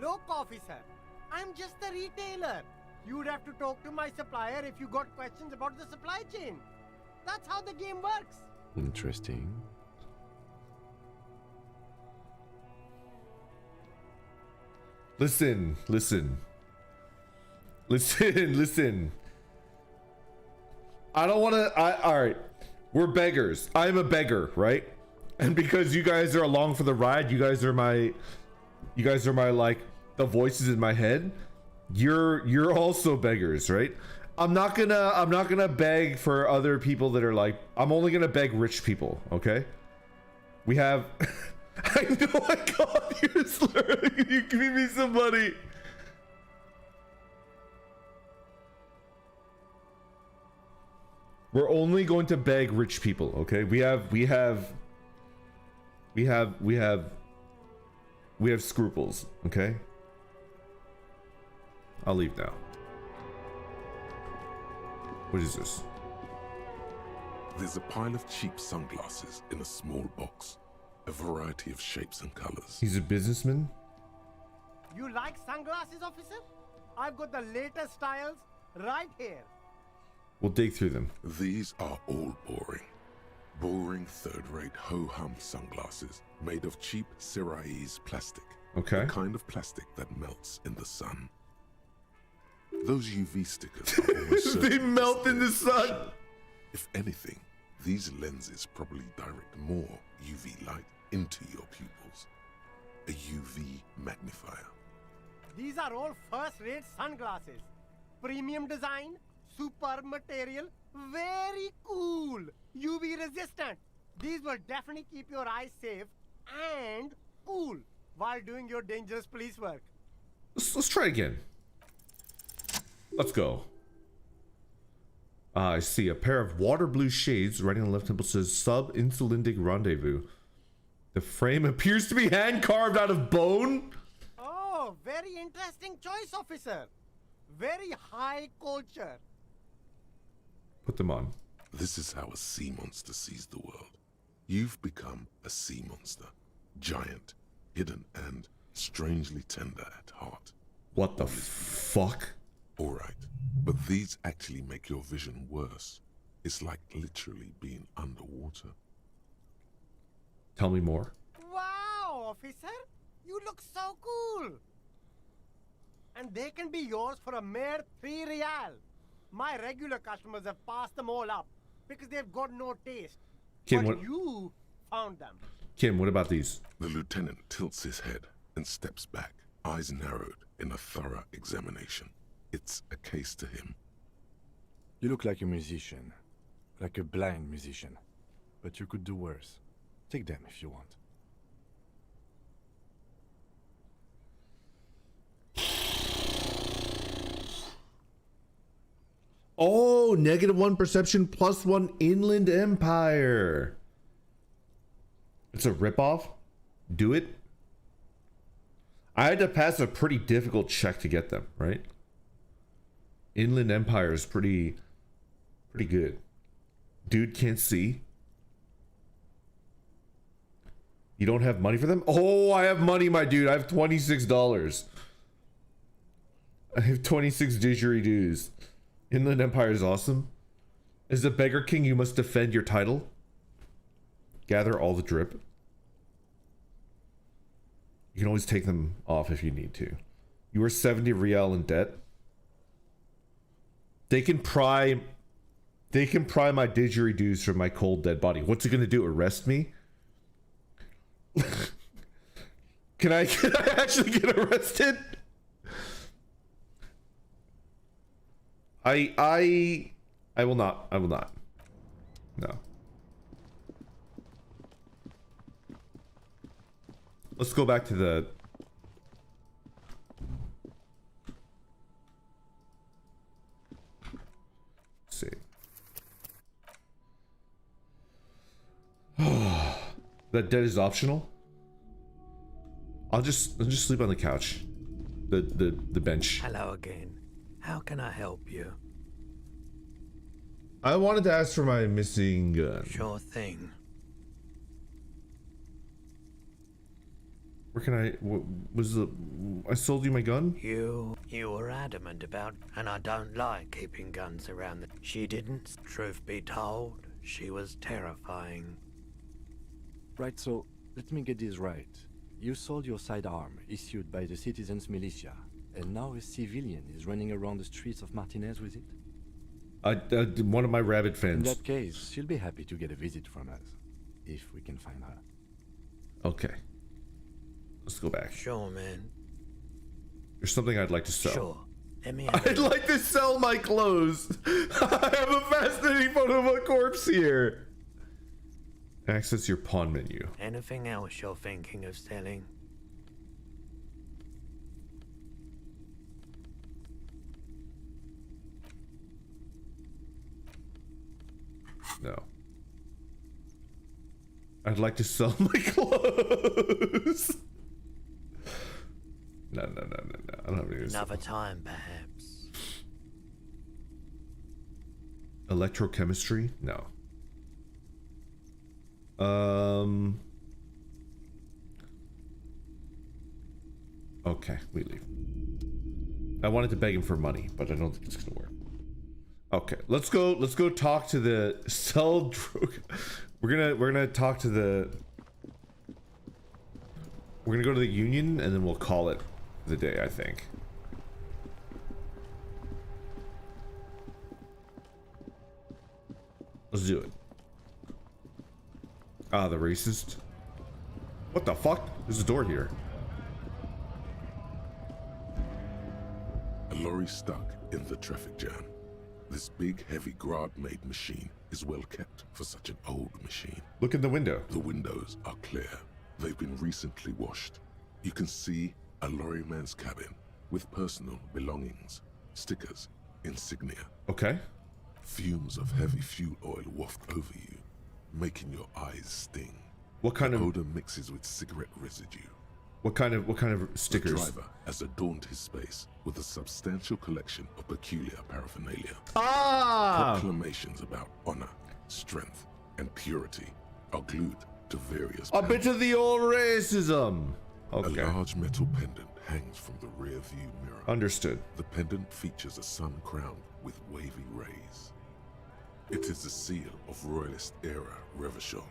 Look, officer. I'm just a retailer. You'd have to talk to my supplier if you got questions about the supply chain. That's how the game works. Interesting. Listen. I don't want to. All right. We're beggars. I'm a beggar, right? And because you guys are along for the ride, you guys are my like the voices in my head. You're also beggars, right? I'm not gonna beg for other people that are like, I'm only gonna beg rich people, okay? We have I know I called you a slur. You give me some money. We're only going to beg rich people, okay? We have scruples, okay? I'll leave now. What is this? There's a pile of cheap sunglasses in a small box. A variety of shapes and colors. He's a businessman? You like sunglasses, officer? I've got the latest styles right here. We'll dig through them. These are all boring. Boring third-rate ho-hum sunglasses made of cheap Syrahese plastic. Okay. The kind of plastic that melts in the sun. Those UV stickers are almost They melt in the sun. If anything, these lenses probably direct more UV light into your pupils. A UV magnifier. These are all first-rate sunglasses. Premium design, super material, very cool. UV resistant. These will definitely keep your eyes safe and cool while doing your dangerous police work. Let's try again. Let's go. I see a pair of water blue shades. Writing on the left temple says sub-insulindic rendezvous. The frame appears to be hand carved out of bone. Oh, very interesting choice, officer. Very high culture. Put them on. This is how a sea monster sees the world. You've become a sea monster. Giant, hidden, and strangely tender at heart. What the fuck? Alright, but these actually make your vision worse. It's like literally being underwater. Tell me more. Wow, officer. You look so cool. And they can be yours for a mere 3 real. My regular customers have passed them all up because they've got no taste. Kim, but what? You found them. Kim, what about these? The lieutenant tilts his head and steps back, eyes narrowed in a thorough examination. It's a case to him. You look like a musician. Like a blind musician. But you could do worse. Take them if you want. Oh, -1 perception, +1 inland empire. It's a ripoff? Do it? I had to pass a pretty difficult check to get them, right? Inland Empire is pretty good. Dude can't see. You don't have money for them? Oh, I have money, my dude. I have $26. I have 26 didgeridoos. Inland Empire is awesome. As a beggar king, you must defend your title. Gather all the drip. You can always take them off if you need to. You are 70 real in debt. They can pry my didgeridoos from my cold dead body. What's it gonna do? Arrest me? Can I actually get arrested? I will not. I will not. No. Let's go back to the... Let's see. That debt is optional. I'll just sleep on the couch. The bench. Hello again. How can I help you? I wanted to ask for my missing gun. Sure thing. Where can I... I sold you my gun? You were adamant about, and I don't like keeping guns around. She didn't. Truth be told, she was terrifying. Right, so let me get this right. You sold your sidearm, issued by the citizens' militia, and now a civilian is running around the streets of Martinez with it? One of my rabid fans. In that case, she'll be happy to get a visit from us, if we can find her. Okay. Let's go back. Sure, man. There's something I'd like to sell. Sure. I'd like to sell my clothes. I have a fascinating photo of a corpse here. Access your pawn menu. Anything else you're thinking of selling? No. I'd like to sell my clothes. No. I don't have any. Another time, perhaps. Electrochemistry? No. Okay, we leave. I wanted to beg him for money, but I don't think it's gonna work. Okay, let's go talk to the cell. We're gonna talk to the. We're gonna go to the union and then we'll call it the day, I think. Let's do it. Ah, the racist. What the fuck? There's a door here. A lorry stuck in the traffic jam. This big, heavy Grad-made machine is well kept for such an old machine. Look in the window. The windows are clear. They've been recently washed. You can see a lorryman's cabin with personal belongings, stickers, insignia. Okay. Fumes of heavy fuel oil waft over you, making your eyes sting. What kind of odor mixes with cigarette residue? What kind of stickers? The driver has adorned his space with a substantial collection of peculiar paraphernalia. Ah! Proclamations about honor, strength, and purity are glued to various A bit of the old racism. Okay. A large metal pendant hangs from the rear view mirror. Understood. The pendant features a sun crowned with wavy rays. It is the seal of Royalist era Revachol.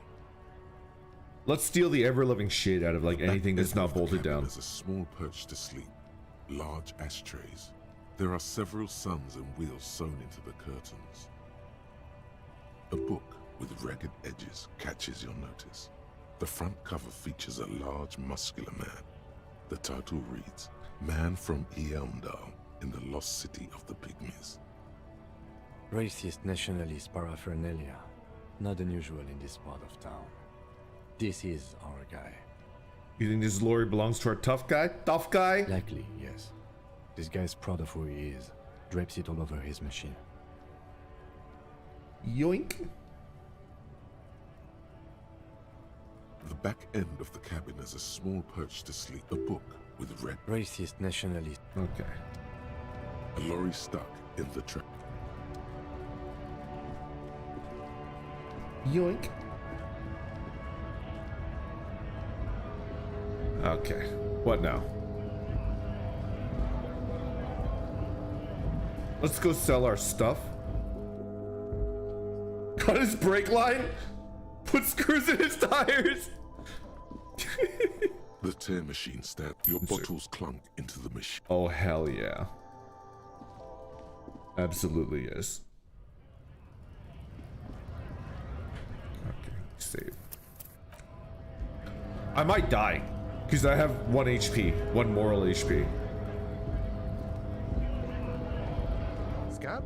Let's steal the ever-loving shit out of like anything that's not bolted down. There's a small perch to sleep, large ashtrays. There are several suns and wheels sewn into the curtains. A book with ragged edges catches your notice. The front cover features a large, muscular man. The title reads, Man from Eamdal in the Lost City of the Pygmies. Racist nationalist paraphernalia. Not unusual in this part of town. This is our guy. You think this lorry belongs to our tough guy? Tough guy? Likely, yes. This guy's proud of who he is. Drapes it all over his machine. Yoink. The back end of the cabin has a small perch to sleep. A book with red... Racist nationalist. Okay. A lorry stuck in the track. Yoink. Okay. What now? Let's go sell our stuff. Cut his brake line? Put screws in his tires? The tear machine stabbed. Your bottles clunk into the machine. Oh, hell yeah. Absolutely yes. Okay, save. I might die, because I have 1 HP, 1 moral HP. Scab?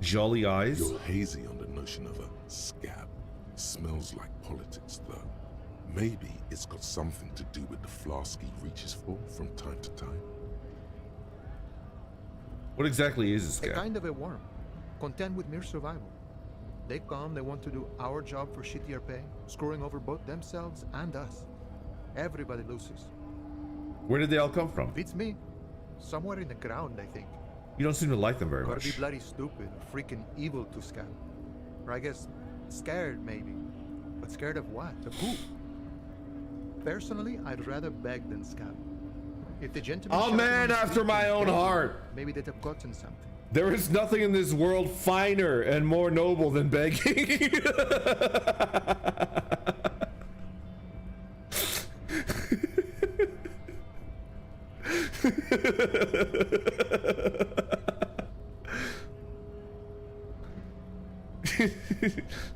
Jolly eyes? You're hazy on the notion of a scab. Smells like politics, though. Maybe it's got something to do with the flask he reaches for from time to time. What exactly is a scab? A kind of a worm, content with mere survival. They come, they want to do our job for shittier pay, screwing over both themselves and us. Everybody loses. Where did they all come from? Beats me. Somewhere in the ground, I think. You don't seem to like them very Gotta much. be bloody stupid or freaking evil to scab. Or I guess scared, maybe. But scared of what? Of who? Personally, I'd rather beg than scab. If the gentleman... Oh man, after my own heart! Maybe they'd have gotten something. There is nothing in this world finer and more noble than begging.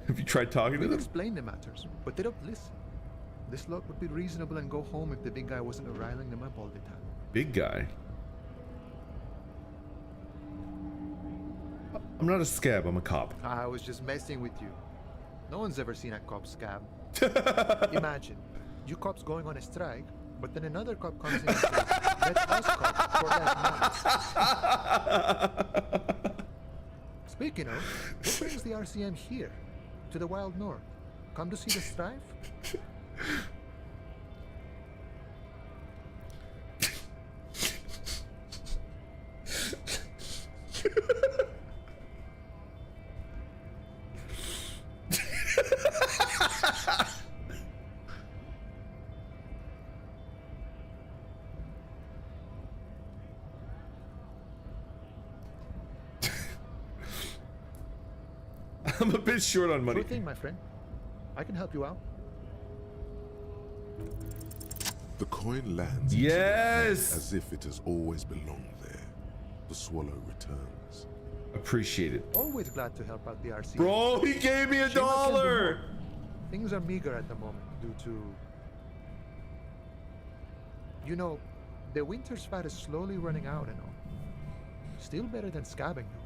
Have you tried talking to them? Explain the matters, but they don't listen. This lot would be reasonable and go home if the big guy wasn't riling them up all the time. Big guy? I'm not a scab, I'm a cop. I was just messing with you. No one's ever seen a cop scab. Imagine, you cops going on a strike, but then another cop comes in and says, let us cops for that man. Speaking of, what brings the RCM here? To the wild north? Come to see the strife? I'm a bit short on money. Sure thing, my friend. I can help you out. The coin lands yes, as if it has always belonged there. The swallow returns. Appreciate it. Always glad to help out the RC. Bro, he gave me $1. Things are meager at the moment due to... You know, the winter's fat is slowly running out and all. Still better than scabbing though.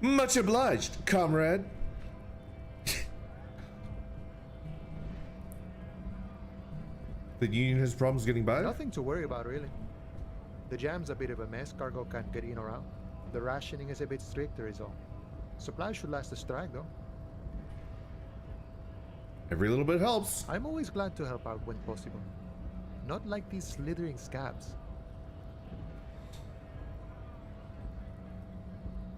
Much obliged, comrade. The Union has problems getting by? Nothing to worry about, really. The jam's a bit of a mess. Cargo can't get in or out. The rationing is a bit stricter is all. Supplies should last the strike, though. Every little bit helps. I'm always glad to help out when possible. Not like these slithering scabs.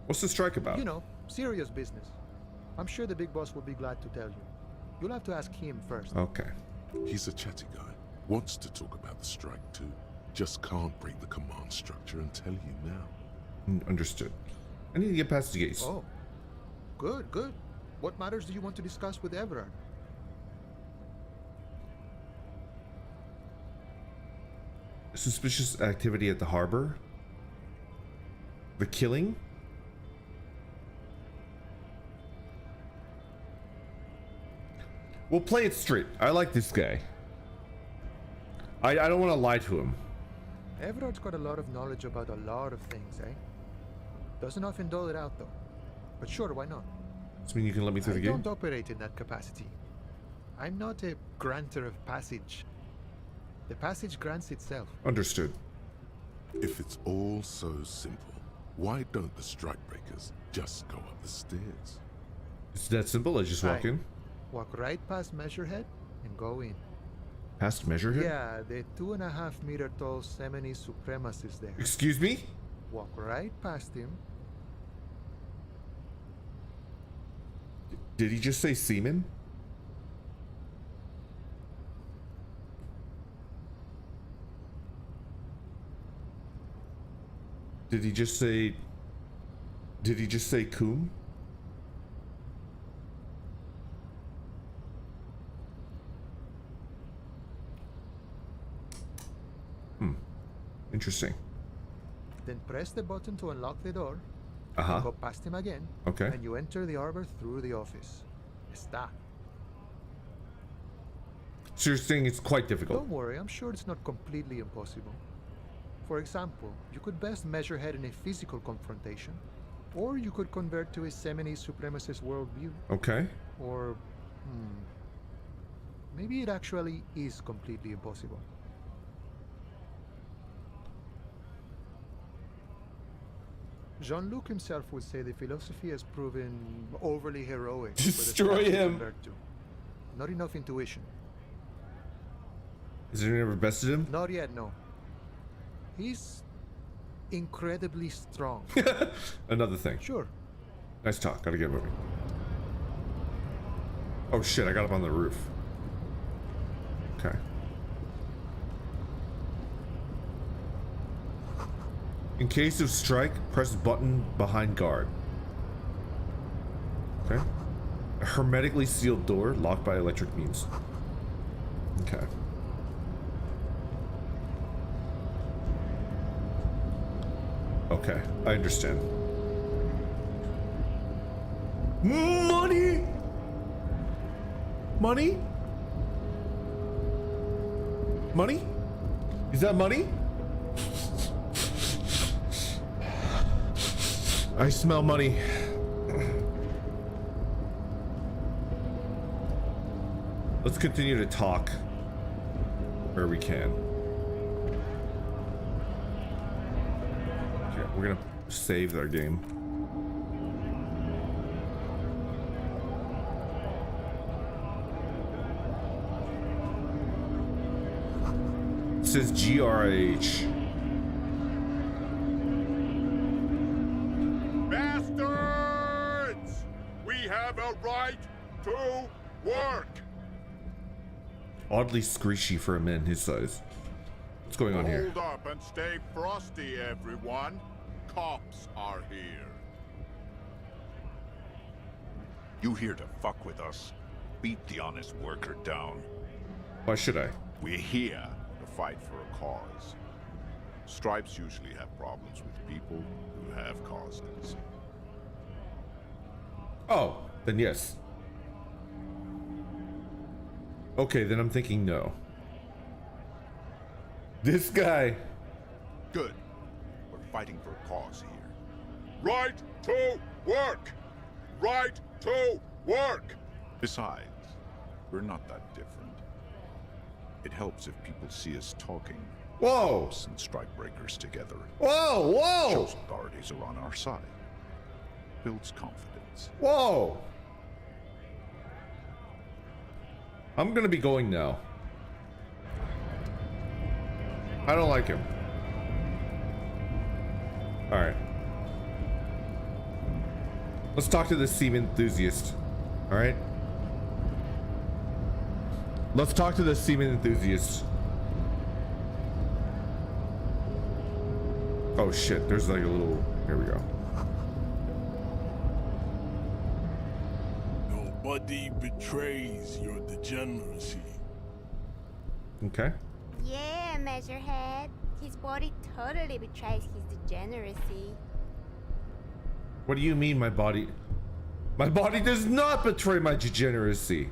What's the strike about? You know, serious business. I'm sure the big boss will be glad to tell you. You'll have to ask him first. Okay. He's a chatty guy. Wants to talk about the strike too. Just can't break the command structure and tell you now. Understood. I need to get past the gates. Oh. Good, good. What matters do you want to discuss with Everard? Suspicious activity at the harbor? The killing? We'll play it straight. I like this guy. I don't want to lie to him. Everard's got a lot of knowledge about a lot of things, eh? Doesn't often dole it out, though. But sure, why not? Does mean you can let me through the gate? I don't operate in that capacity. I'm not a granter of passage. The passage grants itself. Understood. If it's all so simple, why don't the strikebreakers just go up the stairs? It's that simple. I just walk in. Walk right past Measurehead and go in. Past Measurehead? Yeah, the 2.5 meter tall Semini supremacist there. Excuse me? walk right past him. Did he just say semen? Did he just say coom? Interesting. Then press the button to unlock the door. Uh-huh. Go past him again. Okay. And you enter the arbor through the office. Está. So you're saying it's quite difficult. Don't worry, I'm sure it's not completely impossible. For example, you could best measurehead in a physical confrontation, or you could convert to a Seminese supremacist worldview. Okay. Or, maybe it actually is completely impossible. Jean-Luc himself would say the philosophy has proven overly heroic. Destroy him. Not enough intuition. Has anyone ever bested him? Not yet, no. He's incredibly strong. Another thing. Sure. Nice talk. Gotta get moving. Oh shit, I got up on the roof. Okay. In case of strike, press button behind guard. Okay. A hermetically sealed door locked by electric means. Okay. Okay, I understand. Money! Money? Money? Is that money? I smell money. Let's continue to talk where we can. Okay, we're gonna save our game. It says GRH. Bastards! We have a right to work! Oddly screechy for a man his size. What's going on here? Hold up and stay frosty, everyone. Cops are here. You here to fuck with us? Beat the honest worker down. Why should I? We're here to fight for a cause. Stripes usually have problems with people who have causes. Oh, then yes. Okay, then I'm thinking no. This guy. Good. We're fighting for a cause here. Right to work! Right to work! Besides, we're not that different. It helps if people see us talking. Whoa! Cops and strike breakers together. Whoa, whoa! Shows authorities are on our side. Builds confidence. Whoa! I'm gonna be going now. I don't like him. Alright. Let's talk to the semen enthusiast. Alright? Let's talk to the semen enthusiast. Oh shit, there's like a little... Here we go. Nobody betrays your degeneracy. Okay. Yeah, Measurehead. His body totally betrays his degeneracy. What do you mean my body... My body does not betray my degeneracy.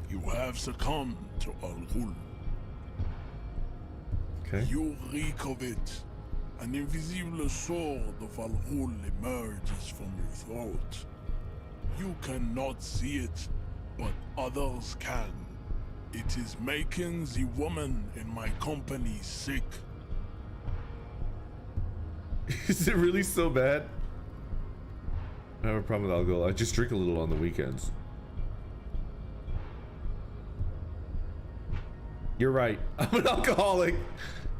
You have succumbed to Al-Ghul. Okay. You reek of it. An invisible sword of Al-Ghul emerges from your throat. You cannot see it, but others can. It is making the woman in my company sick. Is it really so bad? I have a problem with alcohol. I just drink a little on the weekends. You're right. I'm an alcoholic.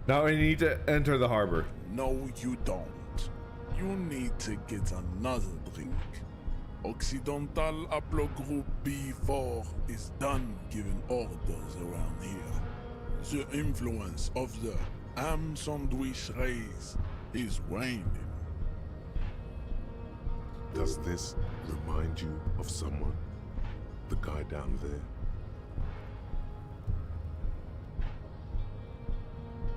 Now I need to enter the harbor. No, you don't. You need to get another drink. Occidental Haplogroup B4 is done giving orders around here. The influence of the ham sandwich race is waning. Does this remind you of someone? The guy down there?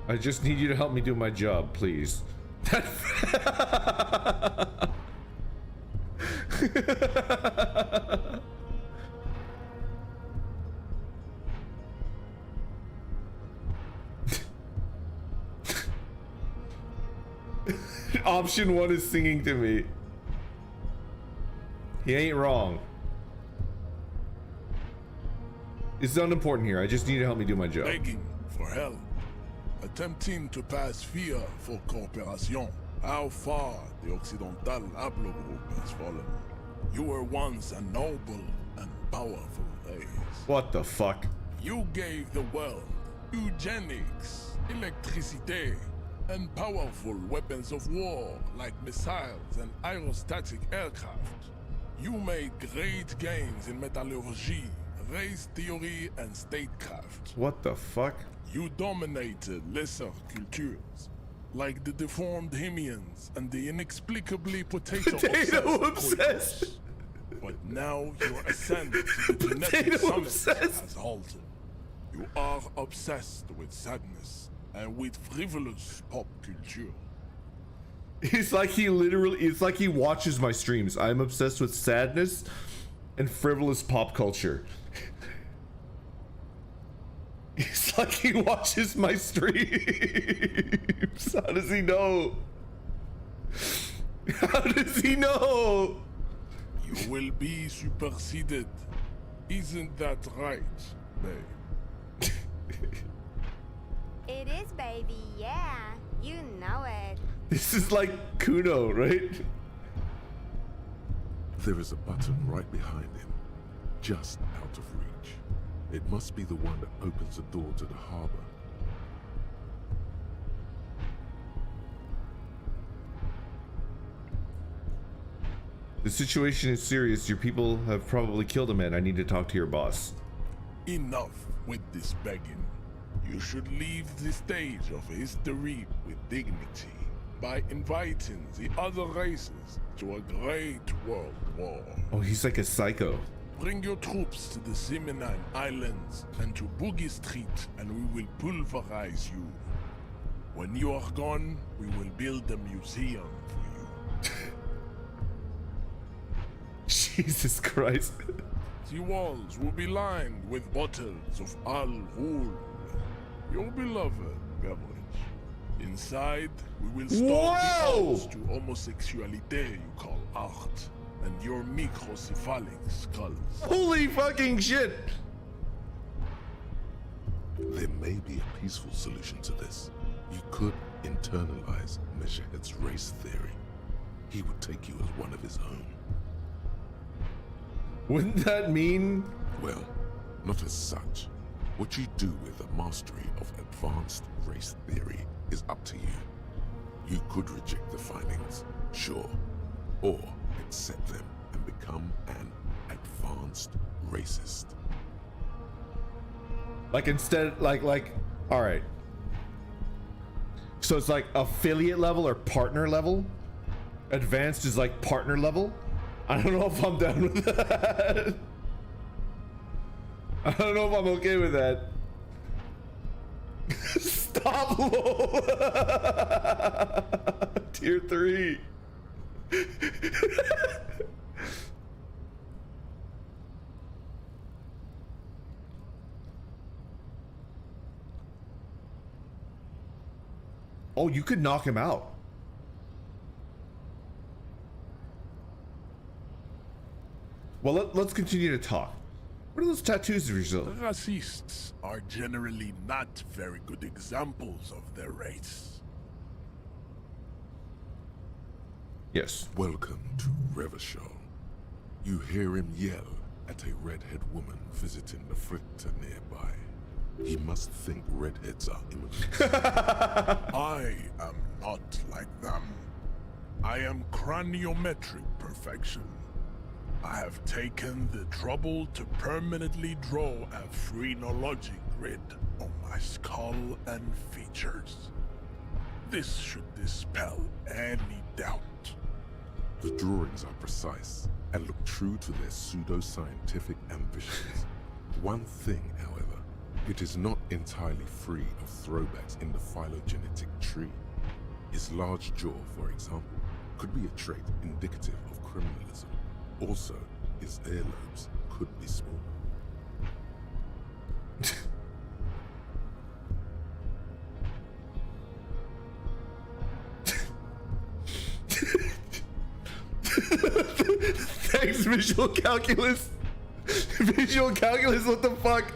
I just need you to help me do my job, please. Option 1 is singing to me. He ain't wrong. It's unimportant here. I just need to help me do my job. Begging for help. Attempting to pass fear for cooperation. How far the Occidental Haplogroup has fallen. You were once a noble and powerful race. What the fuck? You gave the world eugenics, electricity, and powerful weapons of war like missiles and aerostatic aircraft. You made great gains in metallurgy, race theory, and statecraft. What the fuck? You dominated lesser cultures, like the deformed Hemians and the inexplicably potato-obsessed. But now your ascent to the genetic summit has halted. You are obsessed with sadness and with frivolous pop culture. It's like it's like he watches my streams. I'm obsessed with sadness and frivolous pop culture. It's like he watches my streams. How does he know? How does he know? You will be superseded. Isn't that right, babe? It is, baby, yeah. You know it. This is like Kuno, right? There is a button right behind him, just out of reach. It must be the one that opens the door to the harbor. The situation is serious. Your people have probably killed a man. I need to talk to your boss. Enough with this begging. You should leave the stage of history with dignity by inviting the other races to a great world war. Oh, he's like a psycho. Bring your troops to the Seminine Islands and to Boogie Street, and we will pulverize you. When you are gone, we will build a museum for you. Jesus Christ. The walls will be lined with bottles of Al Ghul, your beloved beverage. Inside, we will store the odes to homosexuality you call art, and your microcephalic skulls. Holy fucking shit! There may be a peaceful solution to this. You could internalize Measurehead's race theory. He would take you as one of his own. Wouldn't that mean? Well, not as such. What you do with a mastery of advanced race theory is up to you. You could reject the findings, sure, or accept them and become an advanced racist. Like instead, like, all right. So it's like affiliate level or partner level. Advanced is like partner level. I don't know if I'm down with that. I don't know if I'm okay with that. Stop low. Tier 3. Oh, you could knock him out. Well, let's continue to talk. What are those tattoos of yourself? Racists are generally not very good examples of their race. Yes. Welcome to Revachol. You hear him yell at a redhead woman visiting the fritter nearby. He must think redheads are immigrants. I am not like them. I am craniometric perfection. I have taken the trouble to permanently draw a phrenologic grid on my skull and features. This should dispel any doubt. The drawings are precise and look true to their pseudo-scientific ambitions. One thing, however, it is not entirely free of throwbacks in the phylogenetic tree. His large jaw, for example, could be a trait indicative of criminalism. Also, his earlobes could be small. Thanks, visual calculus. Visual calculus, what the fuck?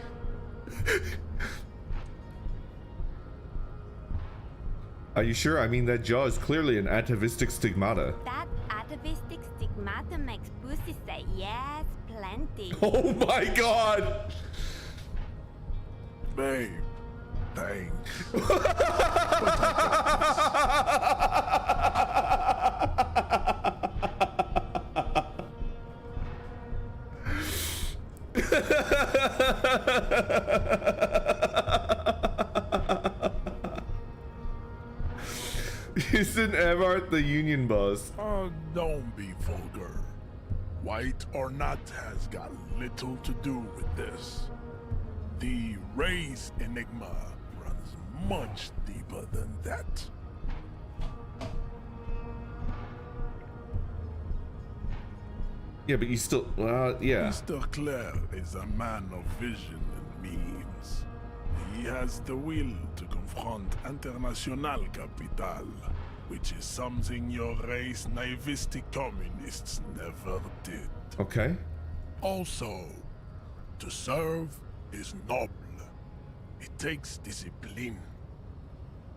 Are you sure? I mean, that jaw is clearly an atavistic stigmata. That atavistic stigmata makes pussy say yes, plenty. Oh my god! Babe, thanks. Isn't Everard the union boss? Don't be vulgar. White or not has got little to do with this. The race enigma runs much deeper than that. Yeah, but you still, yeah. Mr. Clare is a man of vision and means. He has the will to confront international capital, which is something your race naivistic communists never did. Okay. Also, to serve is noble. It takes discipline.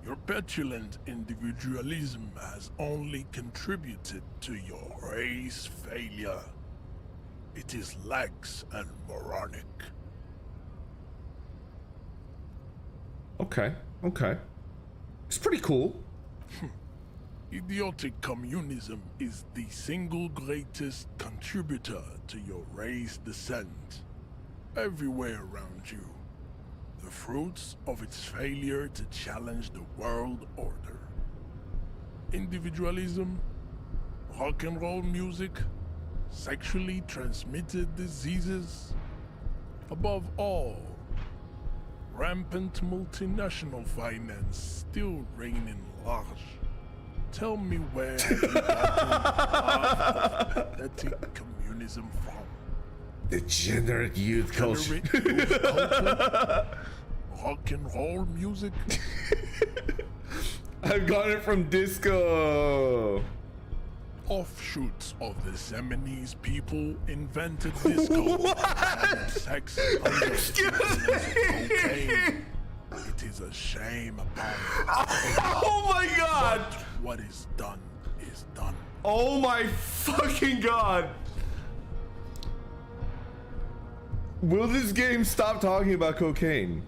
Your petulant individualism has only contributed to your race failure. It is lax and moronic. Okay, okay. It's pretty cool. Idiotic communism is the single greatest contributor to your race descent. Everywhere around you. The fruits of its failure to challenge the world order. Individualism, rock and roll music, sexually transmitted diseases. Above all, rampant multinational finance still reigning large. Tell me where you got the pathetic communism from. Degenerate youth culture. Rock and roll music. I've got it from disco. Offshoots of the Seminoles people invented disco. What? Sex Excuse me. It is a shame upon Oh my god! But what is done is done. Oh my fucking god! Will this game stop talking about cocaine?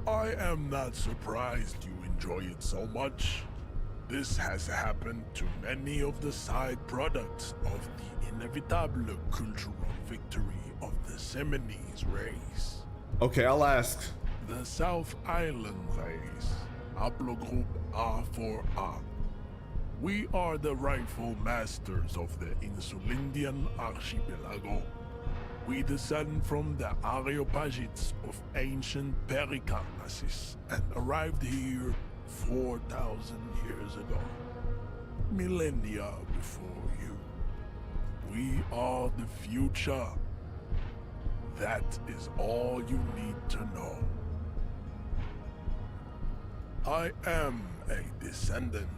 I am not surprised you enjoy it so much. This has happened to many of the side products of the inevitable cultural victory of the Seminoles race. Okay, I'll ask. The South Island race, haplogroup A4A. We are the rightful masters of the Insulindian archipelago. We descend from the Areopagites of ancient Pericarnassus and arrived here 4,000 years ago. Millennia before you. We are the future. That is all you need to know. I am a descendant.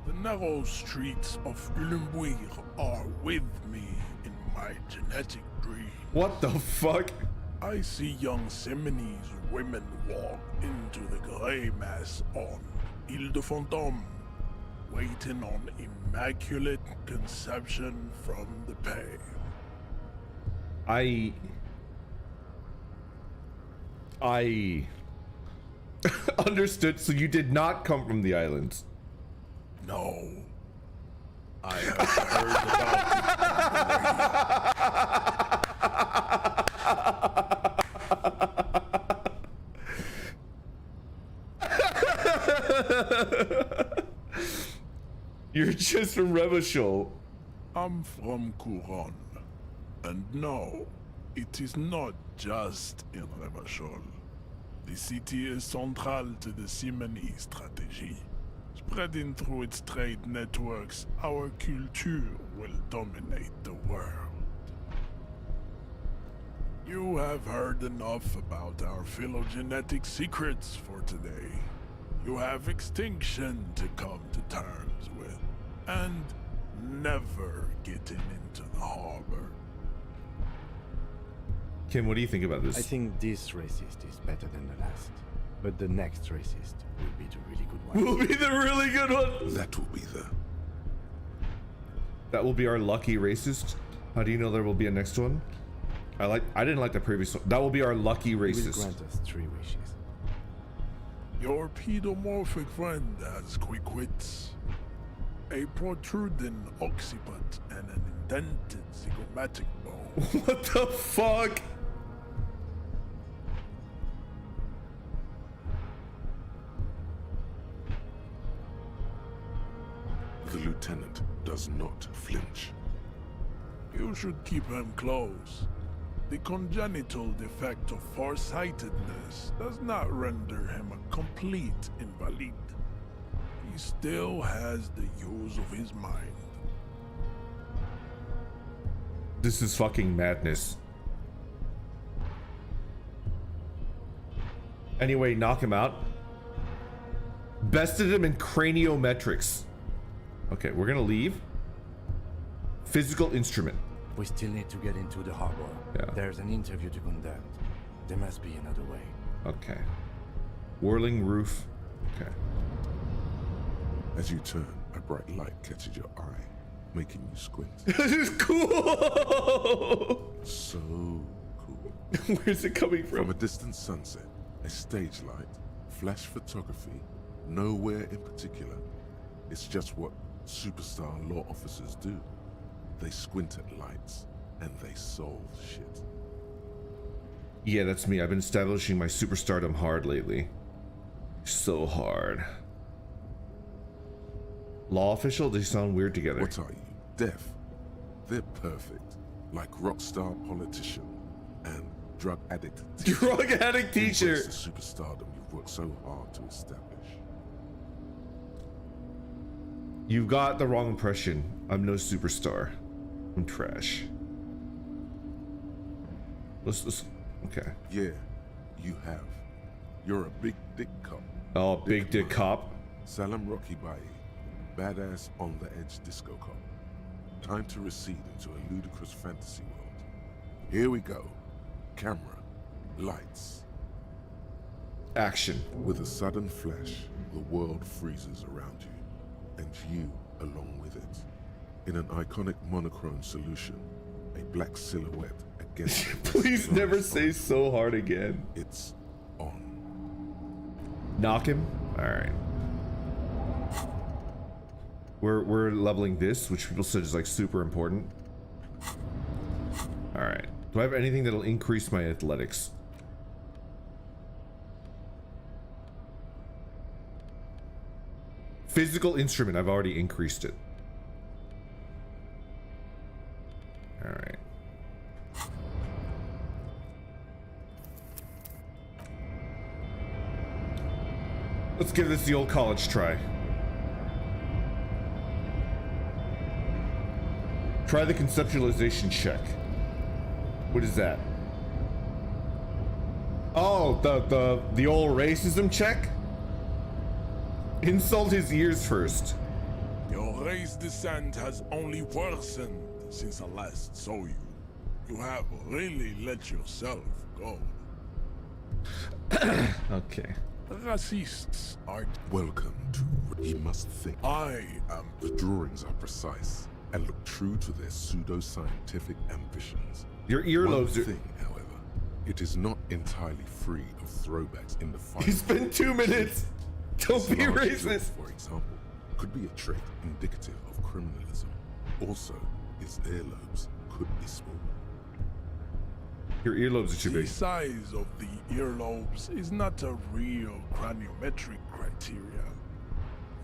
The narrow streets of Ulumbuir are with me in my genetic dream. What the fuck? I see young Seminoles women walk into the grey mass on Ile de Fantôme, waiting on immaculate conception from the pale. I understood. So you did not come from the islands. No. I have heard about You're just from Revachol. I'm from Couronne. And no, it is not just in Revachol. The city is central to the Simony strategy. Spreading through its trade networks, our culture will dominate the world. You have heard enough about our phylogenetic secrets for today. You have extinction to come to terms with, and never getting into the harbor. Kim, what do you think about this? I think this racist is better than the last. But the next racist will be the really good one. Will be the really good one. That will be the... That will be our lucky racist. How do you know there will be a next one? I didn't like the previous one. That will be our lucky racist. He will grant us 3 wishes. Your pedomorphic friend has quick wits, a protruding occiput, and an indented zygomatic bone. What the fuck? The lieutenant does not flinch. You should keep him close. The congenital defect of farsightedness does not render him a complete invalid. He still has the use of his mind. This is fucking madness. Anyway, knock him out. Bested him in craniometrics. Okay, we're gonna leave. Physical instrument. We still need to get into the harbor. Yeah. There's an interview to conduct. There must be another way. Okay. Whirling roof. Okay. As you turn, a bright light catches your eye, making you squint. This is cool! So cool. Where's it coming from? From a distant sunset, a stage light, flash photography, nowhere in particular. It's just what superstar law officers do. They squint at lights, and they solve shit. Yeah, that's me. I've been establishing my superstardom hard lately. So hard. Law official? They sound weird together. What are you? Deaf? They're perfect. Like rock star politician and drug addict teacher. Drug addict teacher! Embrace the superstardom you've worked so hard to establish. You've got the wrong impression. I'm no superstar. I'm trash. Let's okay. Yeah, you have. You're a big dick cop. Oh, big dick cop. Salam Rocky Bai, badass on the edge disco cop. Time to recede into a ludicrous fantasy world. Here we go. Camera, lights. Action. With a sudden flash, the world freezes around you, and you along with it. In an iconic monochrome solution, a black silhouette against Please never say so hard again. It's on. Knock him? Alright. We're leveling this, which people said is like super important. Alright. Do I have anything that'll increase my athletics? Physical instrument, I've already increased it. Alright. Let's give this the old college try. Try the conceptualization check. What is that? Oh, the old racism check? Insult his ears first. Your race descent has only worsened since I last saw you. You have really let yourself go. Okay. Racists are... Welcome to... He must think. I am... The drawings are precise and look true to their pseudo-scientific ambitions. Your earlobes One are... thing, however, It is not entirely free of throwbacks in the final. You spent 2 minutes. Don't be racist. For example, could be a trait indicative of criminalism. Also, its earlobes could be small. Your earlobes are too big. The size of the earlobes is not a real craniometric criteria.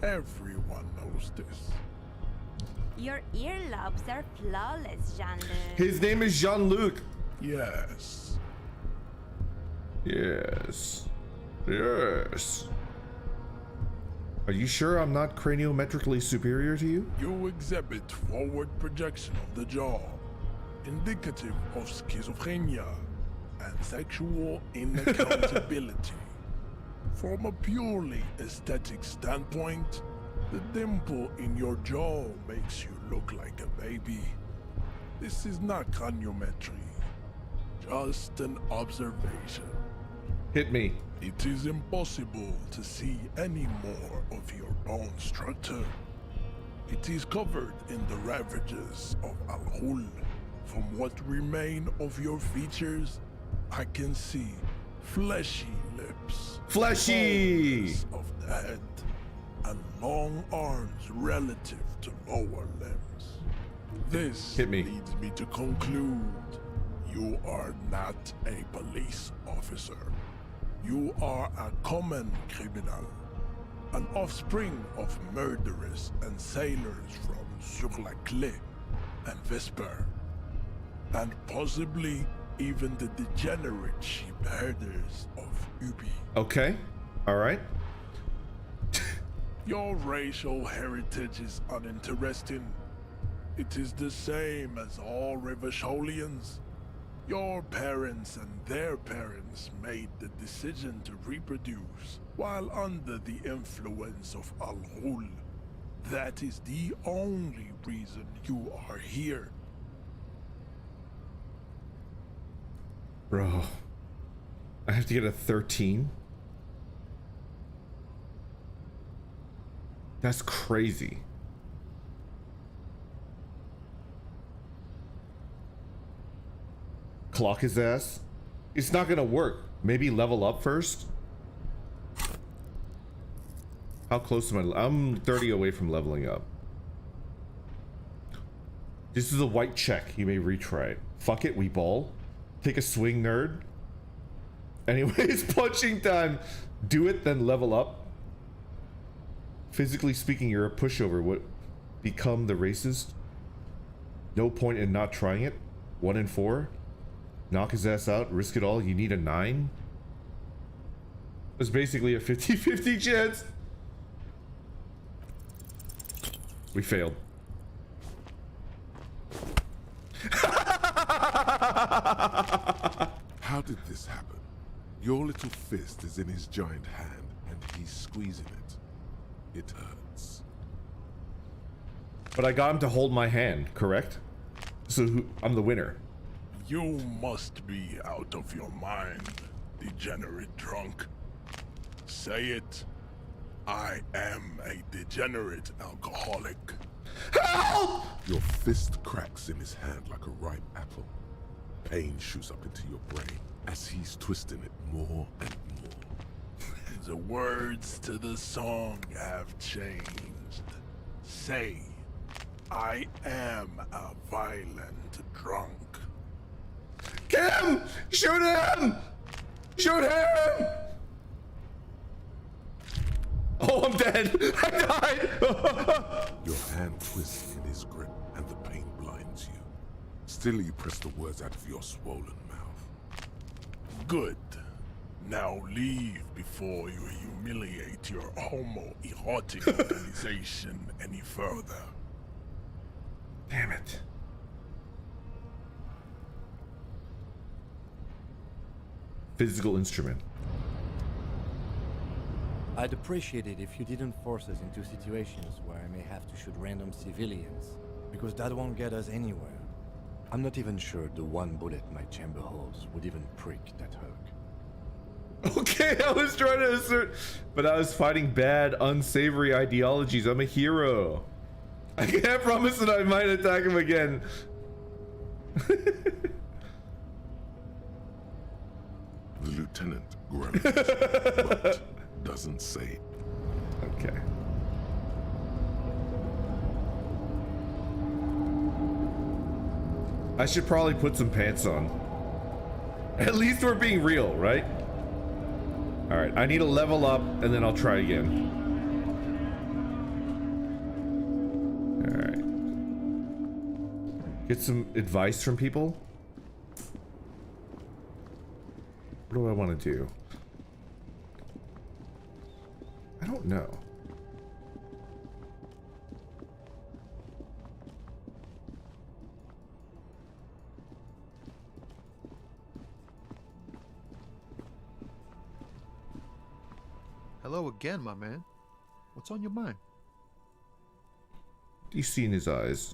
Everyone knows this. Your earlobes are flawless, Jean-Luc. His name is Jean-Luc. Yes. Yes. Yes. Are you sure I'm not craniometrically superior to you? You exhibit forward projection of the jaw, indicative of schizophrenia and sexual inaccountability. From a purely aesthetic standpoint, the dimple in your jaw makes you look like a baby. This is not craniometry, just an observation. Hit me. It is impossible to see any more of your bone structure. It is covered in the ravages of Al-Ghul. From what remain of your features, I can see fleshy lips. Fleshy! Of the head, and long arms relative to lower limbs. This leads me to conclude you are not a police officer. You are a common criminal, an offspring of murderers and sailors from Sur la Clé and Vesper, and possibly even the degenerate sheep herders of Ubi. Okay, all right. Your racial heritage is uninteresting. It is the same as all Revacholians. Your parents and their parents made the decision to reproduce while under the influence of Al-Ghul. That is the only reason you are here. Bro, I have to get a 13? That's crazy. Clock his ass. It's not gonna work. Maybe level up first. How close am I? I'm 30 away from leveling up. This is a white check. You may retry it. Fuck it, we ball. Take a swing, nerd. Anyways, punching time. Do it, then level up. Physically speaking, you're a pushover. What? Become the racist? No point in not trying it. 1 in 4. Knock his ass out, risk it all, you need a 9? It's basically a 50-50 chance. We failed. How did this happen? Your little fist is in his giant hand, and he's squeezing it. It hurts. But I got him to hold my hand, correct? So I'm the winner. You must be out of your mind, degenerate drunk. Say it. I am a degenerate alcoholic. Help! Your fist cracks in his hand like a ripe apple. Pain shoots up into your brain as he's twisting it more and more. The words to the song have changed. Say, I am a violent drunk. Get him! Shoot him! Shoot him! Oh, I'm dead. I died. Your hand twists in his grip and the pain blinds you. Still you press the words out of your swollen mouth. Good. Now leave before you humiliate your homoerotic organization any further. Damn it. Physical instrument. I'd appreciate it if you didn't force us into situations where I may have to shoot random civilians, because that won't get us anywhere. I'm not even sure the one bullet my chamber holds would even prick that hook. Okay, I was trying to assert, but I was fighting bad, unsavory ideologies. I'm a hero. I can't promise that I might attack him again. The lieutenant groans, but doesn't say. Okay. I should probably put some pants on. At least we're being real, right? All right, I need to level up and then I'll try again. All right. Get some advice from people. What do I want to do? I don't know. Hello again, my man. What's on your mind? What do you see in his eyes?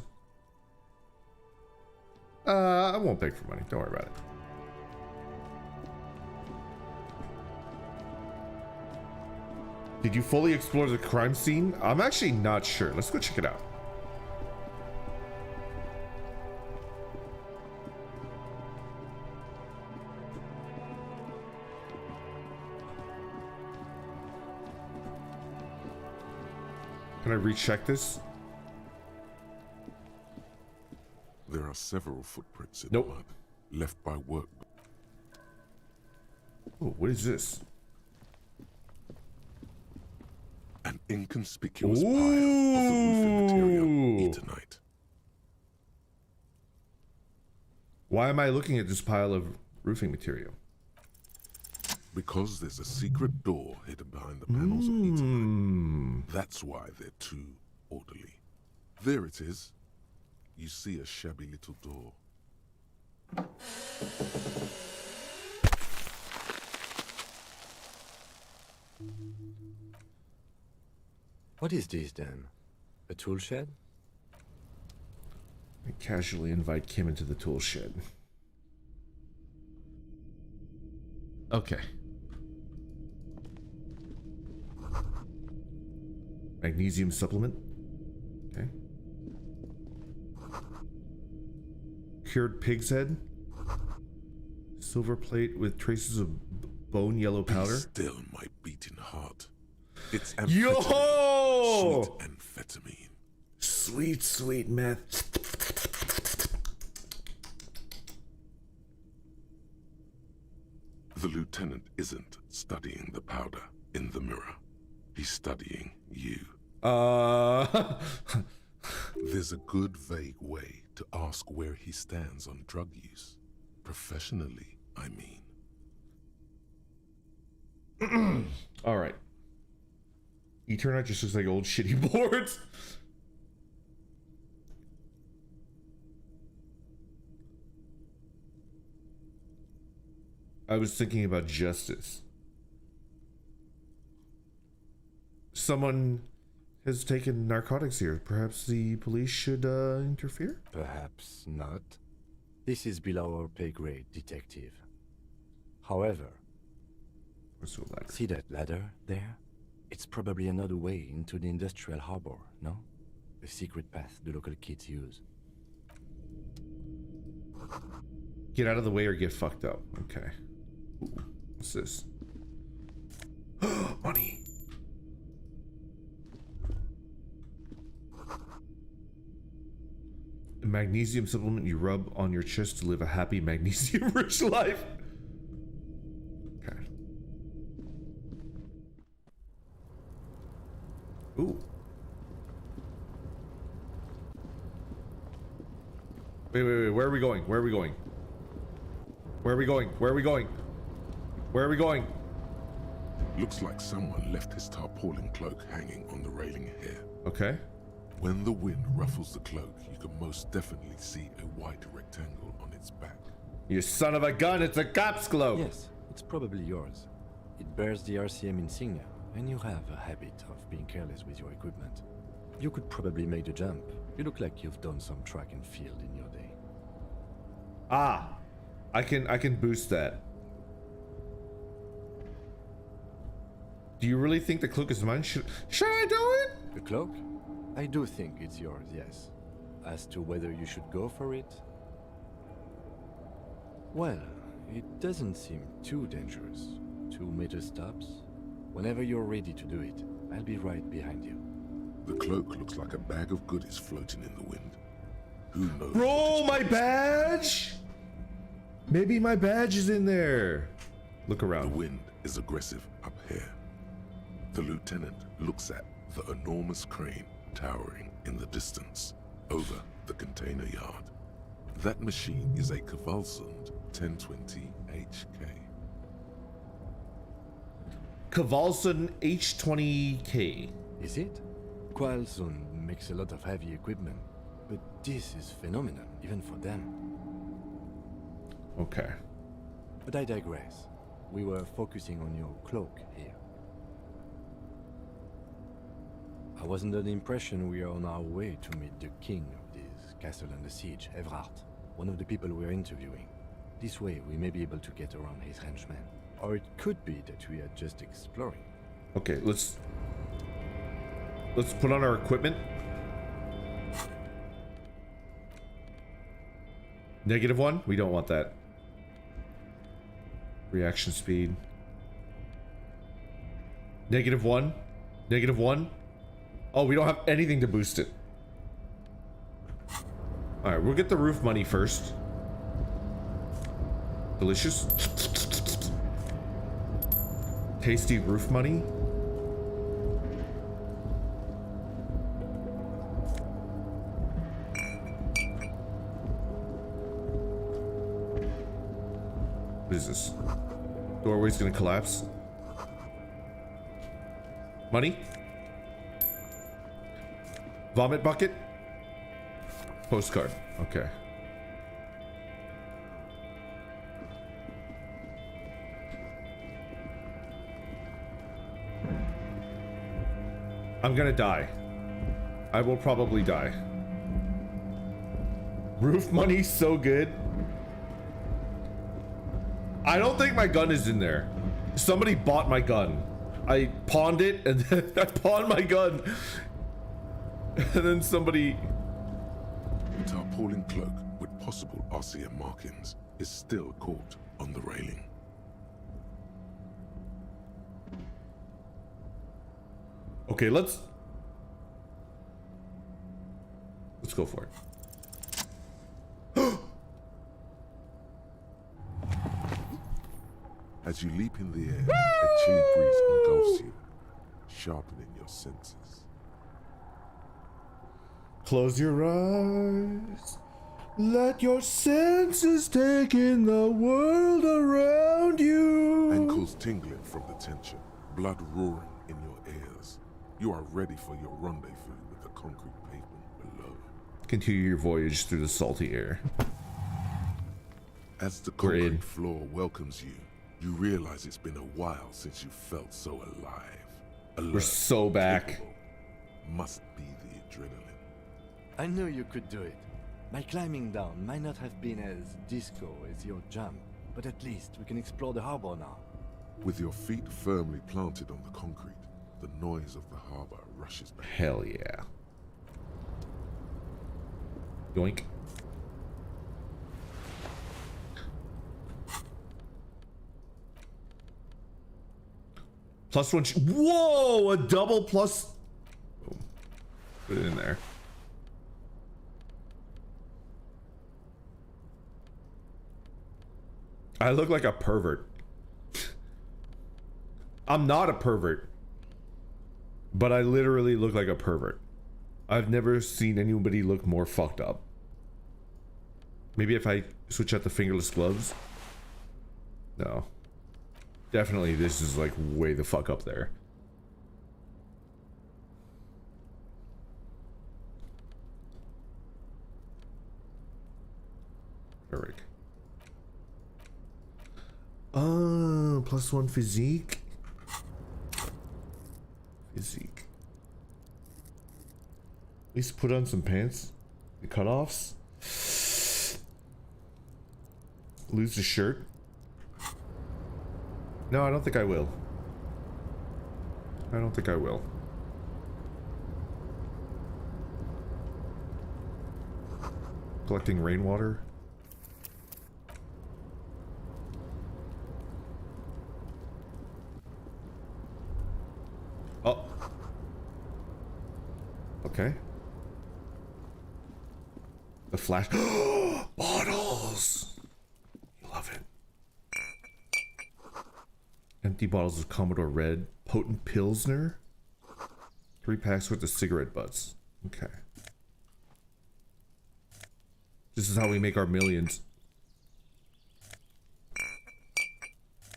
I won't beg for money. Don't worry about it. Did you fully explore the crime scene? I'm actually not sure. Let's go check it out. Can I recheck this? There are several footprints in the mud, left by work. Oh, what is this? An inconspicuous pile of the roofing material, Eternite. Why am I looking at this pile of roofing material? Because there's a secret door hidden behind the panels of Eternite. That's why they're too orderly. There it is. You see a shabby little door. What is this then? A tool shed? I casually invite Kim into the tool shed. Okay. Magnesium supplement. Okay. Cured pig's head. Silver plate with traces of bone yellow powder. Be still, my beating heart. It's amphetamine. Yo! Sweet amphetamine. Sweet, sweet meth. The lieutenant isn't studying the powder in the mirror. He's studying you. There's a good vague way to ask where he stands on drug use. Professionally, I mean. All right. Eternite just looks like old shitty boards. I was thinking about justice. Someone has taken narcotics here. Perhaps the police should interfere? Perhaps not. This is below our pay grade, detective. However, see that ladder there? It's probably another way into the industrial harbor, no? A secret path the local kids use. Get out of the way or get fucked up. Okay. Ooh, what's this? Money. A magnesium supplement you rub on your chest to live a happy magnesium-rich life. Okay. Ooh. Wait. Where are we going? Where are we going? Where are we going? Where are we going? Where are we going? Looks like someone left his tarpaulin cloak hanging on the railing here. Okay. When the wind ruffles the cloak, you can most definitely see a white rectangle on its back. You son of a gun, it's a cop's cloak! Yes, it's probably yours. It bears the RCM insignia, and you have a habit of being careless with your equipment. You could probably make the jump. You look like you've done some track and field in your day. Ah! I can boost that. Do you really think the cloak is mine? Should I do it? The cloak? I do think it's yours, yes. As to whether you should go for it? Well, It doesn't seem too dangerous. 2 meter stops. Whenever you're ready to do it, I'll be right behind you. The cloak looks like a bag of goodies floating in the wind. Who knows? Bro, my badge? Maybe my badge is in there. Look around. The wind is aggressive up here. The lieutenant looks at the enormous crane towering in the distance over the container yard. That machine is a Kvalsund 1020 HK. Kvalsund H20K. Is it? Kvalsund makes a lot of heavy equipment, but this is phenomenal, even for them. Okay. But I digress. We were focusing on your cloak here. I was under the impression we are on our way to meet the king of this castle under siege, Everard, one of the people we're interviewing. This way we may be able to get around his henchmen. Or it could be that we are just exploring. Okay, let's put on our equipment. -1? We don't want that. Reaction speed. -1? -1? Oh, we don't have anything to boost it. Alright, we'll get the roof money first. Delicious. Tasty roof money. What is this? Doorway's gonna collapse. Money? Vomit bucket? Postcard. Okay. I'm gonna die. I will probably die. Roof money's so good. I don't think my gun is in there. Somebody bought my gun. I pawned it and then I pawned my gun. And then somebody... The tarpaulin cloak with possible RCM markings is still caught on the railing. Okay, let's go for it. As you leap in the air, a chilly breeze engulfs you, sharpening your senses. Close your eyes. Let your senses take in the world around you. Ankles tingling from the tension, blood roaring in your ears. You are ready for your rendezvous with the concrete pavement below. Continue your voyage through the salty air. As the concrete floor welcomes you, you realize it's been a while since you felt so alive. Alert, we're so back. capable. Must be the adrenaline. I knew you could do it. My climbing down might not have been as disco as your jump, but at least we can explore the harbor now. With your feet firmly planted on the concrete, the noise of the harbor rushes back. Hell yeah. Yoink. +1. Whoa! A double plus. Oh, put it in there. I look like a pervert. I'm not a pervert, but I literally look like a pervert. I've never seen anybody look more fucked up. Maybe if I switch out the fingerless gloves. No. Definitely this is like way the fuck up there. Eric. +1 physique. Physique. At least put on some pants. The cutoffs. Lose the shirt. No, I don't think I will. I don't think I will. Collecting rainwater. Okay. The flash. Bottles! You love it. Empty bottles of Commodore Red. Potent Pilsner. 3 packs worth of cigarette butts. Okay. This is how we make our millions.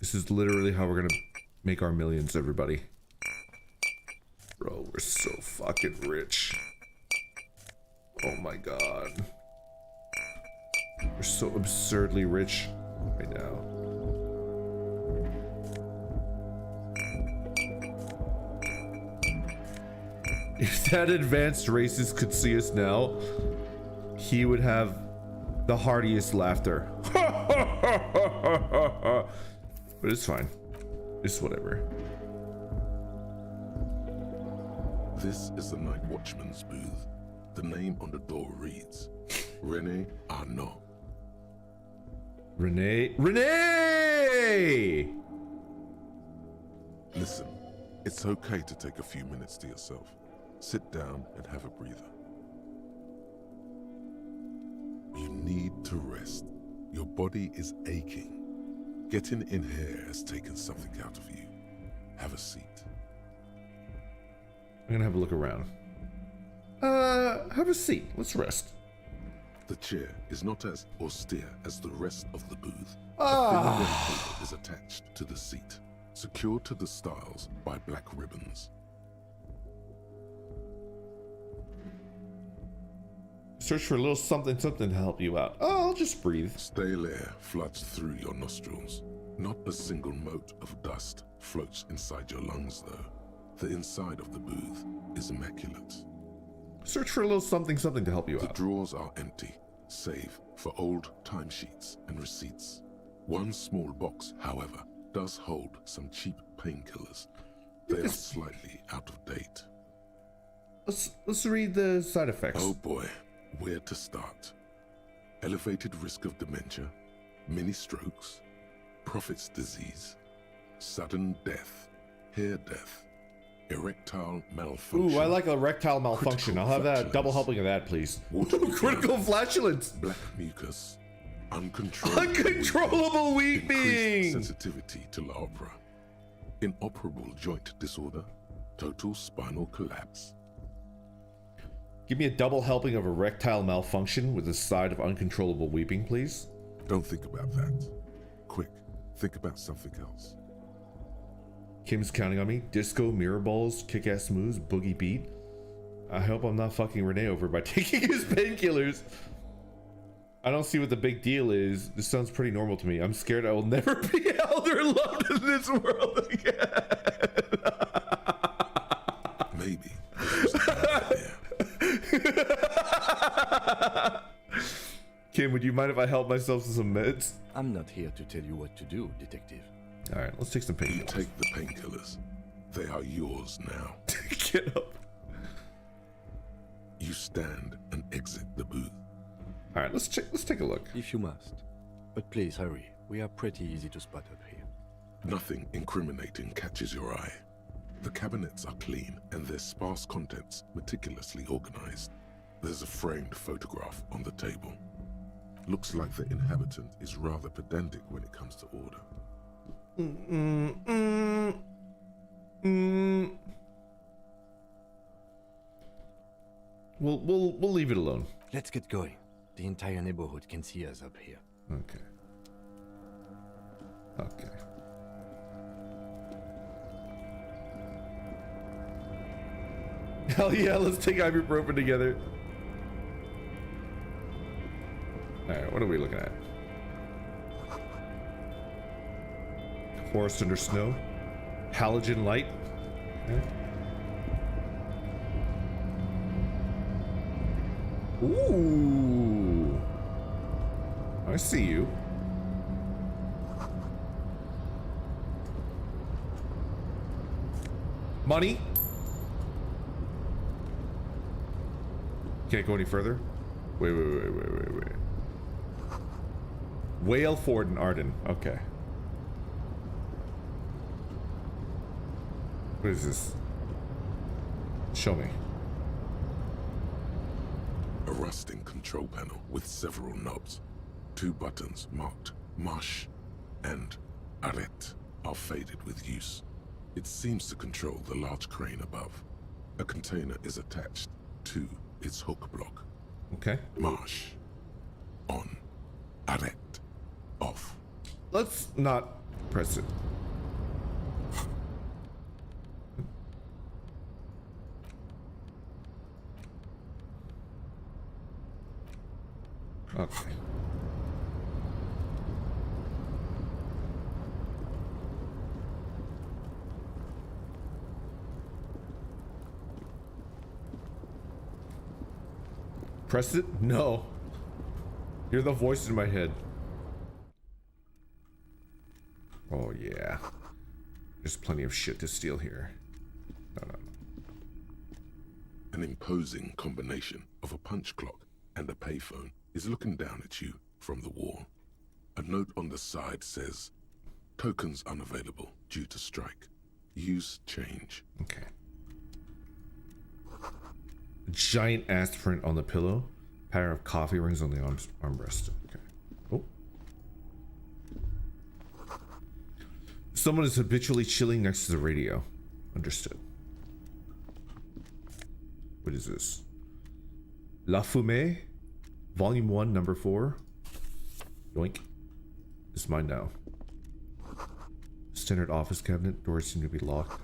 This is literally how we're gonna make our millions, everybody. Bro, we're so fucking rich. Oh my god. We're so absurdly rich right now. If that advanced racist could see us now, he would have the heartiest laughter. But it's fine. It's whatever. This is the Night Watchman's booth. The name on the door reads René Arnaud. Renee! Listen, it's okay to take a few minutes to yourself. Sit down and have a breather. You need to rest. Your body is aching. Getting in here has taken something out of you. Have a seat. I'm gonna have a look around. Have a seat. Let's rest. The chair is not as austere as the rest of the booth. Ah. A thin red cable is attached to the seat, secured to the stiles by black ribbons. Search for a little something to help you out. Oh, I'll just breathe. Stale air floods through your nostrils. Not a single mote of dust floats inside your lungs, though. The inside of the booth is immaculate. Search for a little something to help you out. The drawers are empty, save for old timesheets and receipts. One small box, however, does hold some cheap painkillers. They are slightly out of date. Let's read the side effects. Oh boy, where to start? Elevated risk of dementia, mini strokes, Prophet's disease, sudden death, hair death, erectile malfunction. Ooh, I like erectile malfunction. I'll have that double helping of that, please. Critical flatulence. Black mucus. Uncontrollable weeping. Increased sensitivity to La Opera. Inoperable joint disorder. Total spinal collapse. Give me a double helping of erectile malfunction with a side of uncontrollable weeping, please. Don't think about that. Quick, think about something else. Kim's counting on me. Disco, mirror balls, kick-ass moves, boogie beat. I hope I'm not fucking Renee over by taking his painkillers. I don't see what the big deal is. This sounds pretty normal to me. I'm scared I will never be held or loved in this world again. Maybe. Kim, would you mind if I help myself to some meds? I'm not here to tell you what to do, detective. All right, let's take some painkillers. You take the painkillers. They are yours now. Get up. You stand and exit the booth. All right, let's take a look. If you must. But please hurry. We are pretty easy to spot up here. Nothing incriminating catches your eye. The cabinets are clean and their sparse contents meticulously organized. There's a framed photograph on the table. Looks like the inhabitant is rather pedantic when it comes to order. We'll leave it alone. Let's get going. The entire neighborhood can see us up here. Okay. Hell yeah, let's take ibuprofen together. Alright, what are we looking at? Forest under snow. Halogen light. Okay. Ooh. I see you. Money. Can't go any further. Wait. Whale Ford and Arden. Okay. What is this? Show me. A rusting control panel with several knobs. 2 buttons marked Marche and Arrête are faded with use. It seems to control the large crane above. A container is attached to its hook block. Okay. Marche. On. Arrête. Off. Let's not press it. Okay. Press it? No. You're the voice in my head. Oh yeah. There's plenty of shit to steal here. No. An imposing combination of a punch clock and a payphone is looking down at you from the wall. A note on the side says, tokens unavailable due to strike. Use change. Okay. A giant ass print on the pillow. Pattern of coffee rings on the armrest. Okay. Oh. Someone is habitually chilling next to the radio. Understood. What is this? La Fumée, Volume 1, Number 4. Yoink. It's mine now. Standard office cabinet. Doors seem to be locked.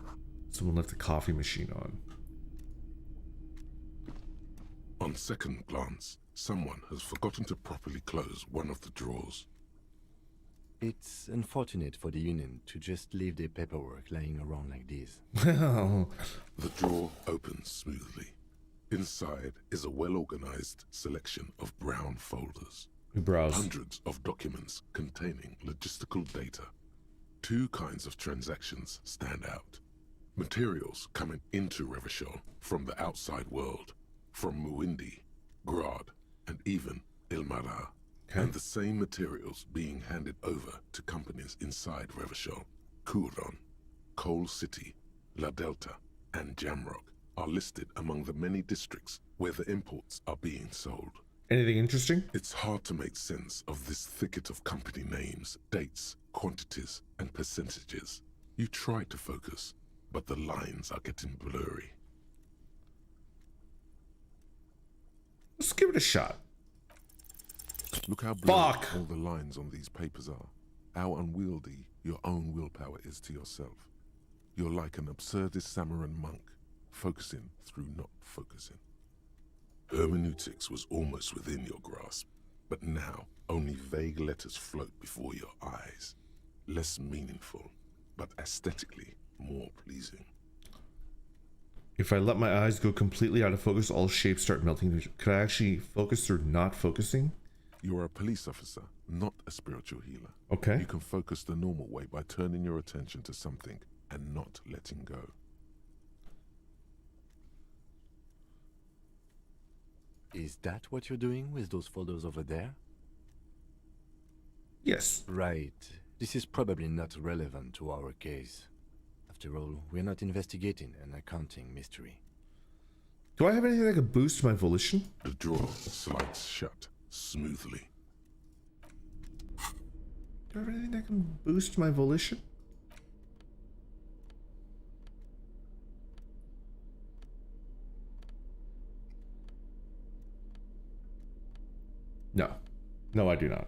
Someone left the coffee machine on. On second glance, someone has forgotten to properly close one of the drawers. It's unfortunate for the union to just leave their paperwork lying around like this. The drawer opens smoothly. Inside is a well-organized selection of brown folders. We browse. Hundreds of documents containing logistical data. 2 kinds of transactions stand out. Materials coming into Revachol from the outside world, from Muindi, Grad, and even Ilmara. Okay. And the same materials being handed over to companies inside Revachol. Couron, Coal City, La Delta, and Jamrock are listed among the many districts where the imports are being sold. Anything interesting? It's hard to make sense of this thicket of company names, dates, quantities, and percentages. You try to focus, but the lines are getting blurry. Let's give it a shot. Look how blurry Fuck. all the lines on these papers are. How unwieldy your own willpower is to yourself. You're like an absurdist Samaran monk, focusing through not focusing. Hermeneutics was almost within your grasp, but now only vague letters float before your eyes. Less meaningful, but aesthetically more pleasing. If I let my eyes go completely out of focus, all shapes start melting. Could I actually focus through not focusing? You're a police officer, not a spiritual healer. Okay. You can focus the normal way by turning your attention to something and not letting go. Is that what you're doing with those photos over there? Yes. Right. This is probably not relevant to our case. After all, we're not investigating an accounting mystery. Do I have anything that could boost my volition? The drawer slides shut smoothly. Do I have anything that can boost my volition? No. No, I do not.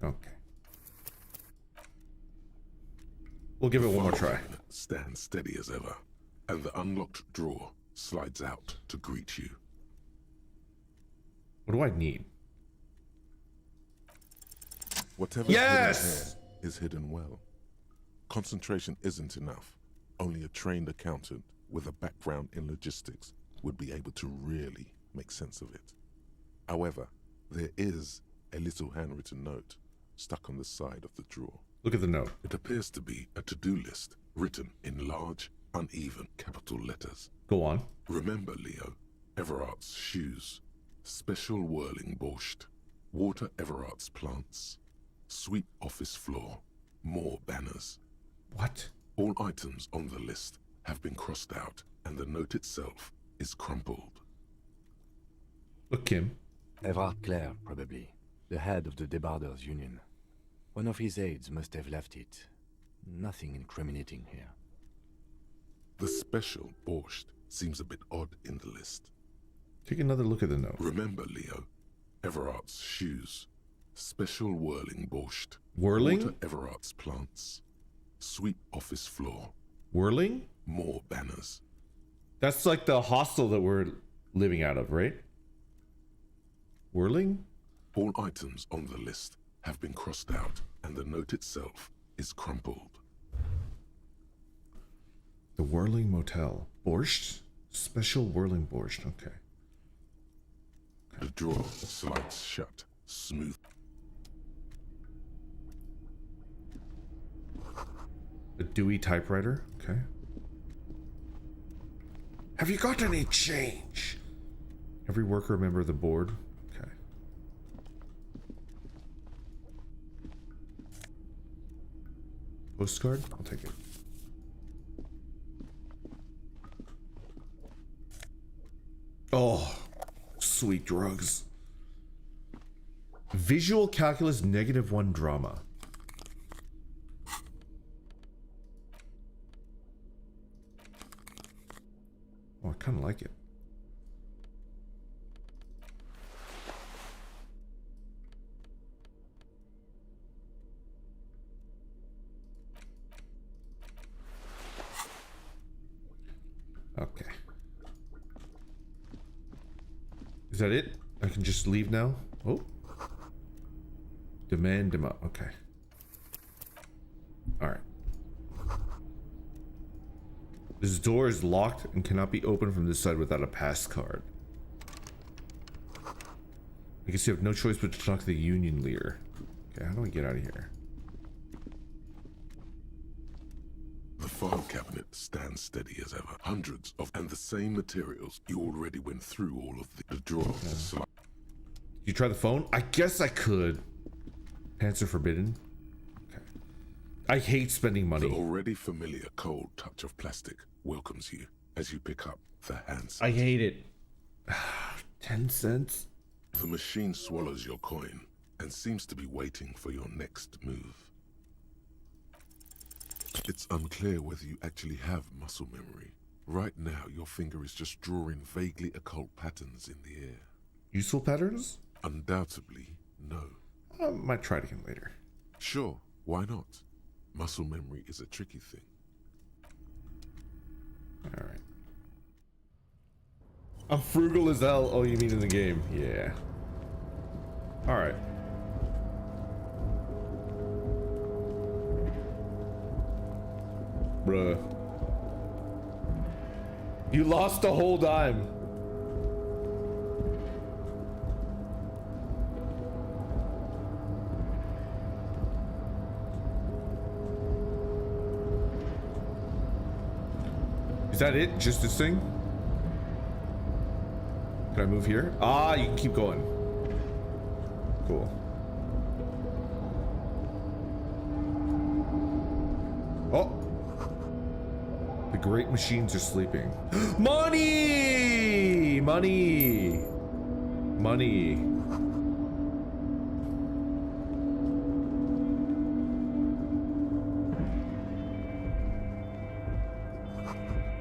Okay. We'll give it one more try. Stand steady as ever, and the unlocked drawer slides out to greet you. What do I need? Whatever's yes! hidden here is hidden well. Concentration isn't enough. Only a trained accountant with a background in logistics would be able to really make sense of it. However, there is a little handwritten note stuck on the side of the drawer. Look at the note. It appears to be a to-do list written in large, uneven capital letters. Go on. Remember, Leo, Everard's shoes, special whirling borscht, water Everard's plants, sweep office floor, more banners. What? All items on the list have been crossed out, and the note itself is crumpled. Look, Kim. Everard Clare, probably. The head of the Debarders Union. One of his aides must have left it. Nothing incriminating here. The special borscht seems a bit odd in the list. Take another look at the note. Remember, Leo, Everard's shoes. Special whirling borscht. Whirling? Water Everard's plants. Sweep office floor. Whirling? More banners. That's like the hostel that we're living out of, right? Whirling? All items on the list have been crossed out, and the note itself is crumpled. The Whirling Motel. Borscht? Special whirling borscht. Okay. The drawer slides shut, smooth. A Dewey typewriter. Okay. Have you got any change? Every worker, a member of the board. Okay. Postcard? I'll take it. Oh, sweet drugs. Visual calculus -1 drama. Oh, I kind of like it. Okay. Is that it? I can just leave now? Oh. Demand. Okay. Alright. This door is locked and cannot be opened from this side without a pass card. I guess you have no choice but to talk to the union leader. Okay, how do I get out of here? The file cabinet stands steady as ever. Hundreds of and the same materials. You already went through all of the drawers. Okay. You try the phone? I guess I could. Pants are forbidden. Okay. I hate spending money. The already familiar cold touch of plastic welcomes you as you pick up the handset. I hate it. 10 cents? The machine swallows your coin and seems to be waiting for your next move. It's unclear whether you actually have muscle memory. Right now, your finger is just drawing vaguely occult patterns in the air. Useful patterns? Undoubtedly, no. I might try it again later. Sure, why not? Muscle memory is a tricky thing. Alright. I'm frugal as hell. Oh, you mean in the game? Yeah. Alright. Bruh. You lost a whole dime. Is that it? Just this thing? Can I move here? Ah, you can keep going. Cool. Oh! The great machines are sleeping. Money! Money! Money.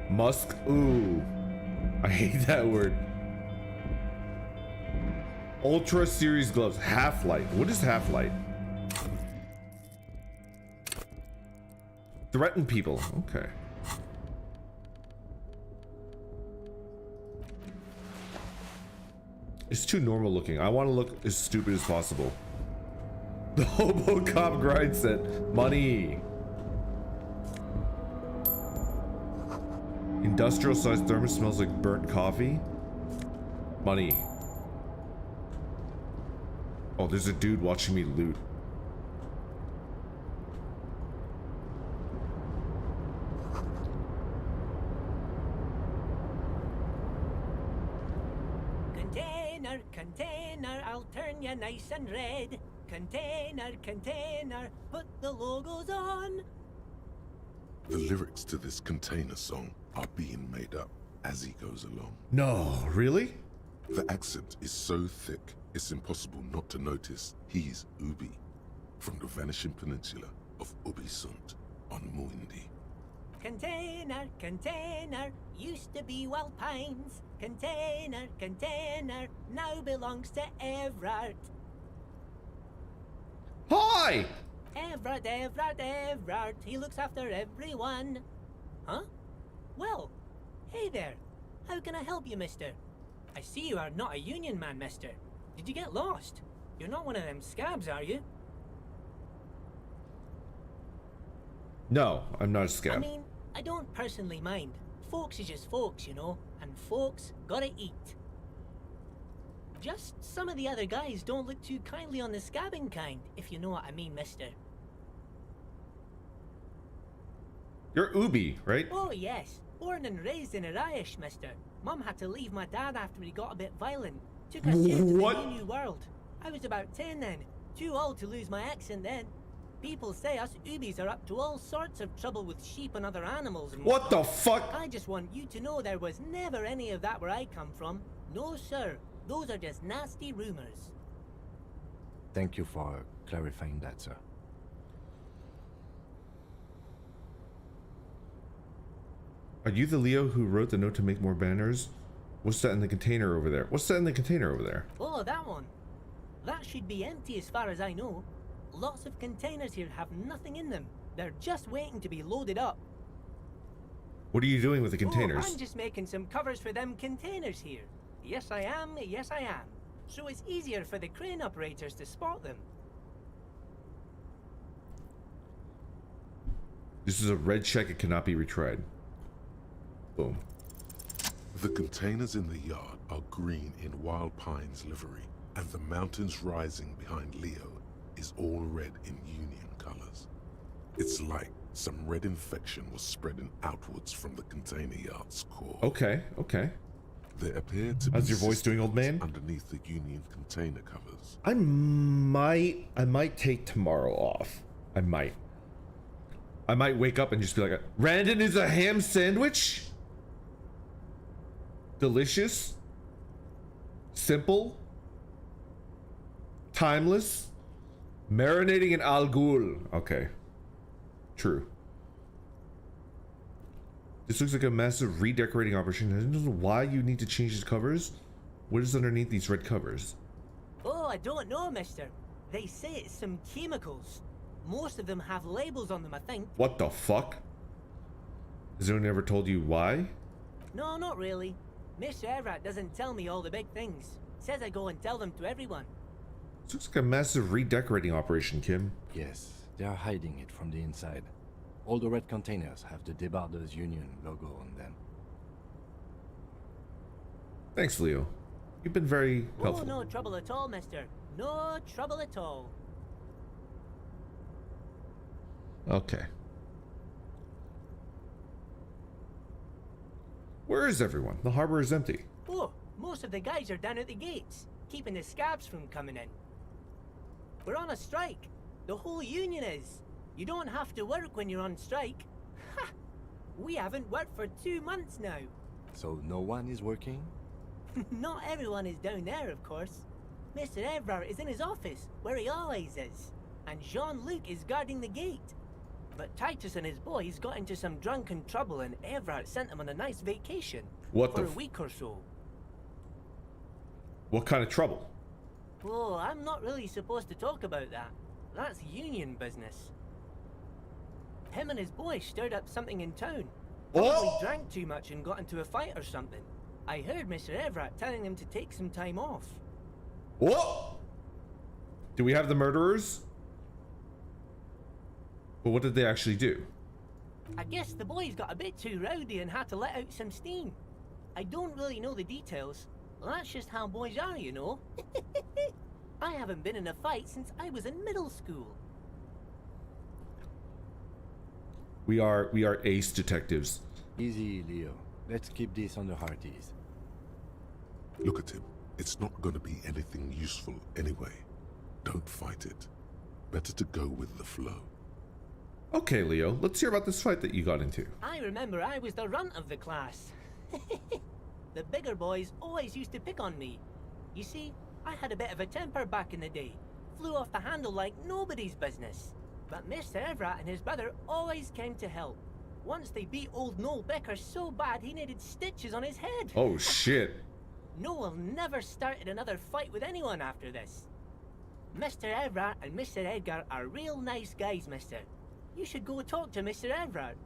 Musk. Ooh. I hate that word. Ultra series gloves. Half-light. What is half-light? Threaten people. Okay. It's too normal looking. I want to look as stupid as possible. The Hobo Cop grind set. Money. Industrial sized thermos smells like burnt coffee. Money. Oh, there's a dude watching me loot. Container, container, I'll turn you nice and red. Container, container, put the logos on. The lyrics to this container song are being made up as he goes along. No, really? The accent is so thick, it's impossible not to notice he's Ubi, from the vanishing peninsula of Ubisunt on Muindi. Container, container, used to be Wild Pines. Container, container, now belongs to Everard. Hi! Everard, Everard, Everard, he looks after everyone. Huh? Well, hey there. How can I help you, mister? I see you are not a union man, mister. Did you get lost? You're not one of them scabs, are you? No, I'm not a scab. I mean, I don't personally mind. Folks is just folks, you know, and folks gotta eat. Just some of the other guys don't look too kindly on the scabbing kind, if you know what I mean, mister. You're Ubi, right? Oh, yes. Born and raised in Irish, mister. Mum had to leave my dad after he got a bit violent. Took us here to the new world. I was about 10 then. Too old to lose my accent then. People say us Ubis are up to all sorts of trouble with sheep and other animals and what the fuck? I just want you to know there was never any of that where I come from. No, sir. Those are just nasty rumors. Thank you for clarifying that, sir. Are you the Leo who wrote the note to make more banners? What's that in the container over there? What's that in the container over there? Oh, that one. That should be empty as far as I know. Lots of containers here have nothing in them. They're just waiting to be loaded up. What are you doing with the containers? Oh, I'm just making some covers for them containers here. Yes, I am. Yes, I am. So it's easier for the crane operators to spot them. This is a red check. It cannot be retried. Boom. The containers in the yard are green in Wild Pine's livery, and the mountains rising behind Leo is all red in Union colors. It's like some red infection was spreading outwards from the container yard's core. Okay, okay. There appear to be how's your voice doing, old man? Underneath the Union container covers. I might take tomorrow off. I might wake up and just be like, Randon is a ham sandwich? Delicious? Simple? Timeless? Marinating in Al Ghul. Okay. True. This looks like a massive redecorating operation. I don't know why you need to change these covers. What is underneath these red covers? Oh, I don't know, mister. They say it's some chemicals. Most of them have labels on them, I think. What the fuck? Has anyone ever told you why? No, not really. Mr. Everard doesn't tell me all the big things. Says I go and tell them to everyone. This looks like a massive redecorating operation, Kim. Yes, they are hiding it from the inside. All the red containers have the Debarders Union logo on them. Thanks, Leo. You've been very helpful. Oh, no trouble at all, mister. No trouble at all. Okay. Where is everyone? The harbor is empty. Oh, most of the guys are down at the gates, keeping the scabs from coming in. We're on a strike. The whole union is. You don't have to work when you're on strike. Ha! We haven't worked for 2 months now. So no one is working? Not everyone is down there, of course. Mr. Everard is in his office, where he always is. And Jean-Luc is guarding the gate. But Titus and his boys got into some drunken trouble and Everard sent them on a nice vacation. What for the a week or so. What kind of trouble? Oh, I'm not really supposed to talk about that. That's union business. Him and his boys stirred up something in town. Probably drank too much and got into a fight or something. I heard Mr. Everard telling them to take some time off. What? Do we have the murderers? But what did they actually do? I guess the boys got a bit too rowdy and had to let out some steam. I don't really know the details. That's just how boys are, you know. I haven't been in a fight since I was in middle school. We are ace detectives. Easy, Leo. Let's keep this on the hearties. Look at him. It's not going to be anything useful anyway. Don't fight it. Better to go with the flow. Okay, Leo, let's hear about this fight that you got into. I remember I was the runt of the class. The bigger boys always used to pick on me. You see, I had a bit of a temper back in the day. Flew off the handle like nobody's business. But Mr. Everard and his brother always came to help. Once they beat old Noel Becker so bad he needed stitches on his head. Oh shit. Noel never started another fight with anyone after this. Mr. Everard and Mr. Edgar are real nice guys, mister. You should go talk to Mr. Everard.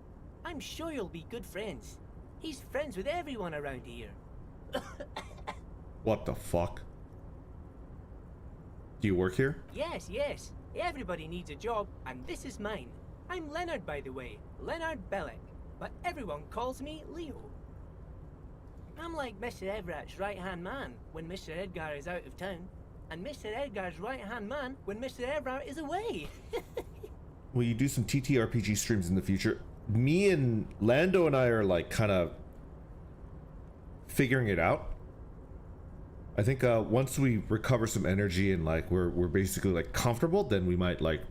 I'm sure you'll be good friends. He's friends with everyone around here. What the fuck? Do you work here? Yes, yes. Everybody needs a job, and this is mine. I'm Leonard, by the way. Leonard Bellick. But everyone calls me Leo. I'm like Mr. Everett's right-hand man when Mr. Edgar is out of town, and Mr. Edgar's right-hand man when Mr. Everett is away. Will you do some TTRPG streams in the future? Me and Lando and I are like kind of figuring it out. I think once we recover some energy and like we're basically like comfortable, then we might like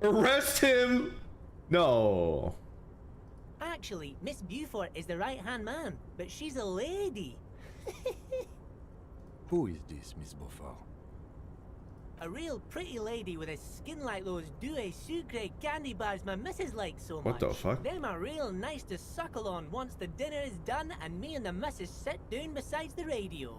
arrest him. No. Actually, Miss Beaufort is the right-hand man, but she's a lady. Who is this, Miss Beaufort? A real pretty lady with a skin like those Douai Sucre candy bars my missus likes so much. What the fuck? Them are real nice to suckle on once the dinner is done and me and the missus sit down beside the radio.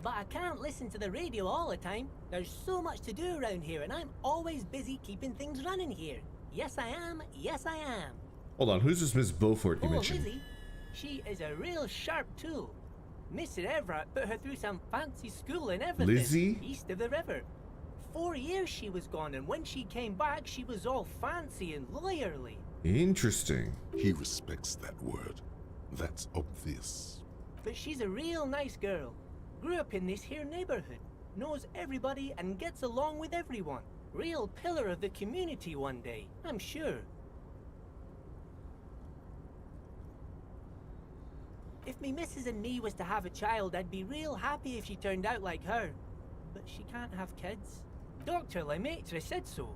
But I can't listen to the radio all the time. There's so much to do around here and I'm always busy keeping things running here. Yes, I am. Yes, I am. Hold on, who's this Miss Beaufort you Oh, mentioned? Lizzie. She is a real sharp tool. Mr. Everett put her through some fancy school and everything. Lizzie? East of the river. 4 years she was gone, and when she came back, she was all fancy and lawyerly. Interesting. He respects that word. That's obvious. But she's a real nice girl. Grew up in this here neighborhood. Knows everybody and gets along with everyone. Real pillar of the community one day, I'm sure. If me missus and me was to have a child, I'd be real happy if she turned out like her. But she can't have kids. Dr. Lemaitre said so,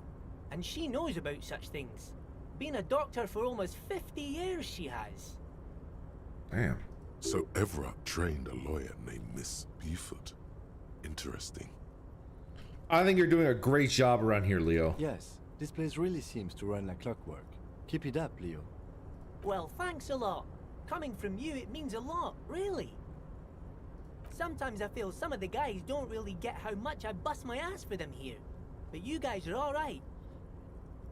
and she knows about such things. Been a doctor for almost 50 years, she has. Damn. So Everard trained a lawyer named Miss Beaufort. Interesting. I think you're doing a great job around here, Leo. Yes, this place really seems to run like clockwork. Keep it up, Leo. Well, thanks a lot. Coming from you, it means a lot, really. Sometimes I feel some of the guys don't really get how much I bust my ass for them here. But you guys are alright.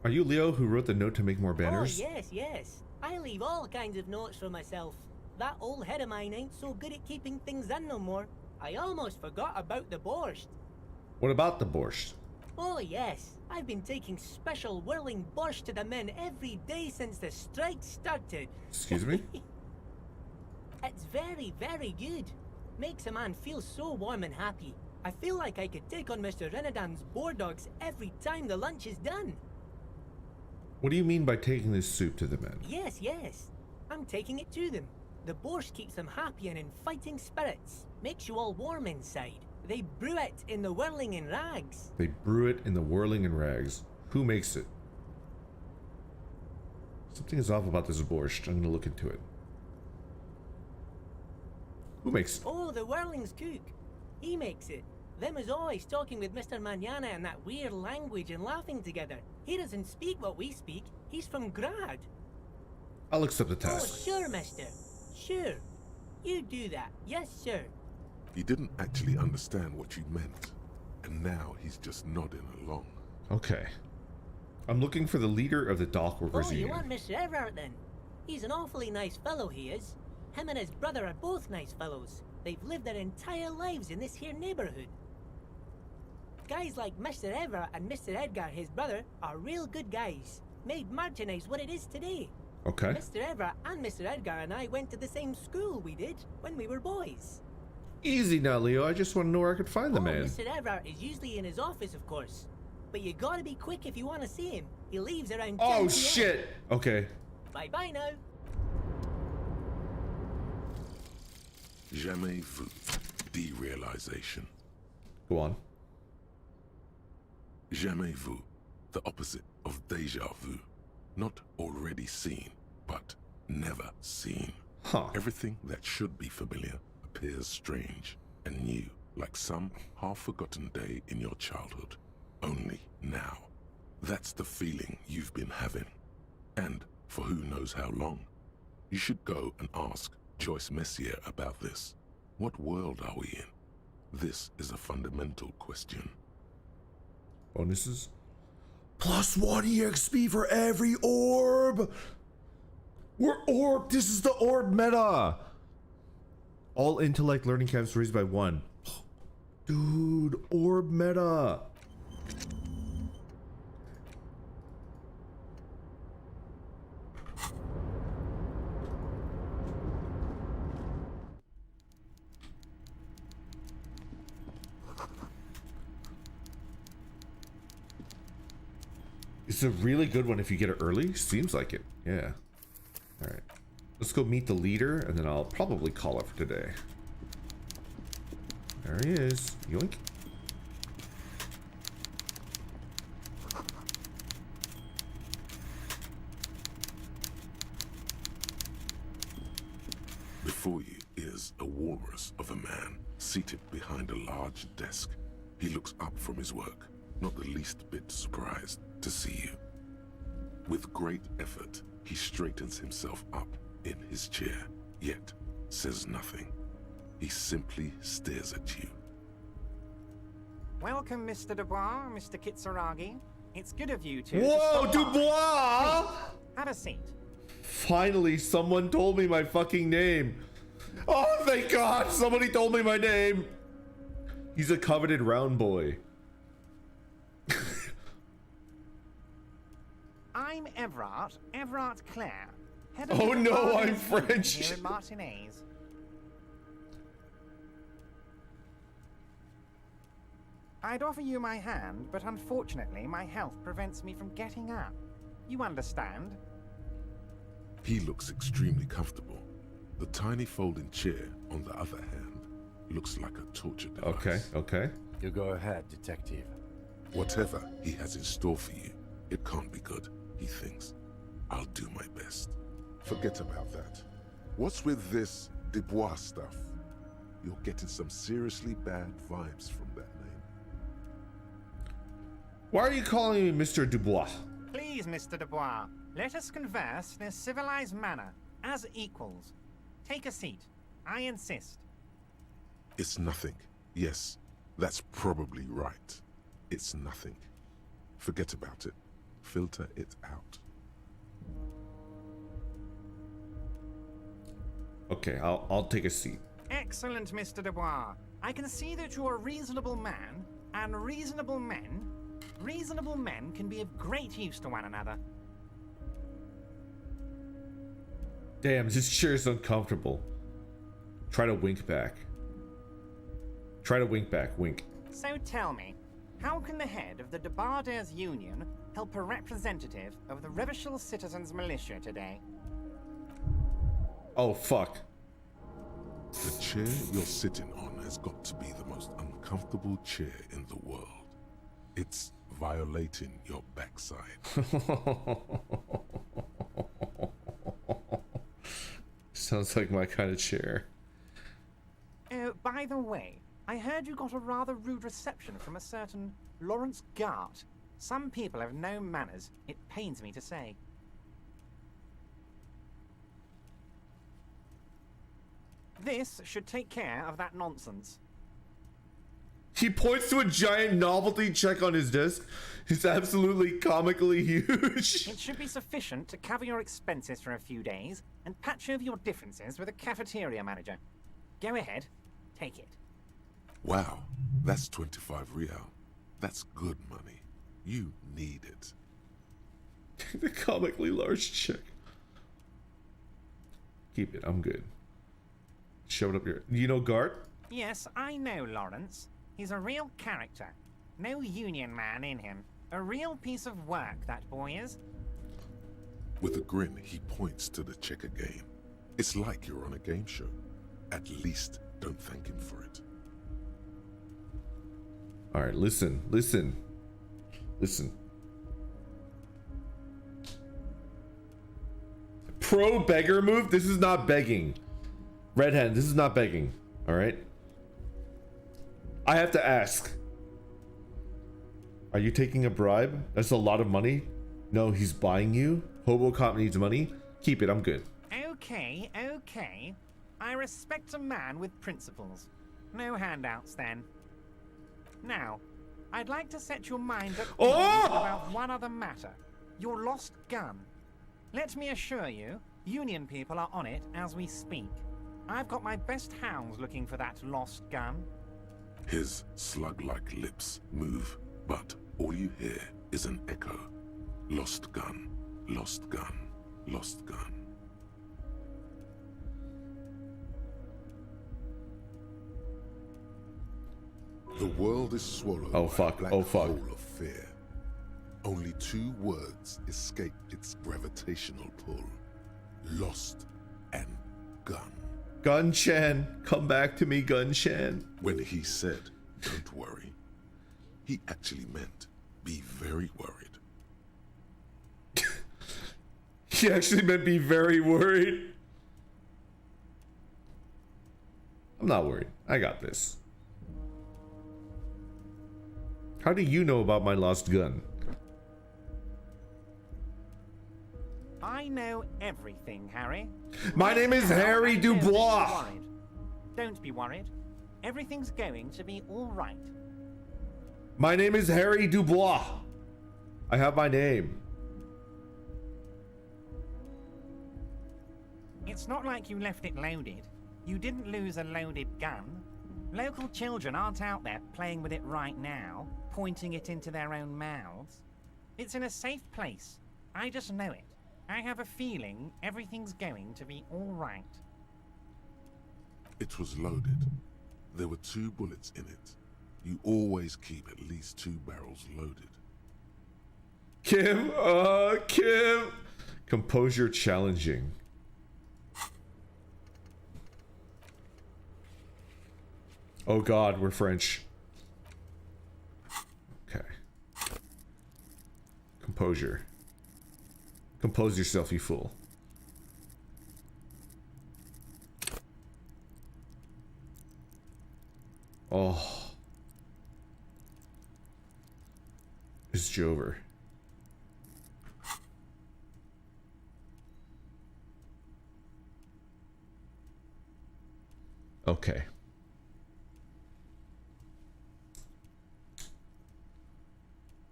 Are you Leo who wrote the note to make more banners? Oh, yes, yes. I leave all kinds of notes for myself. That old head of mine ain't so good at keeping things in no more. I almost forgot about the borscht. What about the borscht? Oh, yes. I've been taking special whirling borscht to the men every day since the strike started. Excuse me? It's very, very good. Makes a man feel so warm and happy. I feel like I could take on Mr. Renadan's boar dogs every time the lunch is done. What do you mean by taking this soup to the men? Yes, yes. I'm taking it to them. The borscht keeps them happy and in fighting spirits. Makes you all warm inside. They brew it in the whirling in rags. They brew it in the whirling in rags. Who makes it? Something is off about this borscht. I'm gonna look into it. Who makes it? Oh, the whirling's cook. He makes it. Them is always talking with Mr. Manana in that weird language and laughing together. He doesn't speak what we speak. He's from Grad. I'll accept the Oh, task. sure, mister. Sure. You do that. Yes, sir. He didn't actually understand what you meant, and now he's just nodding along. Okay. I'm looking for the leader of the dock workers Oh, you union. want Mr. Everard then? He's an awfully nice fellow, he is. Him and his brother are both nice fellows. They've lived their entire lives in this here neighborhood. Guys like Mr. Everard and Mr. Edgar, his brother, are real good guys. Made Martinez what it is today. Okay. Mr. Everard and Mr. Edgar and I went to the same school we did when we were boys. Easy now, Leo. I just want to know where I could find the Oh, man. Mr. Everard is usually in his office, of course. But you gotta be quick if you want to see him. He leaves around 10 Oh, PM. shit. Okay. Bye-bye now. Jamais vu. Derealization. Go on. Jamais vu. The opposite of déjà vu. Not already seen, but never seen. Huh. Everything that should be familiar appears strange and new, like some half-forgotten day in your childhood. Only now. That's the feeling you've been having. And for who knows how long. You should go and ask Joyce Messier about this. What world are we in? This is a fundamental question. Bonuses? +1 EXP for every orb! We're orb! This is the orb meta! All intellect learning camps raised by 1. Dude, orb meta! It's a really good one if you get it early. Seems like it. Yeah. Alright. Let's go meet the leader, and then I'll probably call it for today. There he is. Yoink. Before you is a walrus of a man, seated behind a large desk. He looks up from his work, not the least bit surprised to see you. With great effort, he straightens himself up in his chair, yet says nothing. He simply stares at you. Welcome, Mr. Dubois, Mr. Kitsuragi. It's good of you to... Whoa, Dubois! Please, have a seat. Finally, someone told me my fucking name. Oh, thank God, somebody told me my name. He's a coveted round boy. I'm Everard Clare. Oh no, I'm French. Here in Martinez. I'd offer you my hand, but unfortunately my health prevents me from getting up. You understand? He looks extremely comfortable. The tiny folding chair, on the other hand, looks like a torture device. Okay, okay. You go ahead, detective. Whatever he has in store for you, it can't be good, he thinks. I'll do my best. Forget about that. What's with this Dubois stuff? You're getting some seriously bad vibes from that name. Why are you calling me Mr. Dubois? Please, Mr. Dubois, let us converse in a civilized manner, as equals. Take a seat. I insist. It's nothing. Yes, that's probably right. It's nothing. Forget about it. Filter it out. Okay, I'll take a seat. Excellent, Mr. Dubois. I can see that you're a reasonable man, and reasonable men can be of great use to one another. Damn, this chair is uncomfortable. Try to wink back. Try to wink back. Wink. So tell me, how can the head of the Debarders Union help a representative of the Revachol Citizens Militia today? Oh, fuck. The chair you're sitting on has got to be the most uncomfortable chair in the world. It's violating your backside. Sounds like my kind of chair. Oh, by the way, I heard you got a rather rude reception from a certain Lawrence Gart. Some people have no manners, it pains me to say. This should take care of that nonsense. He points to a giant novelty check on his desk. It's absolutely comically huge. It should be sufficient to cover your expenses for a few days and patch over your differences with a cafeteria manager. Go ahead, take it. Wow, that's 25 real. That's good money. You need it. The comically large check. Keep it, I'm good. Shove it up here. You know Gart? Yes, I know Lawrence. He's a real character. No union man in him. A real piece of work, that boy is. With a grin, he points to the checker game. It's like you're on a game show. At least don't thank him for it. All right, listen. pro beggar move. This is not begging. Redhead, this is not begging. All right. I have to ask. Are you taking a bribe? That's a lot of money. No, he's buying you. Hobocop needs money. Keep it. I'm good. Okay, okay. I respect a man with principles. No handouts then. Now, I'd like to set your mind at ease about one other matter. Your lost gun. Let me assure you, Union people are on it as we speak. I've got my best hounds looking for that lost gun. His slug-like lips move, but all you hear is an echo. Lost gun, lost gun, lost gun. The world is swallowed by a black hole of fear. Only 2 words escape its gravitational pull. Lost and gun. Gun-chan, come back to me, Gun-chan. When he said, don't worry, he actually meant, be very worried. He actually meant be very worried. I'm not worried. I got this. How do you know about my lost gun? I know everything, Harry. My name is Harry Dubois. Don't be worried. Everything's going to be all right. My name is Harry Dubois. I have my name. It's not like you left it loaded. You didn't lose a loaded gun. Local children aren't out there playing with it right now, pointing it into their own mouths. It's in a safe place. I just know it. I have a feeling everything's going to be all right. It was loaded. There were 2 bullets in it. You always keep at least 2 barrels loaded. Kim. Composure challenging. Oh God, we're French. Okay. Composure. Compose yourself, you fool. Oh. It's Jover. Okay.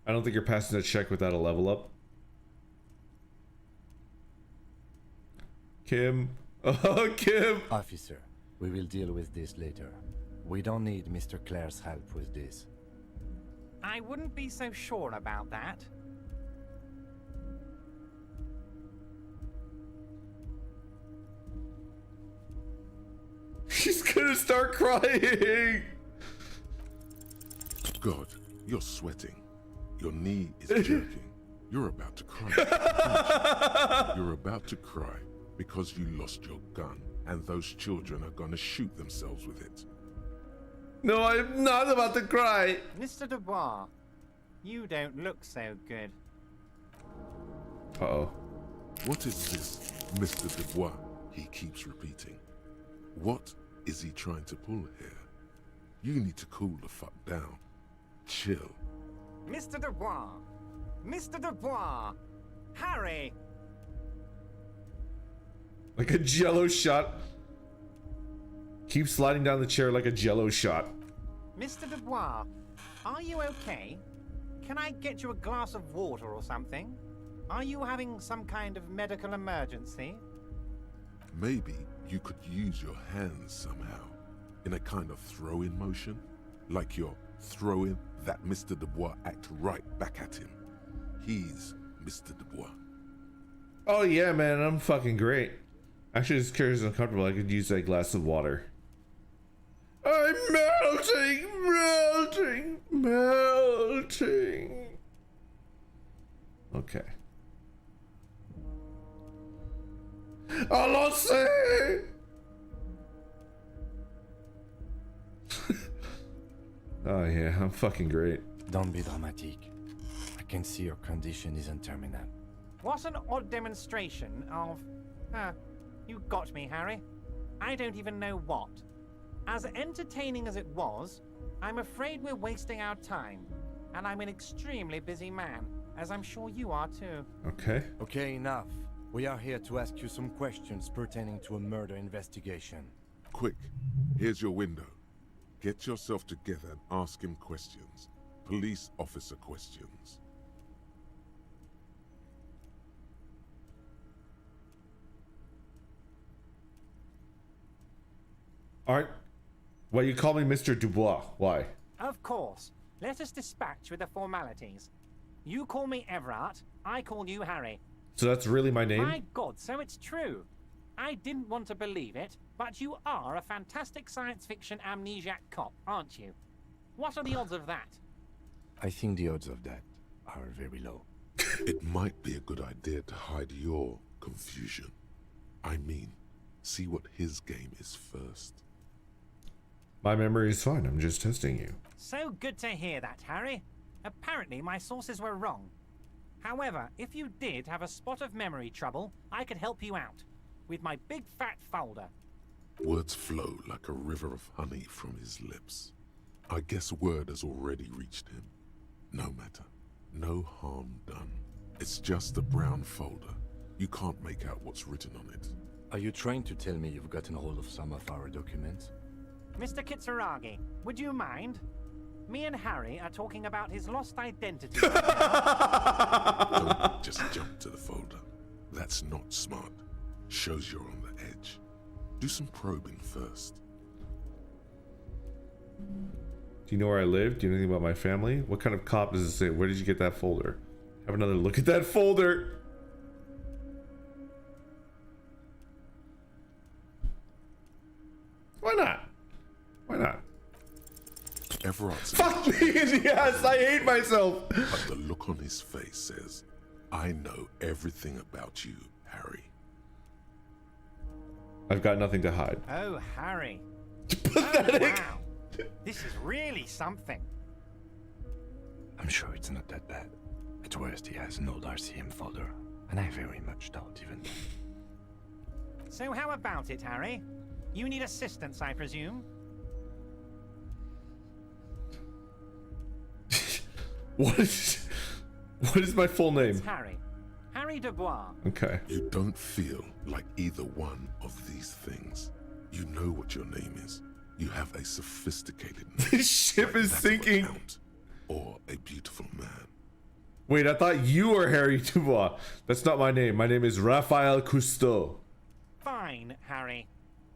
I don't think you're passing that check without a level up. Kim. Oh, Kim. Officer, we will deal with this later. We don't need Mr. Clare's help with this. I wouldn't be so sure about that. She's gonna start crying. God, you're sweating. Your knee is jerking. You're about to cry. You're about to cry because you lost your gun and those children are gonna shoot themselves with it. No, I'm not about to cry. Mr. Dubois, you don't look so good. Uh-oh. What is this, Mr. Dubois? He keeps repeating. What is he trying to pull here? You need to cool the fuck down. Chill. Mr. Dubois! Mr. Dubois! Harry! Like a jello shot. Keep sliding down the chair like a jello shot. Mr. Dubois, are you okay? Can I get you a glass of water or something? Are you having some kind of medical emergency? Maybe you could use your hands somehow, in a kind of throw-in motion, like you're throwing that Mr. Dubois act right back at him. He's Mr. Dubois. Oh yeah, man, I'm fucking great. Actually, this character's uncomfortable. I could use that glass of water. I'm melting. Okay. Allons-y! Oh yeah, I'm fucking great. Don't be dramatic. I can see your condition isn't terminal. What an odd demonstration of You got me, Harry. I don't even know what. As entertaining as it was, I'm afraid we're wasting our time. And I'm an extremely busy man, as I'm sure you are too. Okay. Okay, enough. We are here to ask you some questions pertaining to a murder investigation. Quick, here's your window. Get yourself together and ask him questions. Police officer questions. Alright. Well, you call me Mr. Dubois. Why? Of course. Let us dispatch with the formalities. You call me Everard, I call you Harry. So that's really my name? My God, so it's true. I didn't want to believe it, but you are a fantastic science fiction amnesiac cop, aren't you? What are the odds of that? I think the odds of that are very low. It might be a good idea to hide your confusion. I mean, see what his game is first. My memory is fine. I'm just testing you. So good to hear that, Harry. Apparently my sources were wrong. However, if you did have a spot of memory trouble, I could help you out with my big fat folder. Words flow like a river of honey from his lips. I guess word has already reached him. No matter. No harm done. It's just a brown folder. You can't make out what's written on it. Are you trying to tell me you've gotten hold of some of our documents? Mr. Kitsuragi, would you mind? Me and Harry are talking about his lost identity. Don't just jump to the folder. That's not smart. Shows you're on the edge. Do some probing first. Do you know where I live? Do you know anything about my family? What kind of cop does it say? Where did you get that folder? Have another look at that folder. Why not? Why not? Everard's fuck me in the ass. I hate myself. But the look on his face says, I know everything about you, Harry. I've got nothing to hide. Oh, Harry. Pathetic. Oh, wow. This is really something. I'm sure it's not that bad. At worst, he has an old RCM folder, and I very much doubt even that. So how about it, Harry? You need assistance, I presume? What is my full name? It's Harry. Harry Dubois. Okay. You don't feel like either one of these things. You know what your name is. You have a sophisticated name. This ship is sinking. Or a beautiful man. Wait, I thought you were Harry Dubois. That's not my name. My name is Raphael Cousteau. Fine, Harry.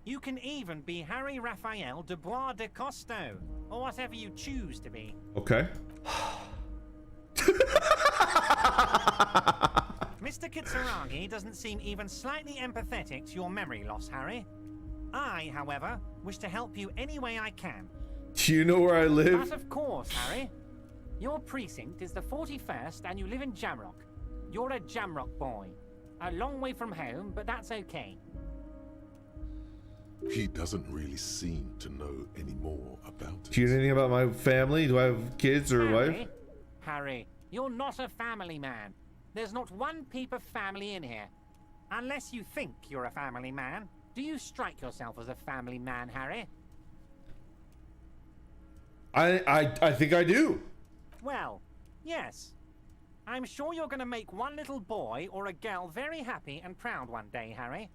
You can even be Harry Raphael Dubois de Costo, or whatever you choose to be. Okay. Mr. Kitsuragi doesn't seem even slightly empathetic to your memory loss, Harry. I, however, wish to help you any way I can. Do you know where I live? But of course, Harry. Your precinct is the 41st and you live in Jamrock. You're a Jamrock boy. A long way from home, but that's okay. He doesn't really seem to know any more about it. Do you know anything about my family? Do I have kids or a wife? Harry, you're not a family man. There's not one peep of family in here. Unless you think you're a family man. Do you strike yourself as a family man, Harry? I think I do. Well, yes. I'm sure you're going to make one little boy or a girl very happy and proud one day, Harry.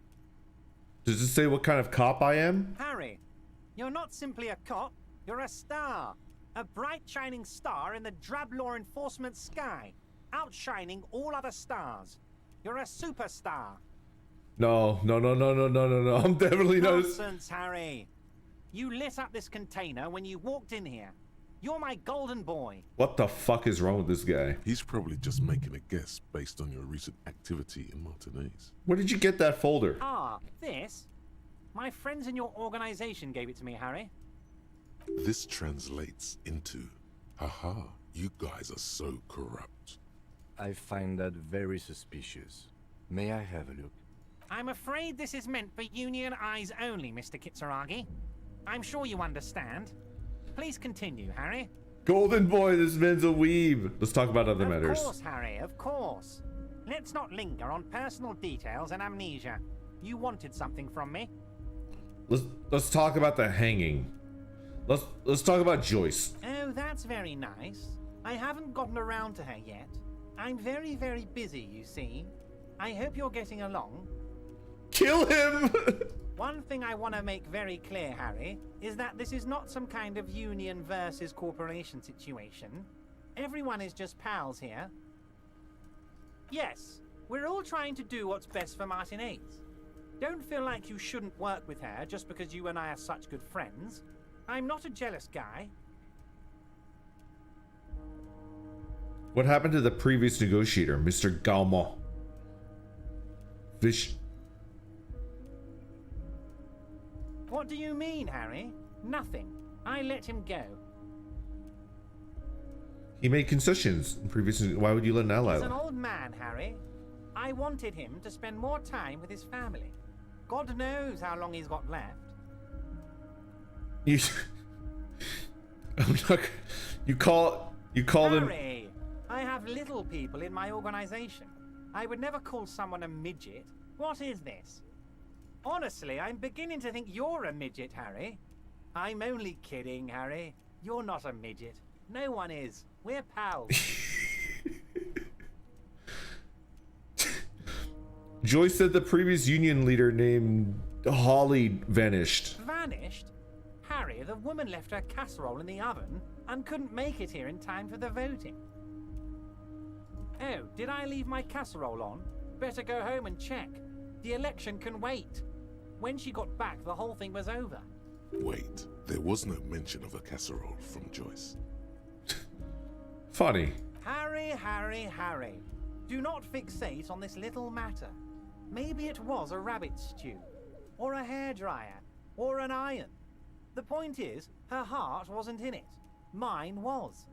Does it say what kind of cop I am? Harry, you're not simply a cop, you're a star. A bright shining star in the drab law enforcement sky, outshining all other stars. You're a superstar. No. I'm definitely not. Nonsense, Harry. You lit up this container when you walked in here. You're my golden boy. What the fuck is wrong with this guy? He's probably just making a guess based on your recent activity in Martinez. Where did you get that folder? Ah, this? My friends in your organization gave it to me, Harry. This translates into, haha, you guys are so corrupt. I find that very suspicious. May I have a look? I'm afraid this is meant for union eyes only, Mr. Kitsuragi. I'm sure you understand. Please continue, Harry. Golden boy, this man's a weeb. Let's talk about other matters. Of course, Harry, of course. Let's not linger on personal details and amnesia. You wanted something from me. Let's talk about the hanging. Let's talk about Joyce. Oh, that's very nice. I haven't gotten around to her yet. I'm very, very busy, you see. I hope you're getting along. Kill him! One thing I want to make very clear, Harry, is that this is not some kind of union versus corporation situation. Everyone is just pals here. Yes, we're all trying to do what's best for Martinez. Don't feel like you shouldn't work with her just because you and I are such good friends. I'm not a jealous guy. What happened to the previous negotiator, Mr. Galmont? What do you mean, Harry? Nothing. I let him go. He made concessions. Why would you let an ally? He's an old man, Harry. I wanted him to spend more time with his family. God knows how long he's got left. You call them. Harry, I have little people in my organization. I would never call someone a midget. What is this? Honestly, I'm beginning to think you're a midget, Harry. I'm only kidding, Harry. You're not a midget. No one is. We're pals. Joyce said the previous union leader named Holly vanished. Vanished? Harry, the woman left her casserole in the oven and couldn't make it here in time for the voting. Oh, did I leave my casserole on? Better go home and check. The election can wait. When she got back, the whole thing was over. Wait, there was no mention of a casserole from Joyce. Funny. Harry, Harry, Harry. Do not fixate on this little matter. Maybe it was a rabbit stew, or a hairdryer, or an iron. The point is, her heart wasn't in it. Mine was.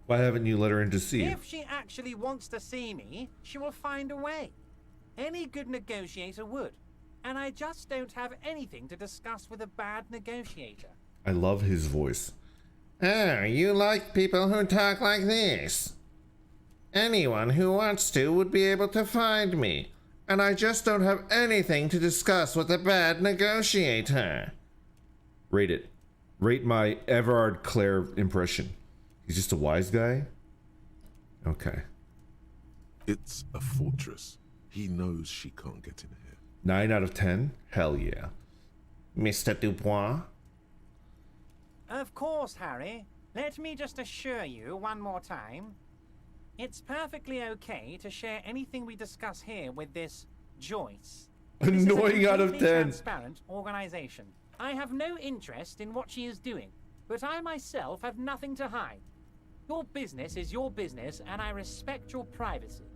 Why haven't you let her in to see you? If she actually wants to see me, she will find a way. Any good negotiator would. And I just don't have anything to discuss with a bad negotiator. I love his voice. Oh, you like people who talk like this? Anyone who wants to would be able to find me. And I just don't have anything to discuss with a bad negotiator. Rate it. Rate my Everard Claire impression. He's just a wise guy? Okay. It's a fortress. He knows she can't get in here. 9 out of 10? Hell yeah. Mr. Dubois? Of course, Harry. Let me just assure you one more time. It's perfectly okay to share anything we discuss here with this Joyce. Annoying out of 10. Transparent organization. I have no interest in what she is doing, but I myself have nothing to hide. Your business is your business, and I respect your privacy.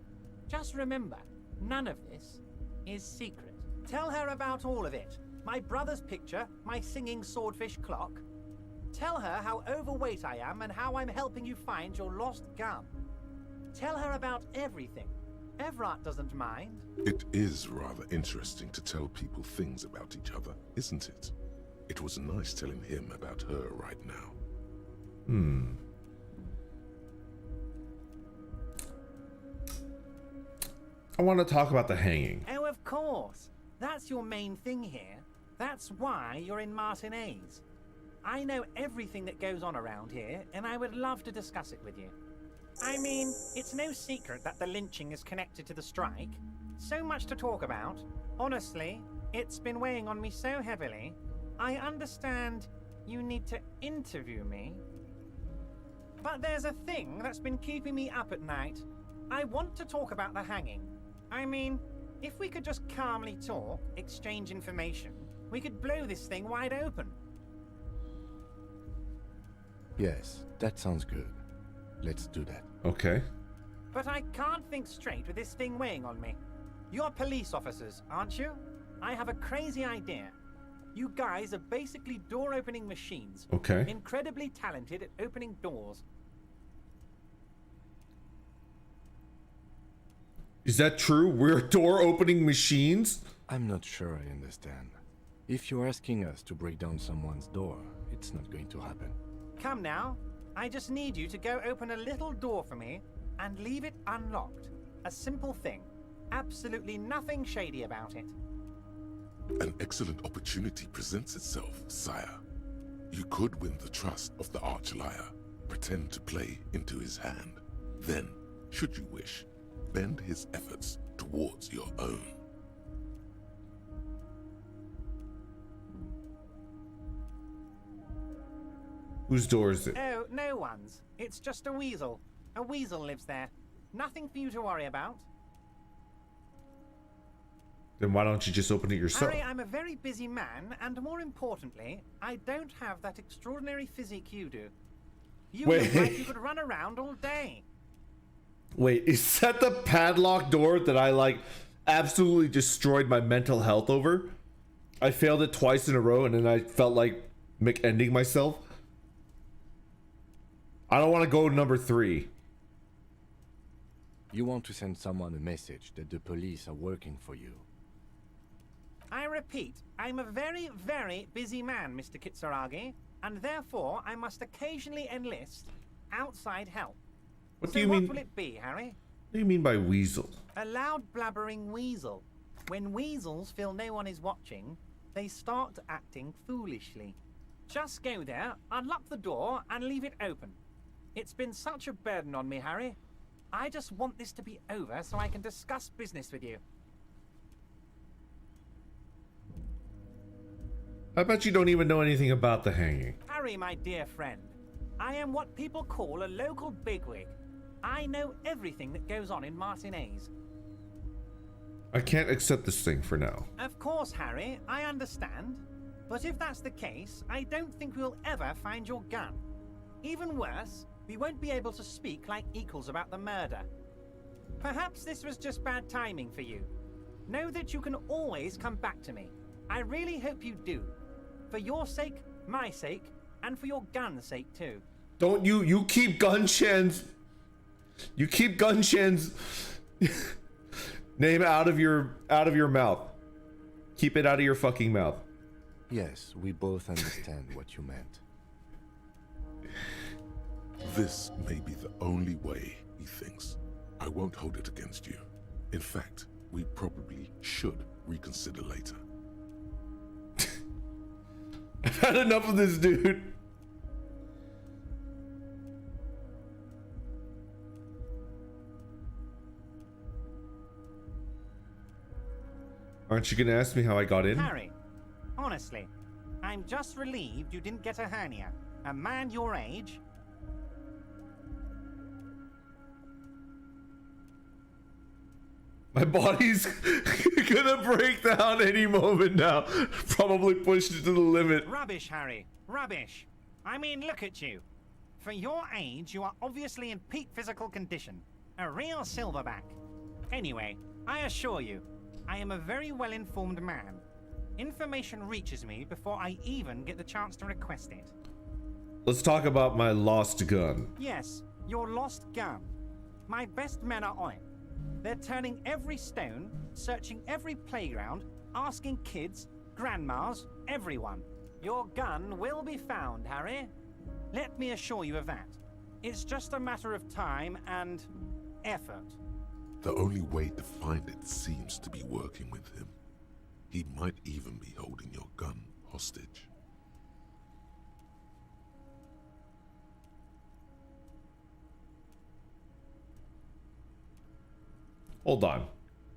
Just remember, none of this is secret. Tell her about all of it. My brother's picture, my singing swordfish clock. Tell her how overweight I am and how I'm helping you find your lost gun. Tell her about everything. Everard doesn't mind. It is rather interesting to tell people things about each other, isn't it? It was nice telling him about her right now. I want to talk about the hanging. Oh, of course. That's your main thing here. That's why you're in Martinez. I know everything that goes on around here, and I would love to discuss it with you. I mean, it's no secret that the lynching is connected to the strike. So much to talk about. Honestly, it's been weighing on me so heavily. I understand you need to interview me. But there's a thing that's been keeping me up at night. I want to talk about the hanging. I mean, if we could just calmly talk, exchange information, we could blow this thing wide open. Yes, that sounds good. Let's do that. Okay. But I can't think straight with this thing weighing on me. You're police officers, aren't you? I have a crazy idea. You guys are basically door-opening machines. Okay. Incredibly talented at opening doors. Is that true? We're door-opening machines? I'm not sure I understand. If you're asking us to break down someone's door, it's not going to happen. Come now. I just need you to go open a little door for me and leave it unlocked. A simple thing. absolutely nothing shady about it. An excellent opportunity presents itself, sire. You could win the trust of the arch-liar, pretend to play into his hand. Then, should you wish, bend his efforts towards your own. Whose door is it? Oh, no one's. It's just a weasel. A weasel lives there. Nothing for you to worry about. Then why don't you just open it yourself? Harry, I'm a very busy man, and more importantly, I don't have that extraordinary physique you do. You look like you could run around all day. Wait, is that the padlock door that I like absolutely destroyed my mental health over? I failed it twice in a row and then I felt like ending myself. I don't want to go number 3. You want to send someone a message that the police are working for you. I repeat, I'm a very, very busy man, Mr. Kitsuragi, and therefore I must occasionally enlist outside help. What So do you mean? what will it be, Harry? What do you mean by weasel? A loud blabbering weasel. When weasels feel no one is watching, they start acting foolishly. Just go there, unlock the door, and leave it open. It's been such a burden on me, Harry. I just want this to be over so I can discuss business with you. I bet you don't even know anything about the hanging. Harry, my dear friend, I am what people call a local bigwig. I know everything that goes on in Martinez. I can't accept this thing for now. Of course, Harry, I understand. But if that's the case, I don't think we'll ever find your gun. Even worse, we won't be able to speak like equals about the murder. Perhaps this was just bad timing for you. Know that you can always come back to me. I really hope you do. For your sake, my sake, and for your gun's sake too. Don't you keep Gunshan's name out of your mouth. Keep it out of your fucking mouth. Yes, we both understand what you meant. This may be the only way, he thinks. I won't hold it against you. In fact, we probably should reconsider later. I've had enough of this dude. Aren't you gonna ask me how I got in? Harry, honestly, I'm just relieved you didn't get a hernia. A man your age. My body's gonna break down any moment now. Probably pushed it to the limit. Rubbish, Harry. Rubbish. I mean, look at you. For your age, you are obviously in peak physical condition. A real silverback. Anyway, I assure you, I am a very well-informed man. Information reaches me before I even get the chance to request it. Let's talk about my lost gun. Yes, your lost gun. My best men are on it. They're turning every stone, searching every playground, asking kids, grandmas, everyone. Your gun will be found, Harry. Let me assure you of that. It's just a matter of time and effort. The only way to find it seems to be working with him. He might even be holding your gun hostage. Hold on.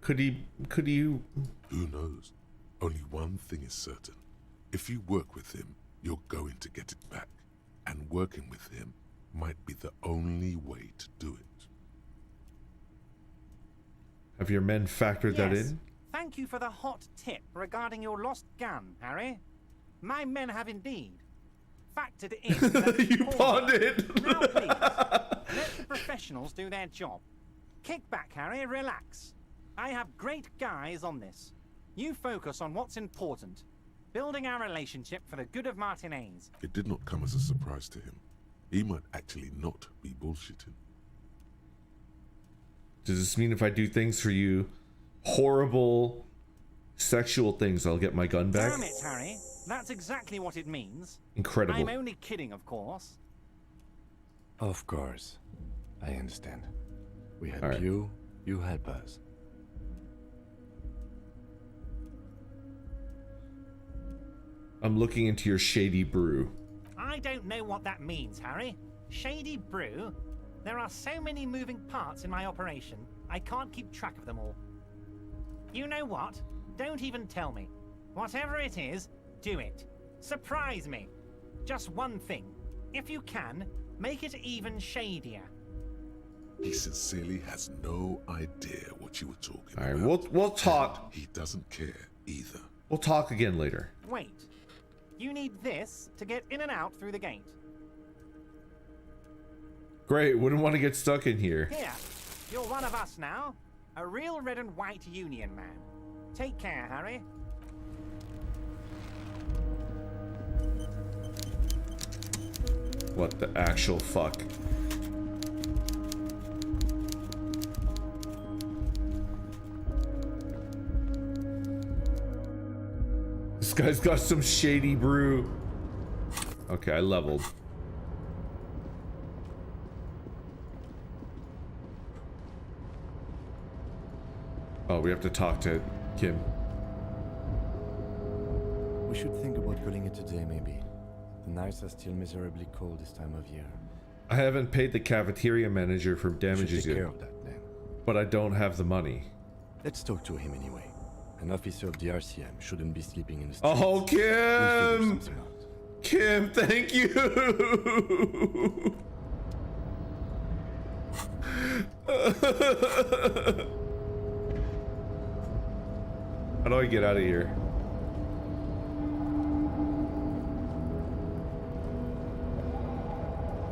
Could you? Who knows? Only one thing is certain. If you work with him, you're going to get it back. And working with him might be the only way to do it. Have your men factored that in? Thank you for the hot tip regarding your lost gun, Harry. My men have indeed factored it in. You pawned it. Now please, let the professionals do their job. Kick back, Harry, relax. I have great guys on this. You focus on what's important. Building our relationship for the good of Martinez. It did not come as a surprise to him. He might actually not be bullshitting. Does this mean if I do things for you, horrible sexual things, I'll get my gun back? Damn it, Harry. That's exactly what it means. Incredible. I'm only kidding, of course. Of course. I understand. We help All right. you, you help us. I'm looking into your shady brew. I don't know what that means, Harry. Shady brew? There are so many moving parts in my operation, I can't keep track of them all. You know what? Don't even tell me. Whatever it is, do it. Surprise me. Just one thing. If you can, make it even shadier. He sincerely has no idea what you were talking All right, about. we'll talk. He doesn't care either. We'll talk again later. Wait. You need this to get in and out through the gate. Great, wouldn't want to get stuck in here. Here, you're one of us now. A real red and white union man. Take care, Harry. What the actual fuck? This guy's got some shady brew. Okay, I leveled. Oh, we have to talk to Kim. We should think about calling it a day, maybe. The nights are still miserably cold this time of year. I haven't paid the cafeteria manager for damages Take yet. care of that, then. But I don't have the money. Let's talk to him anyway. An officer of the RCM shouldn't be sleeping in the streets. Oh, We'll figure Kim! something out. Kim, thank you! How do I get out of here?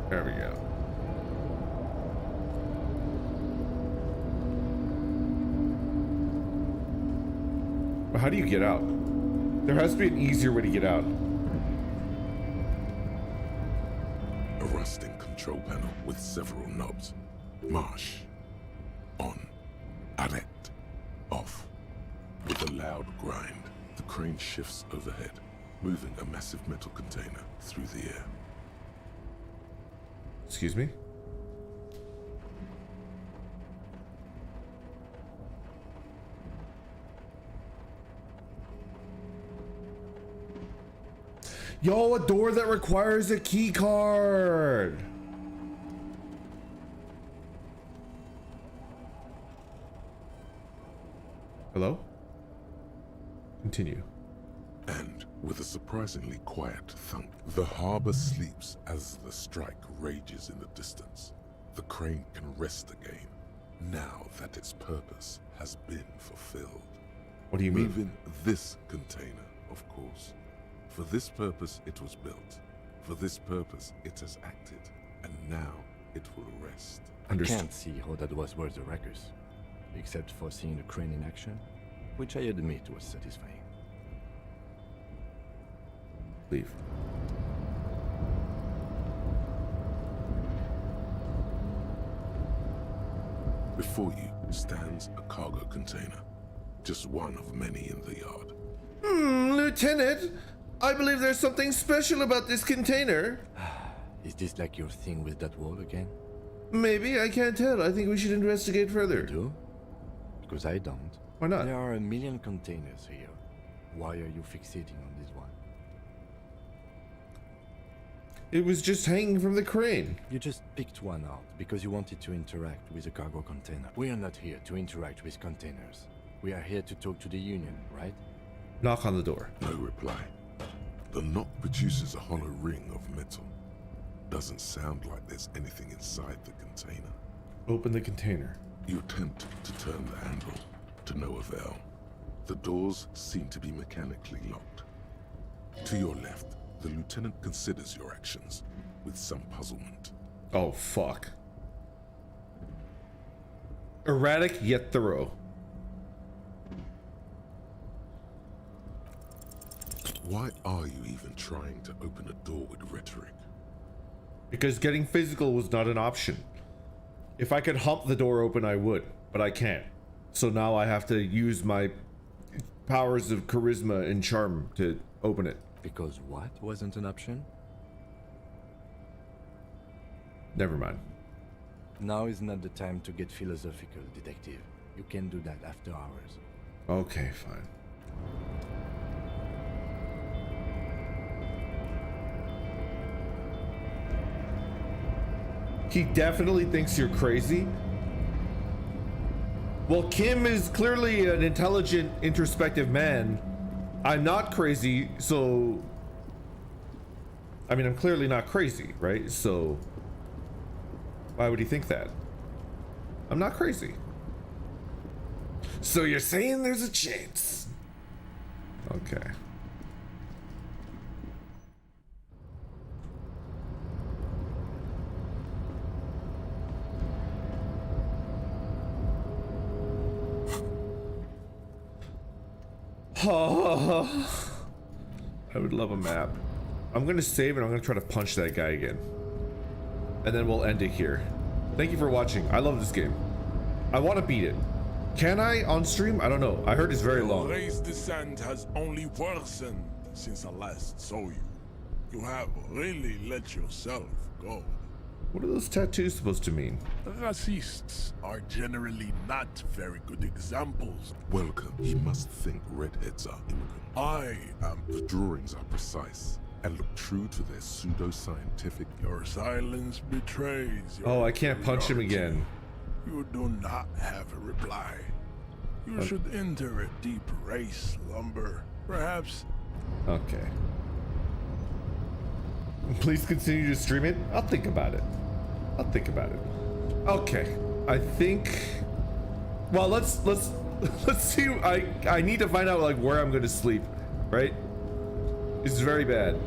There we go. But how do you get out? There has to be an easier way to get out. A rusting control panel with several knobs. Marsh. On. Arrête. Off. With a loud grind, the crane shifts overhead, moving a massive metal container through the air. Excuse me? Yo, a door that requires a key card. Hello? Continue. And with a surprisingly quiet thunk, the harbor sleeps as the strike rages in the distance. The crane can rest again, now that its purpose has been fulfilled. What do you mean? Moving this container, of course. For this purpose it was built. For this purpose it has acted. And now it will rest. I can't see how that was worth the wreckers. Except for seeing the crane in action, which I admit was satisfying. Leave. Before you stands a cargo container. Just one of many in the yard. Lieutenant, I believe there's something special about this container. Is this like your thing with that wall again? Maybe, I can't tell. I think we should investigate further. You do? Because I don't. Why not? There are a million containers here. Why are you fixating on this one? It was just hanging from the crane. You just picked one out because you wanted to interact with a cargo container. We are not here to interact with containers. We are here to talk to the Union, right? Knock on the door. No reply. The knock produces a hollow ring of metal. Doesn't sound like there's anything inside the container. Open the container. You attempt to turn the handle, to no avail. The doors seem to be mechanically locked. To your left, the lieutenant considers your actions with some puzzlement. Oh, fuck. Erratic yet thorough. Why are you even trying to open a door with rhetoric? Because getting physical was not an option. If I could hump the door open, I would, but I can't. So now I have to use my powers of charisma and charm to open it. Because what wasn't an option? Never mind. Now is not the time to get philosophical, detective. You can do that after hours. Okay, fine. He definitely thinks you're crazy. Well, Kim is clearly an intelligent, introspective man. I'm not crazy, so... I mean, I'm clearly not crazy, right? So... why would he think that? I'm not crazy. So you're saying there's a chance? Okay. I would love a map. I'm gonna save and I'm gonna try to punch that guy again. And then we'll end it here. Thank you for watching. I love this game. I want to beat it. Can I on stream? I don't know. I heard it's very long. Ray's descent has only worsened since I last saw you. You have really let yourself go. What are those tattoos supposed to mean? Racists are generally not very good examples. Welcome. He must think redheads are immigrants. I am. The drawings are precise and look true to their pseudo-scientific... Your silence betrays your... Oh, I can't punch him again. You do not have a reply. You should enter a deep race slumber. Perhaps... Okay. Please continue to stream it. I'll think about it. I'll think about it. Okay. I think... well, let's see. I need to find out like where I'm going to sleep, right? It's very bad.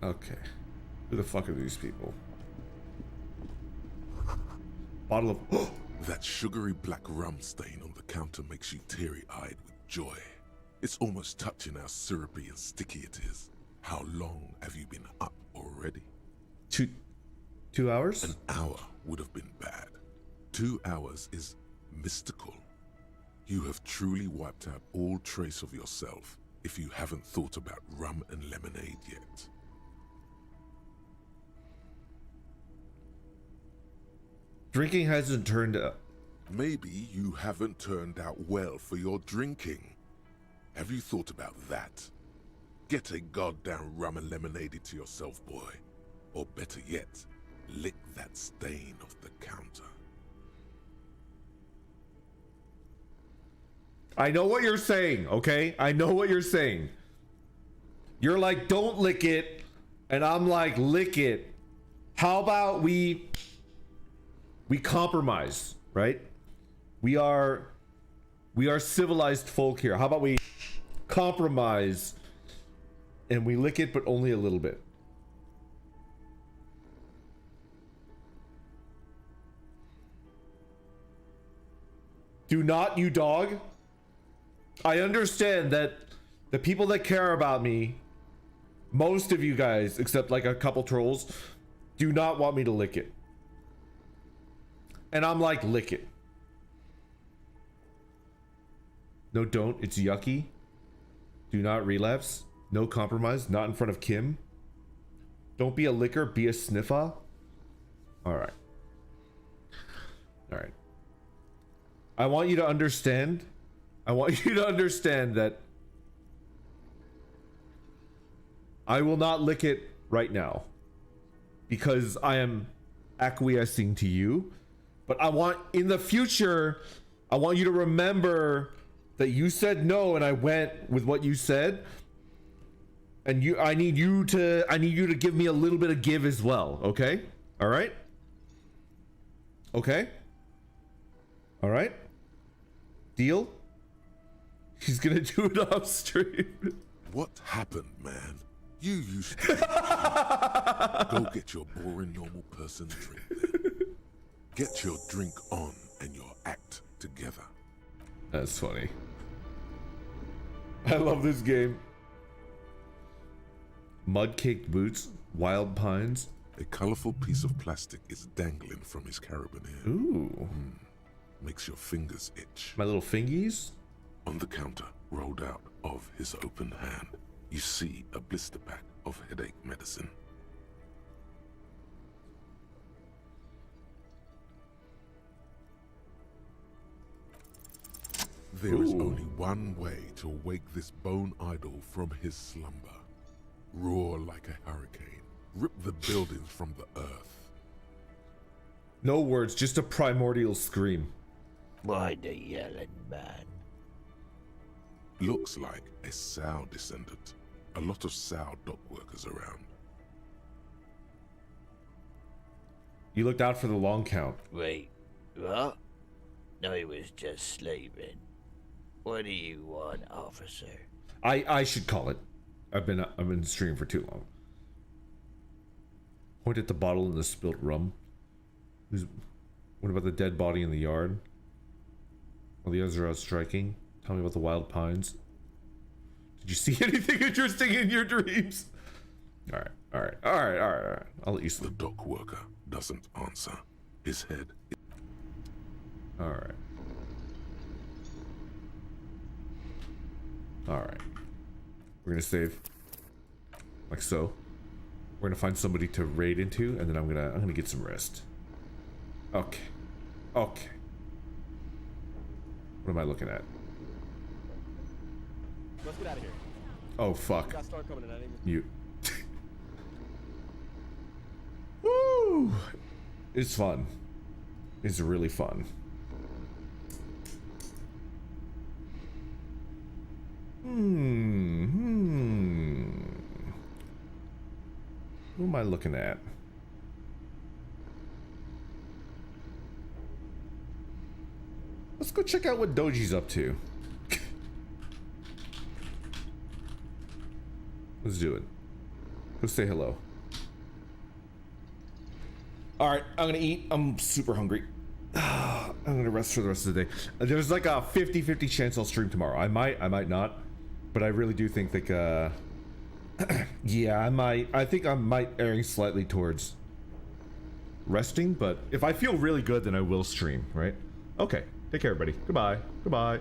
Okay. Who the fuck are these people? Bottle of... That sugary black rum stain on the counter makes you teary-eyed with joy. It's almost touching how syrupy and sticky it is. How long have you been up already? 2 hours? An hour would have been bad. 2 hours is mystical. You have truly wiped out all trace of yourself if you haven't thought about rum and lemonade yet. Drinking hasn't turned up. Maybe you haven't turned out well for your drinking. Have you thought about that? Get a goddamn rum and lemonade to yourself, boy. Or better yet, lick that stain off the counter. I know what you're saying, okay? I know what you're saying. You're like, don't lick it. And I'm like, lick it. How about we compromise, right? We are civilized folk here. How about we compromise and we lick it, but only a little bit. Do not, you dog. I understand that the people that care about me, most of you guys, except like a couple trolls, do not want me to lick it. And I'm like, lick it. No, don't. It's yucky. Do not relapse. No compromise. Not in front of Kim. Don't be a licker. Be a sniffer. All right. All right. I want you to understand. I want you to understand that I will not lick it right now because I am acquiescing to you. But I want, in the future, I want you to remember that you said no and I went with what you said. And I need you to give me a little bit of give as well, okay? All right? Okay? All right? Deal? He's gonna do it off stream. What happened, man? You used to... Go get your boring normal person drink then. Get your drink on and your act together. That's funny. I love this game. Mud-caked boots, wild pines. A colorful piece of plastic is dangling from his carabiner. Ooh. Makes your fingers itch. My little fingies? On the counter, rolled out of his open hand, you see a blister pack of headache medicine. There is only one way to awake this bone idol from his slumber. Roar like a hurricane. Rip the buildings from the earth. No words, just a primordial scream. Why the yelling, man? Looks like a Sow descendant. A lot of Sow dock workers around. You looked out for the long count. Wait, what? No, he was just sleeping. What do you want, officer? I should call it. I've been streaming for too long. Point at the bottle and the spilt rum. What about the dead body in the yard? While the others are out striking. Tell me about the wild pines. Did you see anything interesting in your dreams? Alright. I'll let you sleep. The dock worker doesn't answer. His head. Alright. We're gonna save. Like so. We're gonna find somebody to raid into, and then I'm gonna get some rest. Okay. What am I looking at? Let's get out of here. Oh fuck. Got Star coming in, I didn't Mute. Woo! It's fun. It's really fun. Who am I looking at? Let's go check out what Doji's up to. Let's do it. Go say hello. Alright, I'm gonna eat. I'm super hungry. I'm gonna rest for the rest of the day. There's like a 50-50 chance I'll stream tomorrow. I might not. But I really do think that, yeah, I think I might erring slightly towards resting, but if I feel really good, then I will stream, right? Okay, take care, everybody. Goodbye.